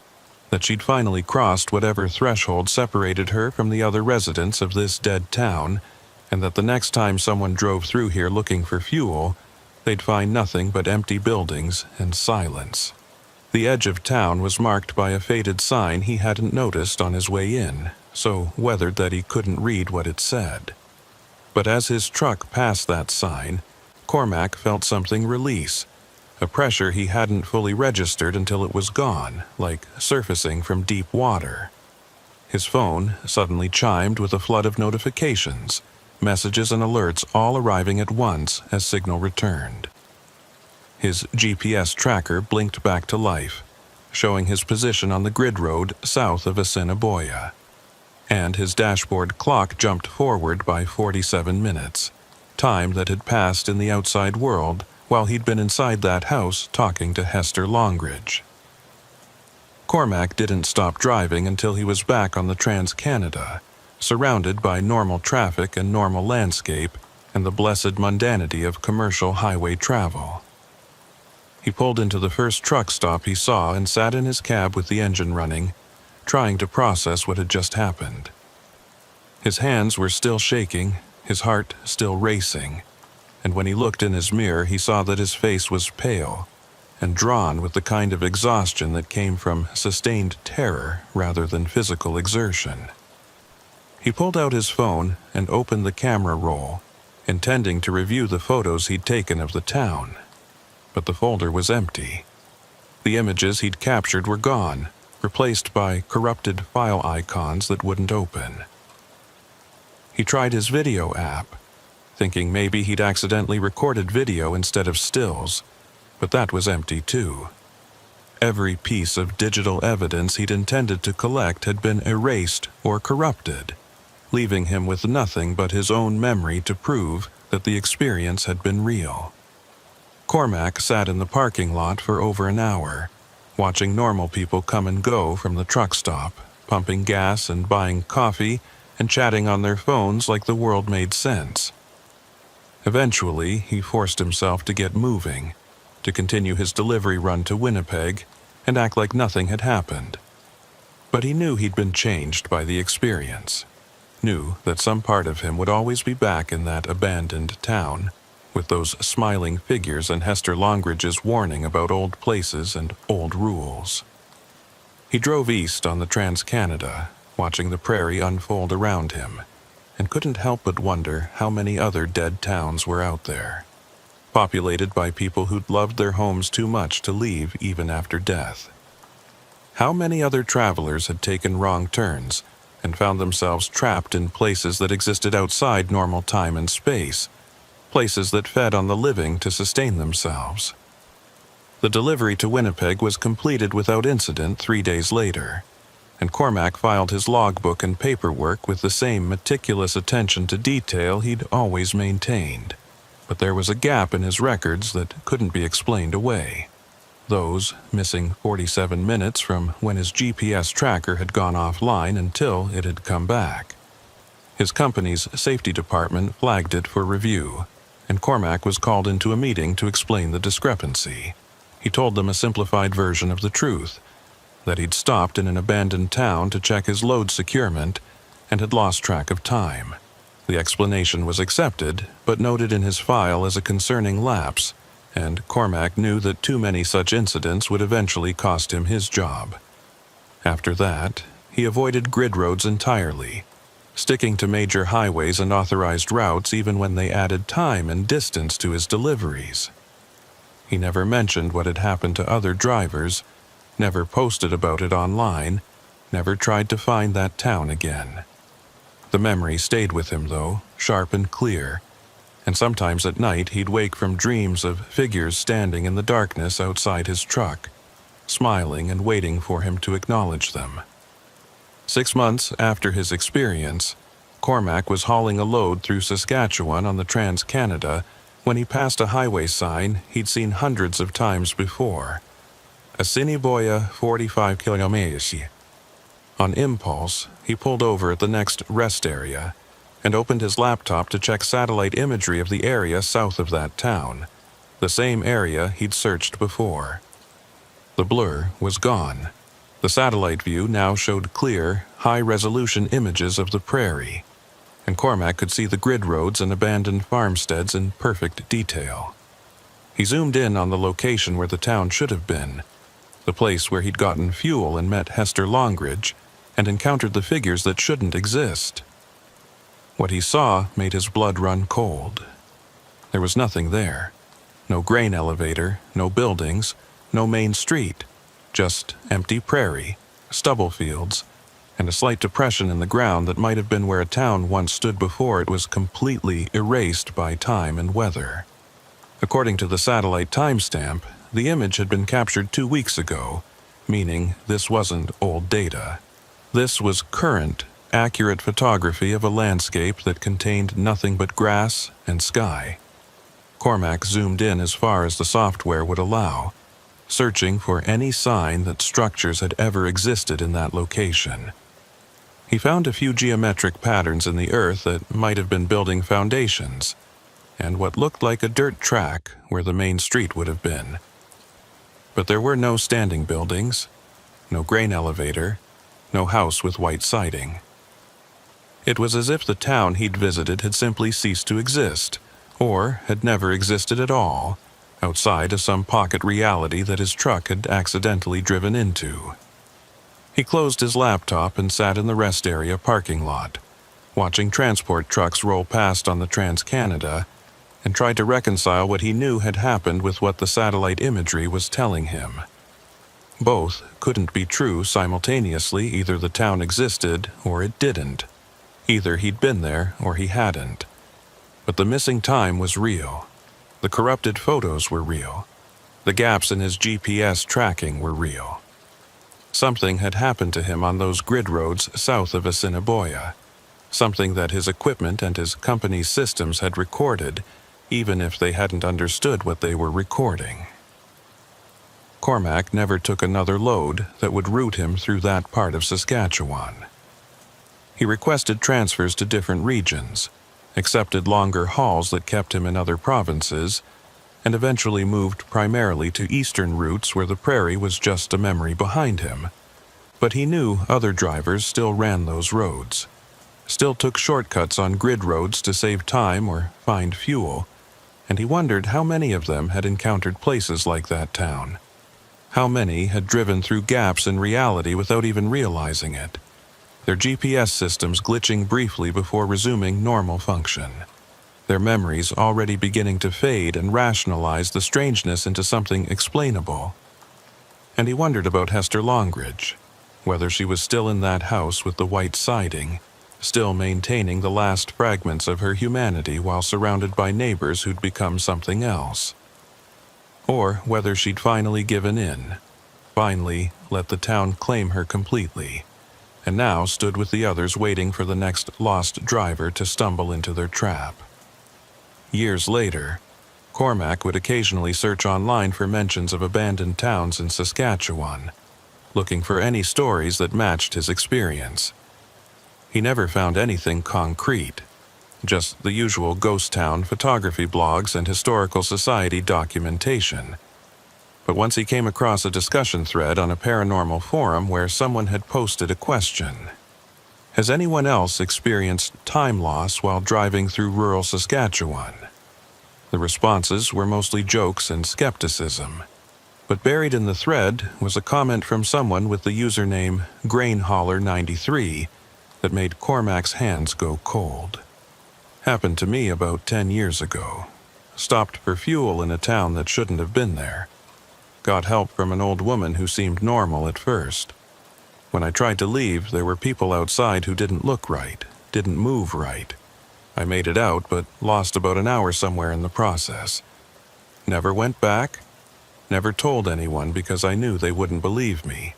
that she'd finally crossed whatever threshold separated her from the other residents of this dead town, and that the next time someone drove through here looking for fuel, they'd find nothing but empty buildings and silence. The edge of town was marked by a faded sign he hadn't noticed on his way in, so weathered that he couldn't read what it said. But as his truck passed that sign, Cormac felt something release, a pressure he hadn't fully registered until it was gone, like surfacing from deep water. His phone suddenly chimed with a flood of notifications, messages and alerts all arriving at once as signal returned. His GPS tracker blinked back to life, showing his position on the grid road south of Assiniboia. And his dashboard clock jumped forward by 47 minutes, time that had passed in the outside world while he'd been inside that house talking to Hester Longridge. Cormac didn't stop driving until he was back on the Trans-Canada, surrounded by normal traffic and normal landscape and the blessed mundanity of commercial highway travel. He pulled into the first truck stop he saw and sat in his cab with the engine running, trying to process what had just happened. His hands were still shaking, his heart still racing, and when he looked in his mirror he saw that his face was pale and drawn with the kind of exhaustion that came from sustained terror rather than physical exertion. He pulled out his phone and opened the camera roll, intending to review the photos he'd taken of the town. But the folder was empty. The images he'd captured were gone, replaced by corrupted file icons that wouldn't open. He tried his video app, thinking maybe he'd accidentally recorded video instead of stills, but that was empty too. Every piece of digital evidence he'd intended to collect had been erased or corrupted, leaving him with nothing but his own memory to prove that the experience had been real. Cormac sat in the parking lot for over an hour, watching normal people come and go from the truck stop, pumping gas and buying coffee and chatting on their phones like the world made sense. Eventually, he forced himself to get moving, to continue his delivery run to Winnipeg and act like nothing had happened. But he knew he'd been changed by the experience, knew that some part of him would always be back in that abandoned town, with those smiling figures and Hester Longridge's warning about old places and old rules. He drove east on the Trans-Canada, watching the prairie unfold around him, and couldn't help but wonder how many other dead towns were out there, populated by people who'd loved their homes too much to leave even after death. How many other travelers had taken wrong turns and found themselves trapped in places that existed outside normal time and space, places that fed on the living to sustain themselves. The delivery to Winnipeg was completed without incident 3 days later, and Cormac filed his logbook and paperwork with the same meticulous attention to detail he'd always maintained. But there was a gap in his records that couldn't be explained away. Those missing 47 minutes from when his GPS tracker had gone offline until it had come back. His company's safety department flagged it for review, and Cormac was called into a meeting to explain the discrepancy. He told them a simplified version of the truth, that he'd stopped in an abandoned town to check his load securement and had lost track of time. The explanation was accepted, but noted in his file as a concerning lapse, and Cormac knew that too many such incidents would eventually cost him his job. After that, he avoided grid roads entirely, sticking to major highways and authorized routes even when they added time and distance to his deliveries. He never mentioned what had happened to other drivers, never posted about it online, never tried to find that town again. The memory stayed with him, though, sharp and clear, and sometimes at night he'd wake from dreams of figures standing in the darkness outside his truck, smiling and waiting for him to acknowledge them. 6 months after his experience, Cormac was hauling a load through Saskatchewan on the Trans-Canada when he passed a highway sign he'd seen hundreds of times before. Assiniboia 45 km. On impulse, he pulled over at the next rest area and opened his laptop to check satellite imagery of the area south of that town, the same area he'd searched before. The blur was gone. The satellite view now showed clear, high-resolution images of the prairie, and Cormac could see the grid roads and abandoned farmsteads in perfect detail. He zoomed in on the location where the town should have been, the place where he'd gotten fuel and met Hester Longridge, and encountered the figures that shouldn't exist. What he saw made his blood run cold. There was nothing there. No grain elevator, no buildings, no main street, just empty prairie, stubble fields, and a slight depression in the ground that might have been where a town once stood before it was completely erased by time and weather. According to the satellite timestamp, the image had been captured 2 weeks ago, meaning this wasn't old data. This was current, accurate photography of a landscape that contained nothing but grass and sky. Cormac zoomed in as far as the software would allow, searching for any sign that structures had ever existed in that location. He found a few geometric patterns in the earth that might have been building foundations, and what looked like a dirt track where the main street would have been. But there were no standing buildings, no grain elevator, no house with white siding. It was as if the town he'd visited had simply ceased to exist, or had never existed at all, outside of some pocket reality that his truck had accidentally driven into. He closed his laptop and sat in the rest area parking lot, watching transport trucks roll past on the Trans-Canada, and tried to reconcile what he knew had happened with what the satellite imagery was telling him. Both couldn't be true simultaneously. Either the town existed or it didn't. Either he'd been there or he hadn't. But the missing time was real. The corrupted photos were real. The gaps in his GPS tracking were real. Something had happened to him on those grid roads south of Assiniboia. Something that his equipment and his company's systems had recorded, even if they hadn't understood what they were recording. Cormac never took another load that would route him through that part of Saskatchewan. He requested transfers to different regions, accepted longer hauls that kept him in other provinces, and eventually moved primarily to eastern routes where the prairie was just a memory behind him. But he knew other drivers still ran those roads, still took shortcuts on grid roads to save time or find fuel, and he wondered how many of them had encountered places like that town. How many had driven through gaps in reality without even realizing it, their GPS systems glitching briefly before resuming normal function, their memories already beginning to fade and rationalize the strangeness into something explainable. And he wondered about Hester Longridge, whether she was still in that house with the white siding, still maintaining the last fragments of her humanity while surrounded by neighbors who'd become something else. or whether she'd finally given in, finally let the town claim her completely, and now stood with the others waiting for the next lost driver to stumble into their trap. Years later, Cormac would occasionally search online for mentions of abandoned towns in Saskatchewan, looking for any stories that matched his experience. He never found anything concrete, just the usual ghost town photography blogs and historical society documentation. But once he came across a discussion thread on a paranormal forum where someone had posted a question: has anyone else experienced time loss while driving through rural Saskatchewan? The responses were mostly jokes and skepticism, but buried in the thread was a comment from someone with the username Grainhauler93 that made Cormac's hands go cold. Happened to me about 10 years ago. Stopped for fuel in a town that shouldn't have been there. Got help from an old woman who seemed normal at first. When I tried to leave, there were people outside who didn't look right, didn't move right. I made it out, but lost about an hour somewhere in the process. Never went back, never told anyone because I knew they wouldn't believe me.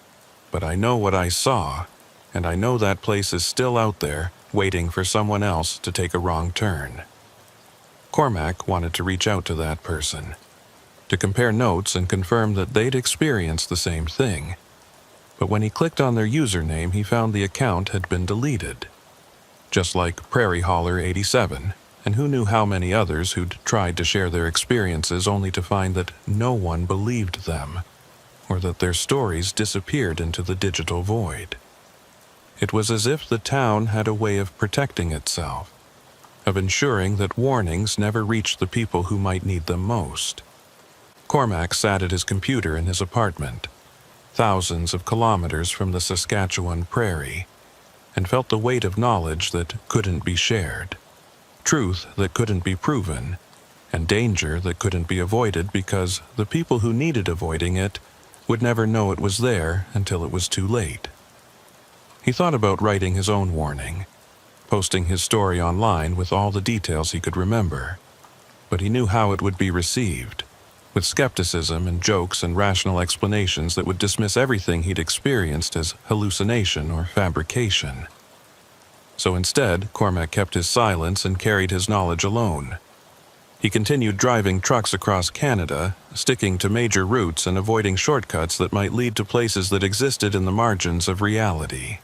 But I know what I saw, and I know that place is still out there, waiting for someone else to take a wrong turn. Cormac wanted to reach out to that person, to compare notes and confirm that they'd experienced the same thing. But when he clicked on their username, he found the account had been deleted. Just like Prairie Hauler 87, and who knew how many others who'd tried to share their experiences only to find that no one believed them, or that their stories disappeared into the digital void. It was as if the town had a way of protecting itself, of ensuring that warnings never reached the people who might need them most. Cormac sat at his computer in his apartment, thousands of kilometers from the Saskatchewan prairie, and felt the weight of knowledge that couldn't be shared, truth that couldn't be proven, and danger that couldn't be avoided because the people who needed avoiding it would never know it was there until it was too late. He thought about writing his own warning, posting his story online with all the details he could remember, but he knew how it would be received, with skepticism and jokes and rational explanations that would dismiss everything he'd experienced as hallucination or fabrication. So instead, Cormac kept his silence and carried his knowledge alone. He continued driving trucks across Canada, sticking to major routes and avoiding shortcuts that might lead to places that existed in the margins of reality.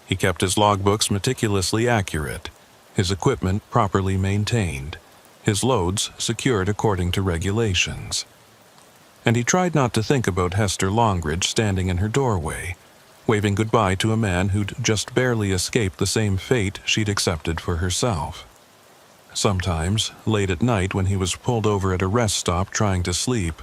He kept his logbooks meticulously accurate, his equipment properly maintained, his loads secured according to regulations. And he tried not to think about Hester Longridge standing in her doorway, waving goodbye to a man who'd just barely escaped the same fate she'd accepted for herself. Sometimes, late at night when he was pulled over at a rest stop trying to sleep,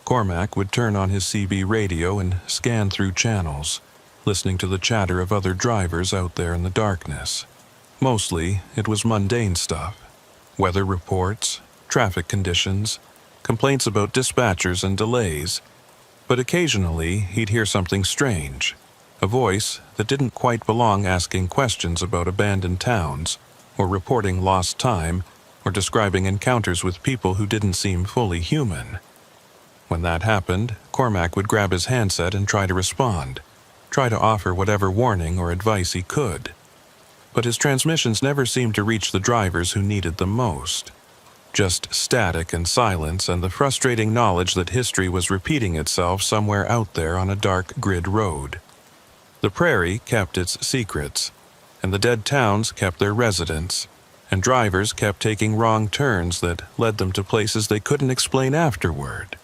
Cormac would turn on his CB radio and scan through channels, listening to the chatter of other drivers out there in the darkness. Mostly, it was mundane stuff. Weather reports, traffic conditions, complaints about dispatchers and delays. But occasionally, he'd hear something strange, a voice that didn't quite belong asking questions about abandoned towns, or reporting lost time, or describing encounters with people who didn't seem fully human. When that happened, Cormac would grab his handset and try to respond, try to offer whatever warning or advice he could. But his transmissions never seemed to reach the drivers who needed them most. Just static and silence and the frustrating knowledge that history was repeating itself somewhere out there on a dark grid road. The prairie kept its secrets, and the dead towns kept their residents, and drivers kept taking wrong turns that led them to places they couldn't explain afterward.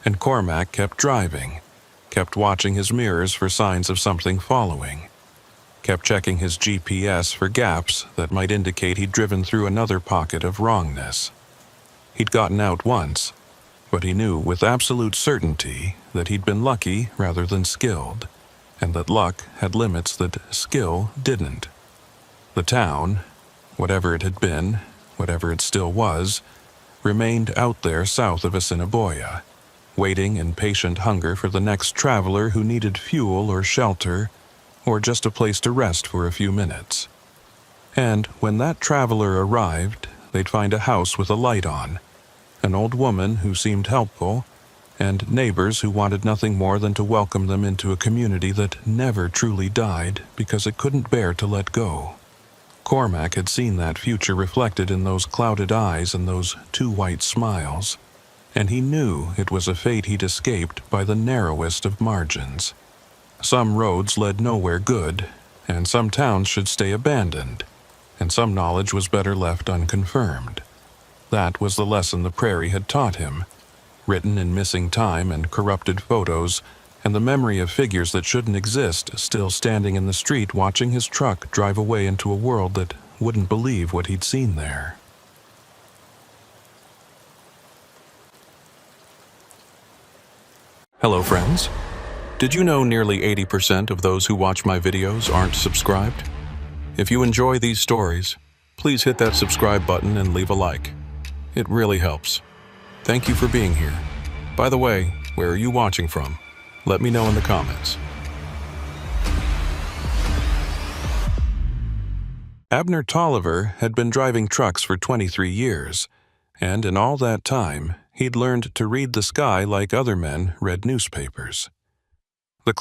And Cormac kept driving, kept watching his mirrors for signs of something following, kept checking his GPS for gaps that might indicate he'd driven through another pocket of wrongness. He'd gotten out once, but he knew with absolute certainty that he'd been lucky rather than skilled, and that luck had limits that skill didn't. The town, whatever it had been, whatever it still was, remained out there south of Assiniboia, waiting in patient hunger for the next traveler who needed fuel or shelter, or just a place to rest for a few minutes. And when that traveler arrived, they'd find a house with a light on, an old woman who seemed helpful, and neighbors who wanted nothing more than to welcome them into a community that never truly died because it couldn't bear to let go. Cormac had seen that future reflected in those clouded eyes and those two white smiles, and he knew it was a fate he'd escaped by the narrowest of margins. Some roads led nowhere good, and some towns should stay abandoned, and some knowledge was better left unconfirmed. That was the lesson the prairie had taught him, written in missing time and corrupted photos, and the memory of figures that shouldn't exist still standing in the street watching his truck drive away into a world that wouldn't believe what he'd seen there. Hello, friends. Did you know nearly 80% of those who watch my videos aren't subscribed? If you enjoy these stories, please hit that subscribe button and leave a like. It really helps. Thank you for being here. By the way, where are you watching from? Let me know in the comments. Abner Tolliver had been driving trucks for 23 years, and in all that time, he'd learned to read the sky like other men read newspapers.